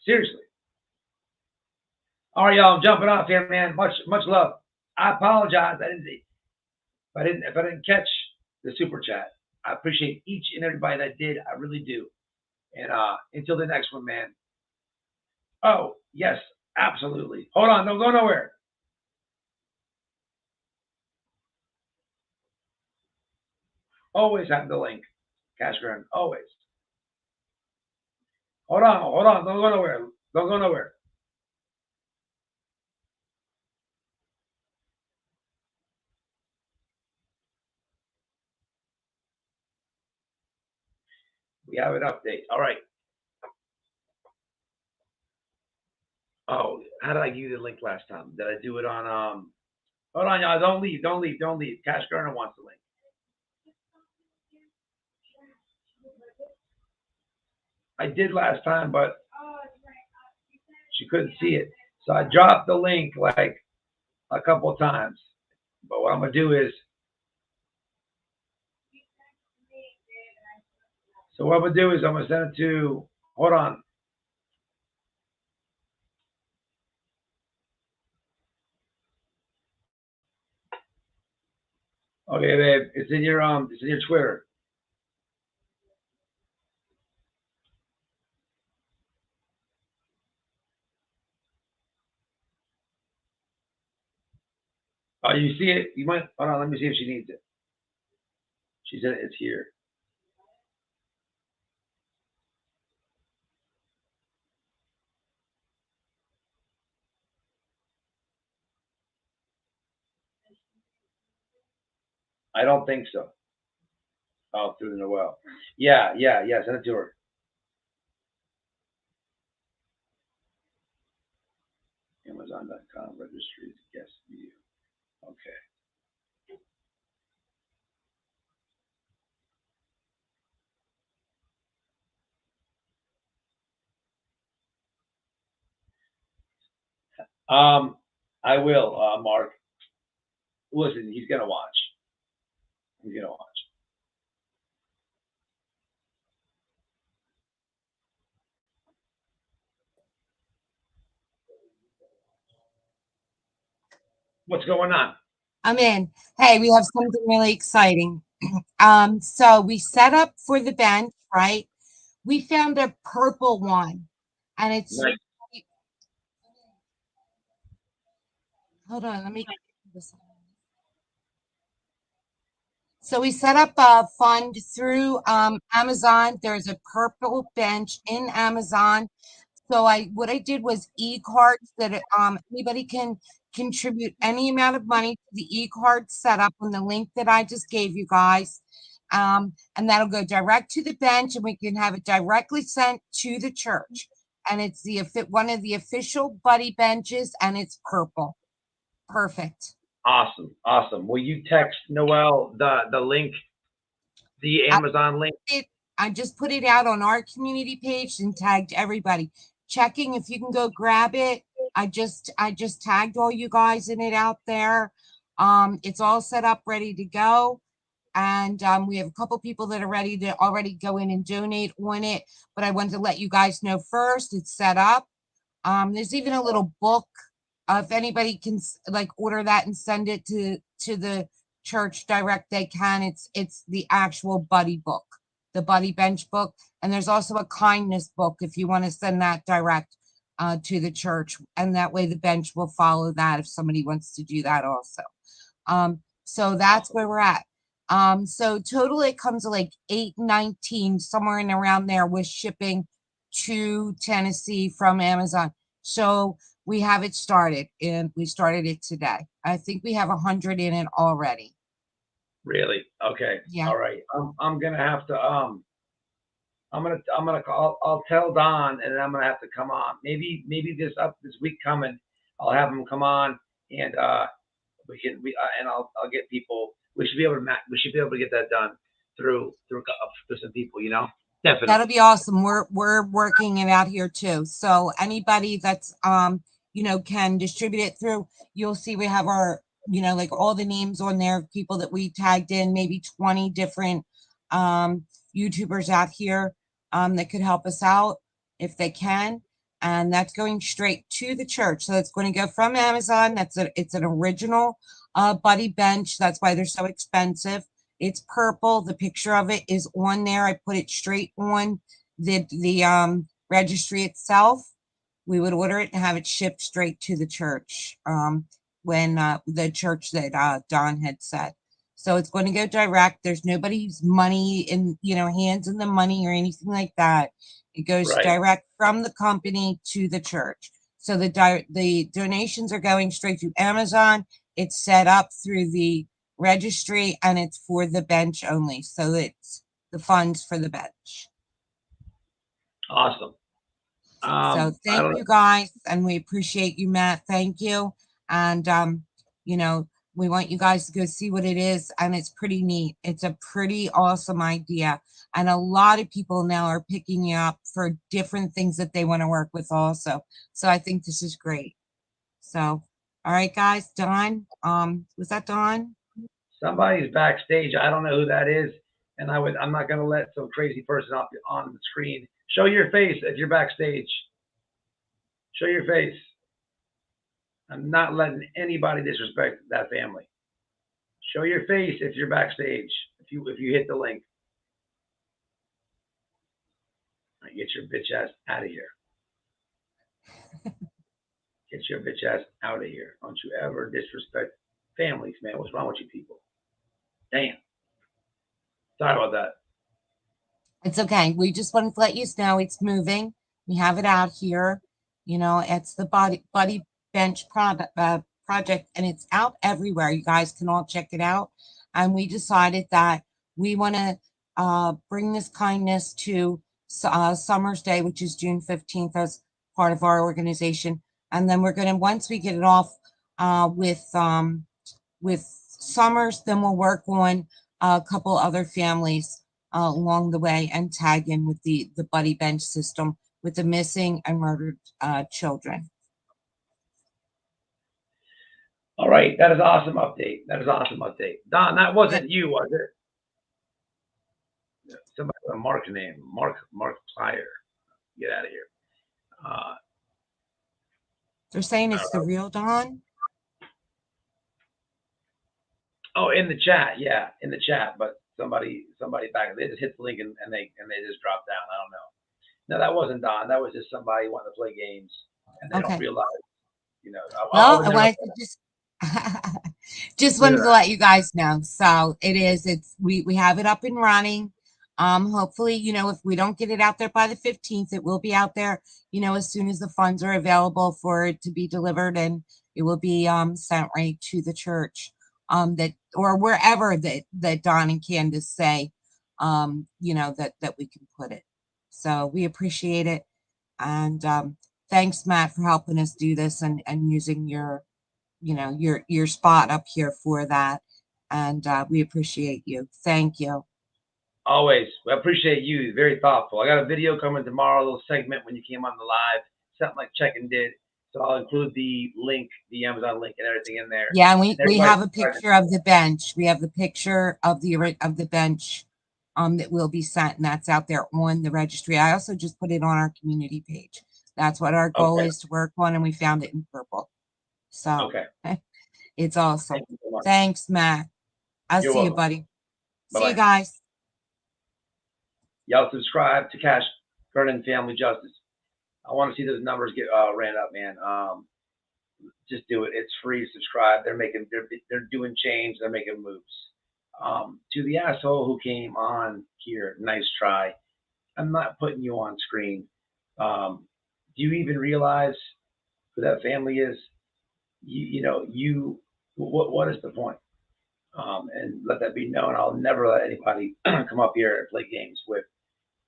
Seriously. All right, y'all, I'm jumping off here, man. Much love. I apologize. If I didn't catch the super chat. I appreciate each and everybody that did. I really do. And until the next one, man. Oh, yes, absolutely. Hold on, don't go nowhere. Always have the link. Cash Gurn, always. Hold on. Don't go nowhere. Don't go nowhere. We have an update. All right. Oh, how did I give you the link last time? Did I do it on hold on, y'all. Don't leave. Cash Gurner wants the link. I did last time, but she couldn't see it. So I dropped the link like a couple of times. But what I'm gonna do is I'm gonna send it to, hold on. Okay, babe, it's in your Twitter. Oh, you see it? You might, hold on, let me see if she needs it. She said it's here. I don't think so. Oh, through the Noel. Yeah, send it to her. Amazon.com registry guest view. Okay. I will, Mark. Listen, he's gonna watch. He's gonna watch. What's going on? I'm in. Hey, we have something really exciting. So we set up for the bench, right? We found a purple one, and it's Nice. hold on, let me get this. So we set up a fund through Amazon. There's a purple bench in Amazon. So what I did was e-cards that anybody can contribute any amount of money to the e-card setup on the link that I just gave you guys. And that'll go direct to the bench, and we can have it directly sent to the church. And it's one of the official buddy benches, and it's purple. Perfect. Awesome. Will you text Noel the link, the Amazon link? I just put it out on our community page and tagged everybody. Checking if you can go grab it. I just tagged all you guys in it out there. It's all set up, ready to go. And we have a couple people that are ready to already go in and donate on it. But I wanted to let you guys know first, it's set up. There's even a little book. If anybody can like order that and send it to the church direct, they can. It's the actual buddy book, the buddy bench book. And there's also a kindness book if you want to send that direct to the church. And that way the bench will follow that if somebody wants to do that also. So that's where we're at. So total it comes to like $8.19, somewhere in around there with shipping to Tennessee from Amazon. So we have it started, and we started it today. I think we have 100 in it already. Really? Okay. Yeah. All right. I'm gonna have to I'll tell Don, and then I'm gonna have to come on. Maybe this week coming, I'll have him come on, and I'll get people. We should be able to get that done through some people, Definitely. That'll be awesome. We're working it out here too. So anybody that's can distribute it through, you'll see we have our, like all the names on there of people that we tagged in, maybe 20 different YouTubers out here that could help us out if they can. And that's going straight to the church. So it's going to go from Amazon. It's an original buddy bench. That's why they're so expensive. It's purple. The picture of it is on there. I put it straight on the registry itself. We would order it and have it shipped straight to the church when the church that Don had said. So it's going to go direct. There's nobody's money in, hands in the money or anything like that. It goes Right. direct from the company to the church. So the donations are going straight to Amazon. It's set up through the registry and it's for the bench only. So it's the funds for the bench. Awesome. So I thank don't you guys, and we appreciate you, Matt. Thank you. And we want you guys to go see what it is, and it's pretty neat. It's a pretty awesome idea. And a lot of people now are picking you up for different things that they want to work with also. So I think this is great. So all right, guys, Dawn. Was that Dawn? Somebody's backstage. I don't know who that is, and I'm not gonna let some crazy person up on the screen. Show your face if you're backstage. Show your face. I'm not letting anybody disrespect that family. Show your face if you're backstage. If you hit the link. All right, get your bitch ass out of here. Get your bitch ass out of here. Don't you ever disrespect families, man. What's wrong with you people? Damn. Sorry about that. It's okay. We just wanted to let you know it's moving. We have it out here. It's the Buddy Bench project, and it's out everywhere. You guys can all check it out. And we decided that we want to bring this kindness to Summer's Day, which is June 15th, as part of our organization. And then we're going to, once we get it off with Summers, then we'll work on a couple other families along the way and tag in with the Buddy Bench system with the missing and murdered children. All right, that is awesome update. Don, that wasn't you, was it? Somebody with a Mark name, Mark Plyer. Get out of here. They're saying it's the real Don. Oh, in the chat, yeah, in the chat. But somebody back, they just hit the link and they just dropped down. I don't know. No, that wasn't Don. That was just somebody wanting to play games and they don't realize, Well, I wanted to just wanted to let you guys know. So we have it up and running. Hopefully, if we don't get it out there by the 15th, it will be out there, as soon as the funds are available for it to be delivered, and it will be sent right to the church, that or wherever that Don and Candace say, that we can put it. So we appreciate it. And thanks, Matt, for helping us do this and using your spot up here for that. And we appreciate you. Thank you. Always. I appreciate you. Very thoughtful. I got a video coming tomorrow, a little segment when you came on the live, something like Check and Did. So I'll include the link, the Amazon link, and everything in there. Yeah, and we have a picture of the bench. We have the picture of the bench that will be sent, and that's out there on the registry. I also just put it on our community page. That's what our goal is to work on, and we found it in purple. So it's awesome. So thanks, Matt. I'll see you, buddy. See you guys. Y'all subscribe to Cash Vernon Family Justice. I want to see those numbers get ran up, man. Just do it. It's free. Subscribe. They're doing change. They're making moves. To the asshole who came on here, nice try. I'm not putting you on screen. Do you even realize who that family is? What is the point? And let that be known. I'll never let anybody come up here and play games with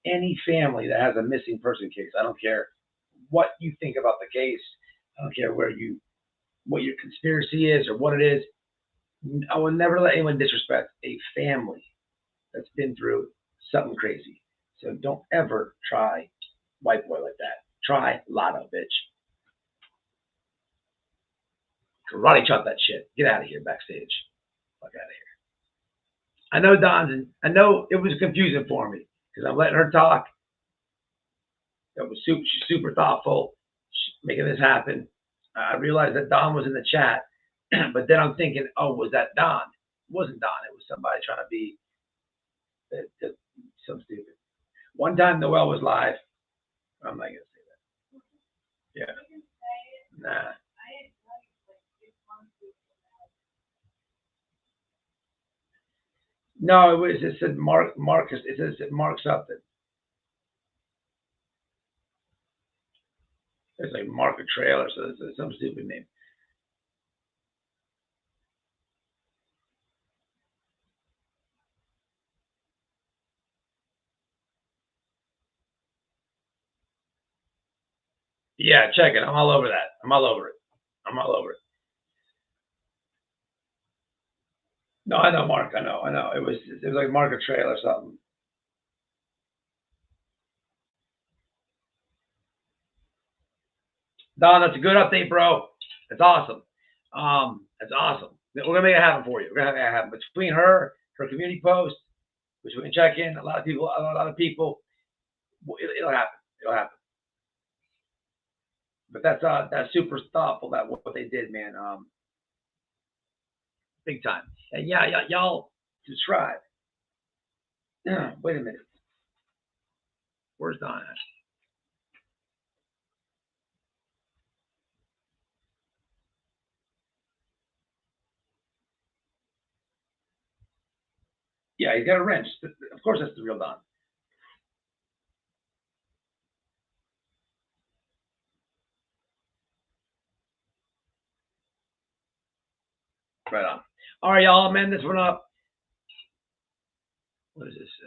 any family that has a missing person case. I don't care what you think about the case. I don't care what your conspiracy is or what it is. I will never let anyone disrespect a family that's been through something crazy. So don't ever try white boy like that. Try Lotto, bitch. Karate chop that shit. Get out of here backstage. Fuck out of here. I know it was confusing for me because I'm letting her talk. That was she's super thoughtful, making this happen. I realized that Don was in the chat, but then I'm thinking, oh, was that Don? It wasn't Don. It was somebody trying to be so stupid. One time Noel was live. I'm not gonna say that. Yeah. Nah. No, it said Marcus. It says Mark something. It's like Mark a trailer, so it's some stupid name. Yeah, check it. I'm all over that. I'm all over it. I'm all over it. No, I know Mark. I know. It was like Mark a trail or something. Don, that's a good update, bro. That's awesome. That's awesome. We're gonna make it happen for you. We're gonna make it happen between her community post, which we can check in. A lot of people. It'll happen. It'll happen. But that's super thoughtful that what they did, man. Big time. And yeah, y'all subscribe. Wait a minute. Where's Don at? Yeah, he's got a wrench. Of course, that's the real Don. Right on. All right, y'all. Man, this one up. What does this say?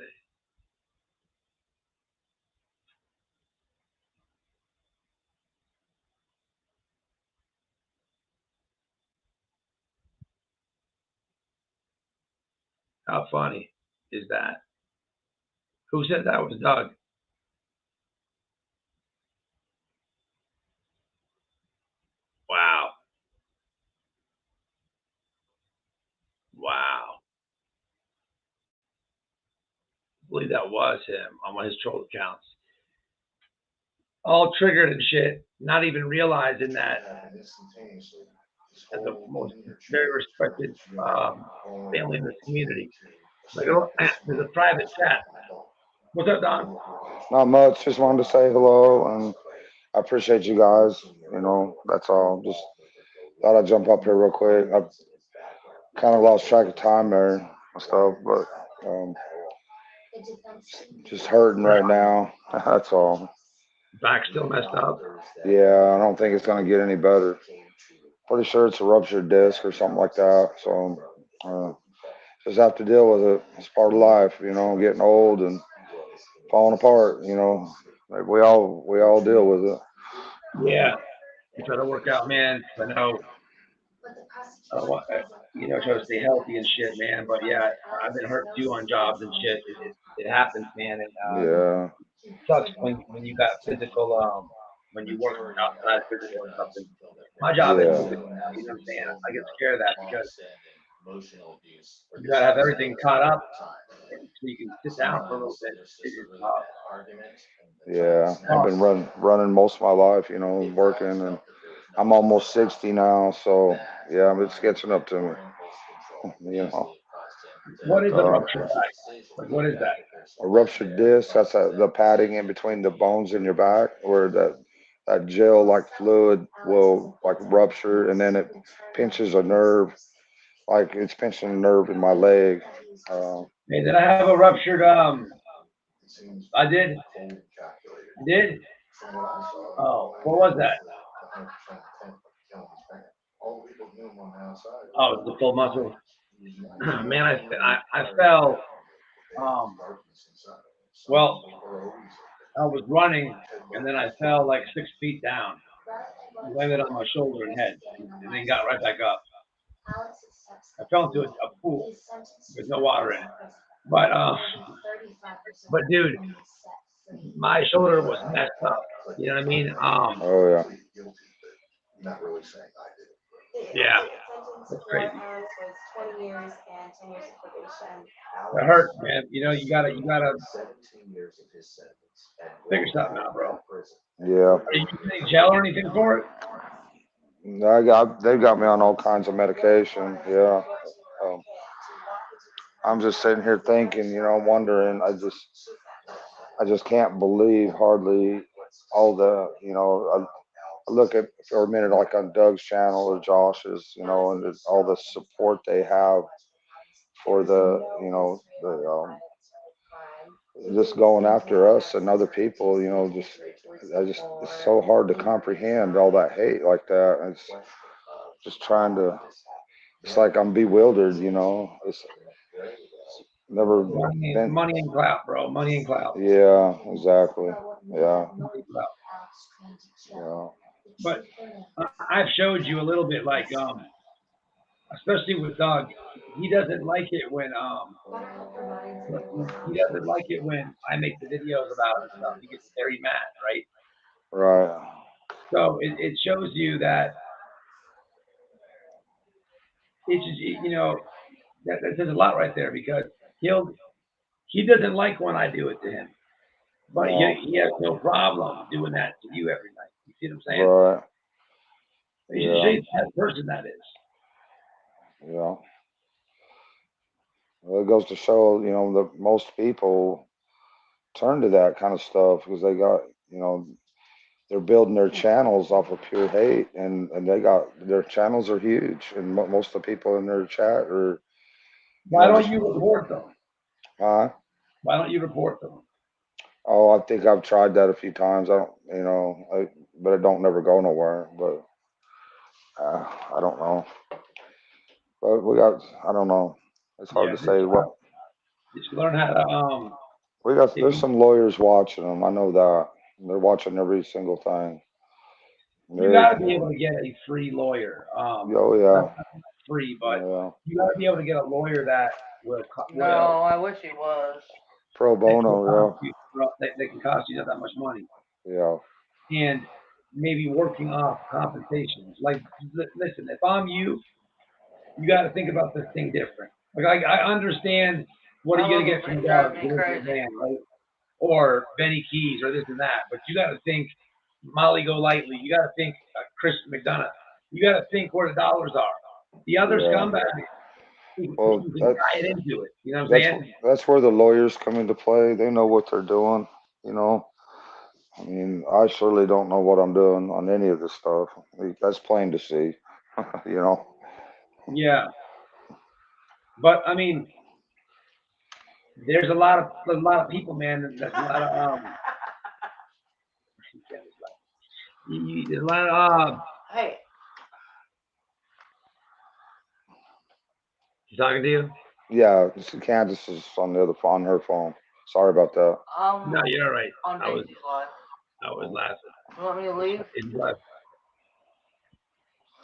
How funny is that? Who said that was Doug? Wow. Wow. I believe that was him on one of his troll accounts. All triggered and shit, not even realizing that as the most very respected family in this community. Like, there's a private chat. What's up, Don? Not much. Just wanted to say hello, and I appreciate you guys. You know, that's all. Just thought I'd jump up here real quick. I've kind of lost track of time there and stuff, but just hurting right now. That's all. Back still messed up. Yeah, I don't think it's gonna get any better. Pretty sure it's a ruptured disc or something like that. So just have to deal with it. It's part of life, you know, getting old and falling apart. You know, like we all deal with it. Yeah. You try to work out, man. I know. I don't want, try to stay healthy and shit, man. But yeah, I've been hurt too on jobs and shit. It happens, man. And Yeah. it sucks when you got physical, when you work outside physical or something. My job is, you know what I'm saying? I get scared of that because you gotta have everything caught up so you can sit down for a little bit. It's tough. Yeah, I've been running most of my life, you know, working, and I'm almost 60 now, so yeah, it's catching up to me. You know. What is a ruptured disc? Like, what is that? A ruptured disc, that's the padding in between the bones in your back, where that gel like fluid will like rupture, and then it pinches a nerve, like it's pinching a nerve in my leg. Hey, did I have a ruptured? I did. Did? Oh, what was that? Oh, the full muscle. Man, I fell. Well, I was running and then I fell like 6 feet down. Landed on my shoulder and head, and then got right back up. I fell into a pool with no water in it. But dude, my shoulder was messed up. You know what I mean? Oh yeah. Yeah, that's crazy. It hurts, man. You gotta figure something out, bro. Yeah. Are you using any gel or anything for it? They got me on all kinds of medication. Yeah. I'm just sitting here thinking, you know, wondering. I just can't believe hardly all the, you know. I look at for a minute like on Doug's channel or Josh's, you know, and all the support they have for the, just going after us and other people, it's so hard to comprehend all that hate like that. It's just trying to, it's like I'm bewildered, it's never been. Money and clout, bro. Money and clout. Yeah, exactly. Yeah. Money and clout. Yeah. But I've showed you a little bit, like, especially with Doug, he doesn't like it when he doesn't like it when I make the videos about it and stuff. He gets very mad, right? Right. So it shows you that it's just, that says a lot right there, because he doesn't like when I do it to him, but he has no problem doing that to you every night. You see what I'm saying? Right. You should show you the type of person that is. Yeah. Well, it goes to show, that most people turn to that kind of stuff because they got, they're building their channels off of pure hate, and they got, their channels are huge, and most of the people in their chat are. Why don't you report them? Huh? Why don't you report them? Oh, I think I've tried that a few times. I don't, but it don't never go nowhere. But I don't know. But I don't know. It's hard to say what. Just learn how to. There's some lawyers watching them. I know that. They're watching every single thing. You got to be able to get a free lawyer. Oh yeah. Not free, but Yeah. you got to be able to get a lawyer that will. No, I wish he was. Pro bono, That can cost you not that much money. Yeah. And maybe working off compensations. Like, listen, if I'm you, you got to think about this thing different. Like, I understand what are you going to get from Doug, right? Or Benny Keys, or this and that. But you got to think Molly Golightly. You got to think Chris McDonough. You got to think where the dollars are. The other scumbags, well, you can tie it into it. You know what I'm saying? That's where the lawyers come into play. They know what they're doing. I mean, I surely don't know what I'm doing on any of this stuff. That's plain to see. Yeah. But I mean, there's a lot of people, man. There's a lot of there's a lot of Hey. She's talking to you? Yeah, Candace is on her phone. Sorry about that. No, you're all right. On Daisy's live. I was laughing. You want me to leave?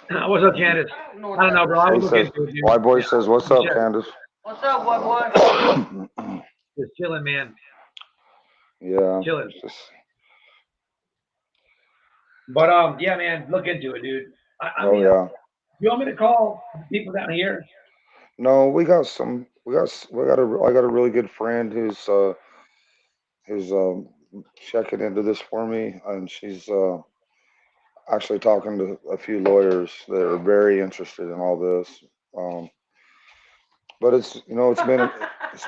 What's up, Candace? I don't know, bro. I was looking into it, dude. White boy says, "What's up, Candace?" What's up, white boy? Just chilling, man. Yeah. Chilling. But yeah, man, look into it, dude. I mean, yeah. You want me to call people down here? No, I got a really good friend who's checking into this for me, and she's actually talking to a few lawyers that are very interested in all this. But it's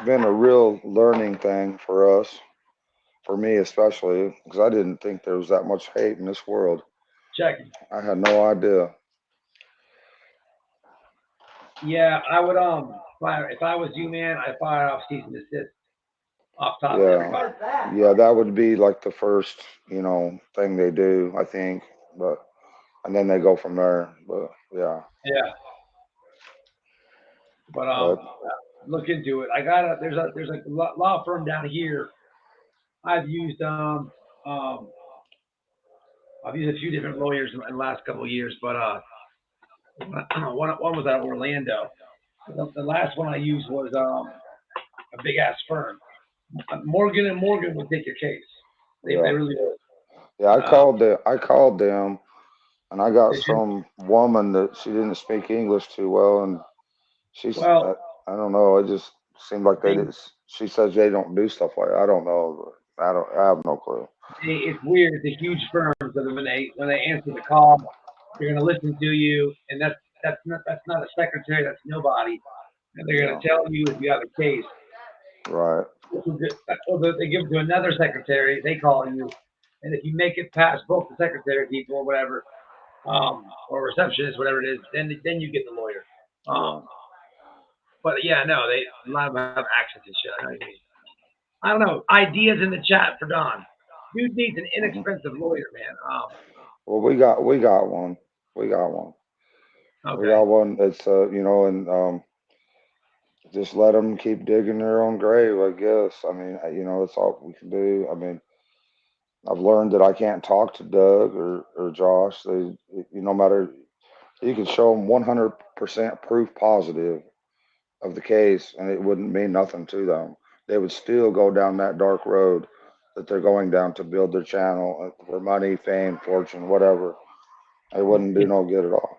been a real learning thing for us, for me especially, because I didn't think there was that much hate in this world. Check. I had no idea. Yeah, I would if I was you, man, I'd fire off cease and desist off top of everybody. Yeah, that would be like the first, thing they do, I think. And then they go from there. But yeah. Yeah. But look into it. There's a law firm down here. I've used a few different lawyers in the last couple of years, but one was out of Orlando. The last one I used was a big ass firm. Morgan and Morgan would take your case. They really would. Yeah, I called them, and I got some woman that she didn't speak English too well, and I don't know. It just seemed like they did. She says they don't do stuff like that. I don't know. I have no clue. It's weird. The huge firms that when they answer the call, they're gonna listen to you, and that's not a secretary. That's nobody, and they're gonna tell you if you have a case. Right. Or they give it to another secretary. They call you, and if you make it past both the secretary people or whatever, or receptionist, whatever it is, then you get the lawyer. But yeah, no, a lot of them have accents and shit. I know what you mean. I don't know. Ideas in the chat for Don. Dude needs an inexpensive lawyer, man. Well, we got one. We got one. We got one that's and just let them keep digging their own grave, I guess. I mean, that's all we can do. I mean, I've learned that I can't talk to Doug or Josh. No matter, you can show them 100% proof positive of the case, and it wouldn't mean nothing to them. They would still go down that dark road that they're going down to build their channel for money, fame, fortune, whatever. It wouldn't do no good at all.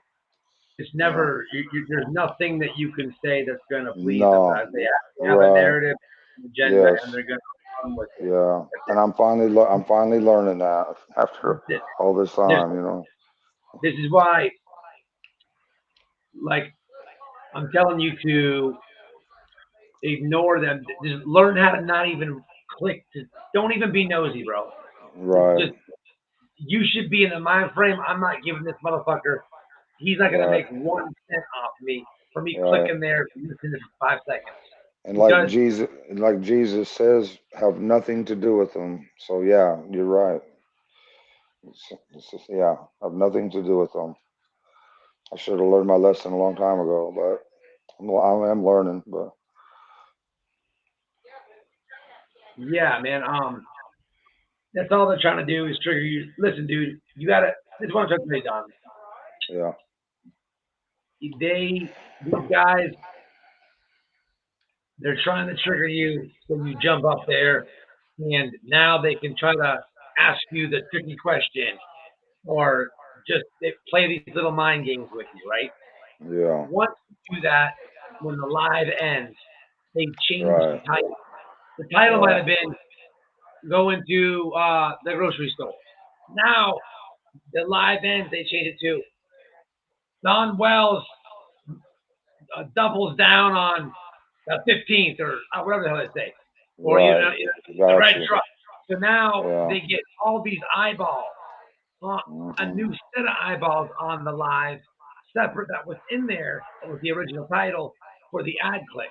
It's never. There's nothing that you can say that's going to please No. them. They have a narrative, agenda, and they're going to run with it. Yeah, and I'm finally learning that after all this time. This is why, like, I'm telling you to ignore them. Just learn how to not even click. Don't even be nosy, bro. Right. You should be in the mind frame. I'm not giving this motherfucker. He's not going to make 1 cent off me for me clicking there and listening for 5 seconds. And like Jesus says, have nothing to do with them. So yeah, you're right. Have nothing to do with them. I should have learned my lesson a long time ago, but I am learning. But yeah, man. That's all they're trying to do is trigger you. Listen, dude, you gotta. This is what I'm trying to say, Don. yeah, these guys, they're trying to trigger you so you jump up there, and now they can try to ask you the tricky question, or just they play these little mind games with you, right? yeah, Once you do that, when the live ends, they change the title. The title might have been going to the grocery store. Now the live ends, they change it to Don Wells doubles down on the 15th or whatever the hell they say, or the red truck. So now they get all these eyeballs, a new set of eyeballs on the live, separate that was in there with the original title for the ad clicks.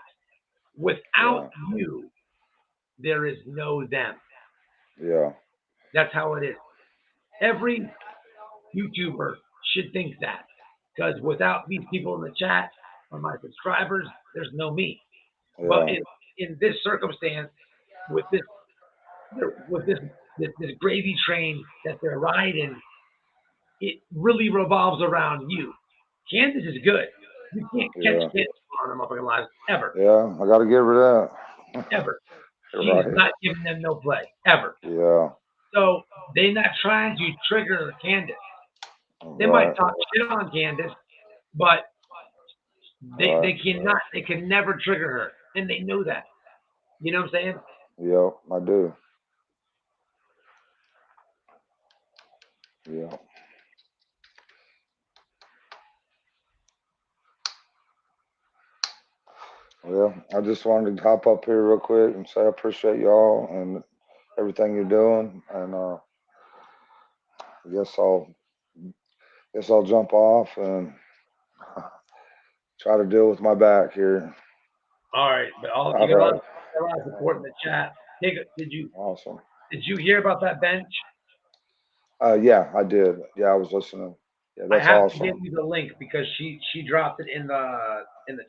Without you, there is no them. Yeah. That's how it is. Every YouTuber should think that, because without these people in the chat or my subscribers, there's no me. Yeah. But in this circumstance, with this gravy train that they're riding, it really revolves around you. Candace is good. You can't catch Candace on her motherfucking lives ever. Yeah, I got to give her that. Ever. She's not giving them no play ever. Yeah. So they're not trying to trigger Candace. They might talk shit on Candace, but they can never trigger her, and they know that. You know what I'm saying? Yeah, I do. Yeah. Well, I just wanted to hop up here real quick and say I appreciate y'all and everything you're doing, and I guess I'll jump off and try to deal with my back here. All right, but you got a lot of support in the chat. Awesome. Did you hear about that bench? Yeah, I did. Yeah, I was listening. Yeah, that's I have awesome. to give you the link because she dropped it in the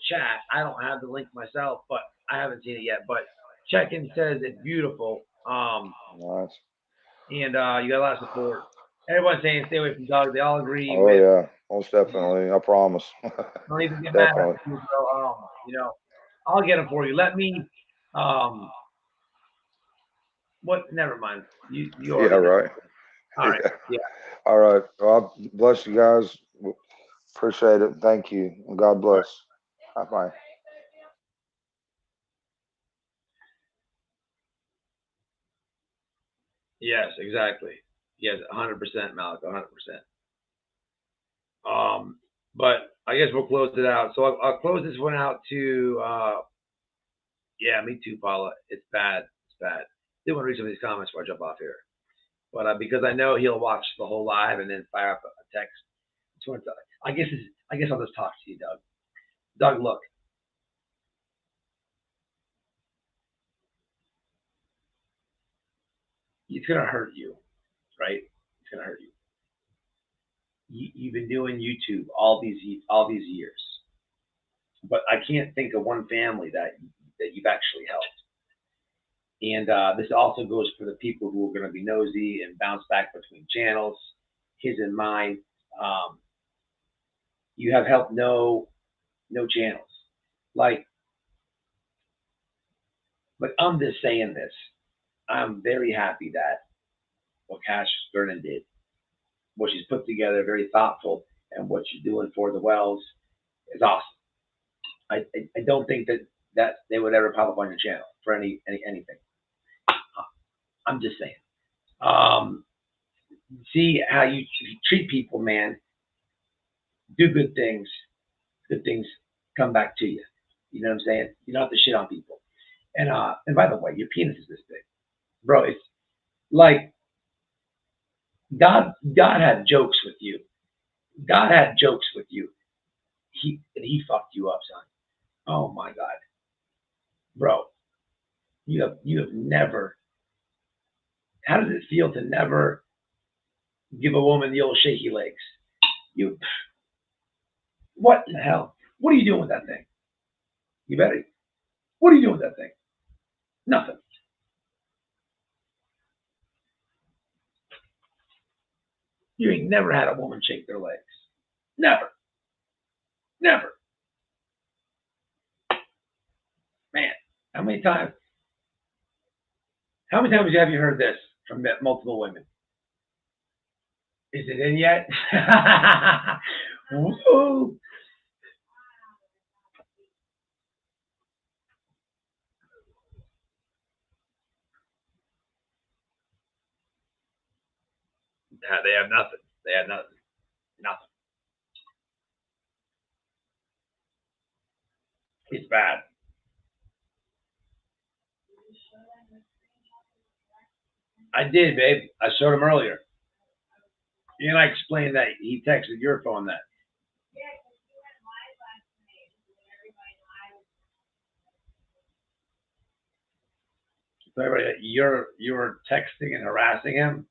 chat. I don't have the link myself, but I haven't seen it yet. But check-in says it's beautiful. Nice. And you got a lot of support. Everyone's saying stay away from dogs. They all agree. Oh yeah, most definitely. I promise. Don't even get mad at me. I'll get them for you. Let me. What? Never mind. You yeah, right. All right. Yeah. All right. Well, bless you guys. Appreciate it. Thank you. And God bless. Right. Bye. Yes, exactly. Yes, 100%, Malik, 100%. But I guess we'll close it out. So I'll close this one out to, yeah, me too, Paula. It's bad. It's bad. Didn't want to read some of these comments before I jump off here. But because I know he'll watch the whole live and then fire up a text. I guess I'll just talk to you, Doug. Doug, look. it's gonna hurt you, right? It's gonna hurt you. You've been doing YouTube all these years, but I can't think of one family that you've actually helped. And this also goes for the people who are going to be nosy and bounce back between channels, his and mine. You have helped no channels. Like, but I'm just saying this. I'm very happy that what Cash Vernon did, what she's put together, very thoughtful, and what she's doing for the Wells is awesome. I don't think that they would ever pop up on your channel for anything. I'm just saying. See how you treat people, man. Do good things come back to you. You know what I'm saying? You don't have to shit on people. And by the way, your penis is this big, bro. It's like God had jokes with you. God had jokes with you. He fucked you up, son. Oh my God, bro. You have never. How does it feel to never give a woman the old shaky legs? What the hell? What are you doing with that thing? You better. What are you doing with that thing? Nothing. You ain't never had a woman shake their legs. Never. Never. Man, how many times have you heard this from multiple women? Is it in yet? Woo. They have nothing. They have nothing. Nothing. It's bad. I did, babe. I showed him earlier. You and I explained that he texted your phone that. So everybody, you were texting and harassing him.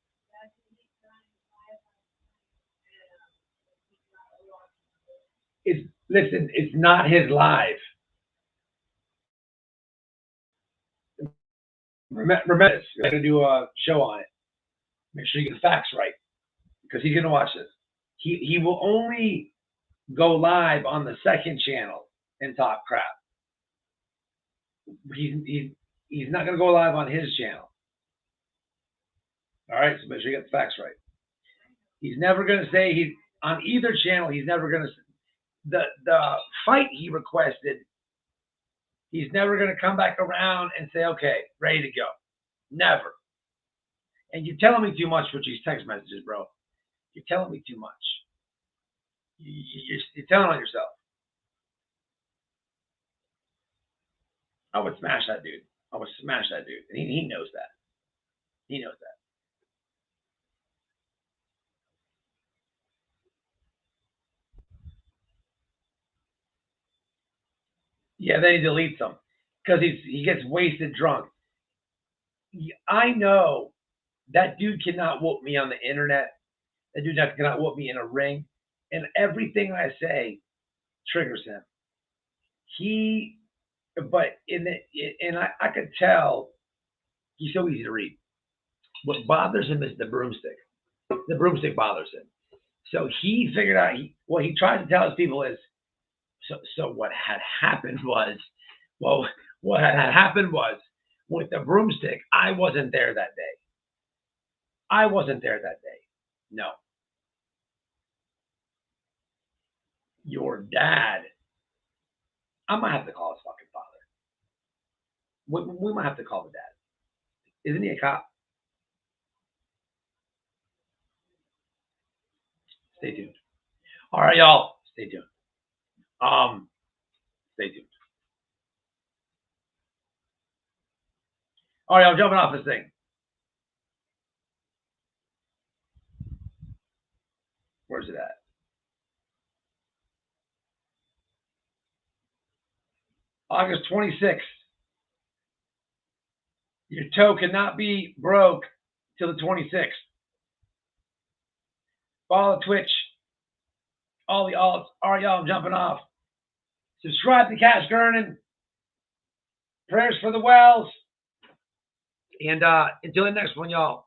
Listen. It's not his live. Remember this. We're going to do a show on it. Make sure you get the facts right, because he's going to watch this. He will only go live on the second channel and talk crap. He's not going to go live on his channel. All right, so make sure you get the facts right. He's never going to say he's on either channel. He's never going to the fight he requested. He's never going to come back around and say, okay, ready to go. Never. And you're telling me too much with these text messages, bro. You're telling me too much. You're telling on yourself. I would smash that dude. I would smash that dude. And he knows that. He knows that. Yeah, then he deletes them because he gets wasted drunk. I know that dude cannot whoop me on the internet. That dude cannot whoop me in a ring. And everything I say triggers him. I could tell he's so easy to read. What bothers him is the broomstick. The broomstick bothers him. So he figured out, what he tries to tell his people is, so what had happened was, with the broomstick, I wasn't there that day. I wasn't there that day. No. Your dad, I might have to call his fucking father. We might have to call the dad. Isn't he a cop? Stay tuned. All right, y'all. Stay tuned. Stay tuned. All right, I'm jumping off this thing. Where's it at? August 26th. Your toe cannot be broke till the 26th. Follow Twitch. All the alts. All right, y'all, I'm jumping off. Subscribe to Cash Gurning. Prayers for the Wells. And until the next one, y'all.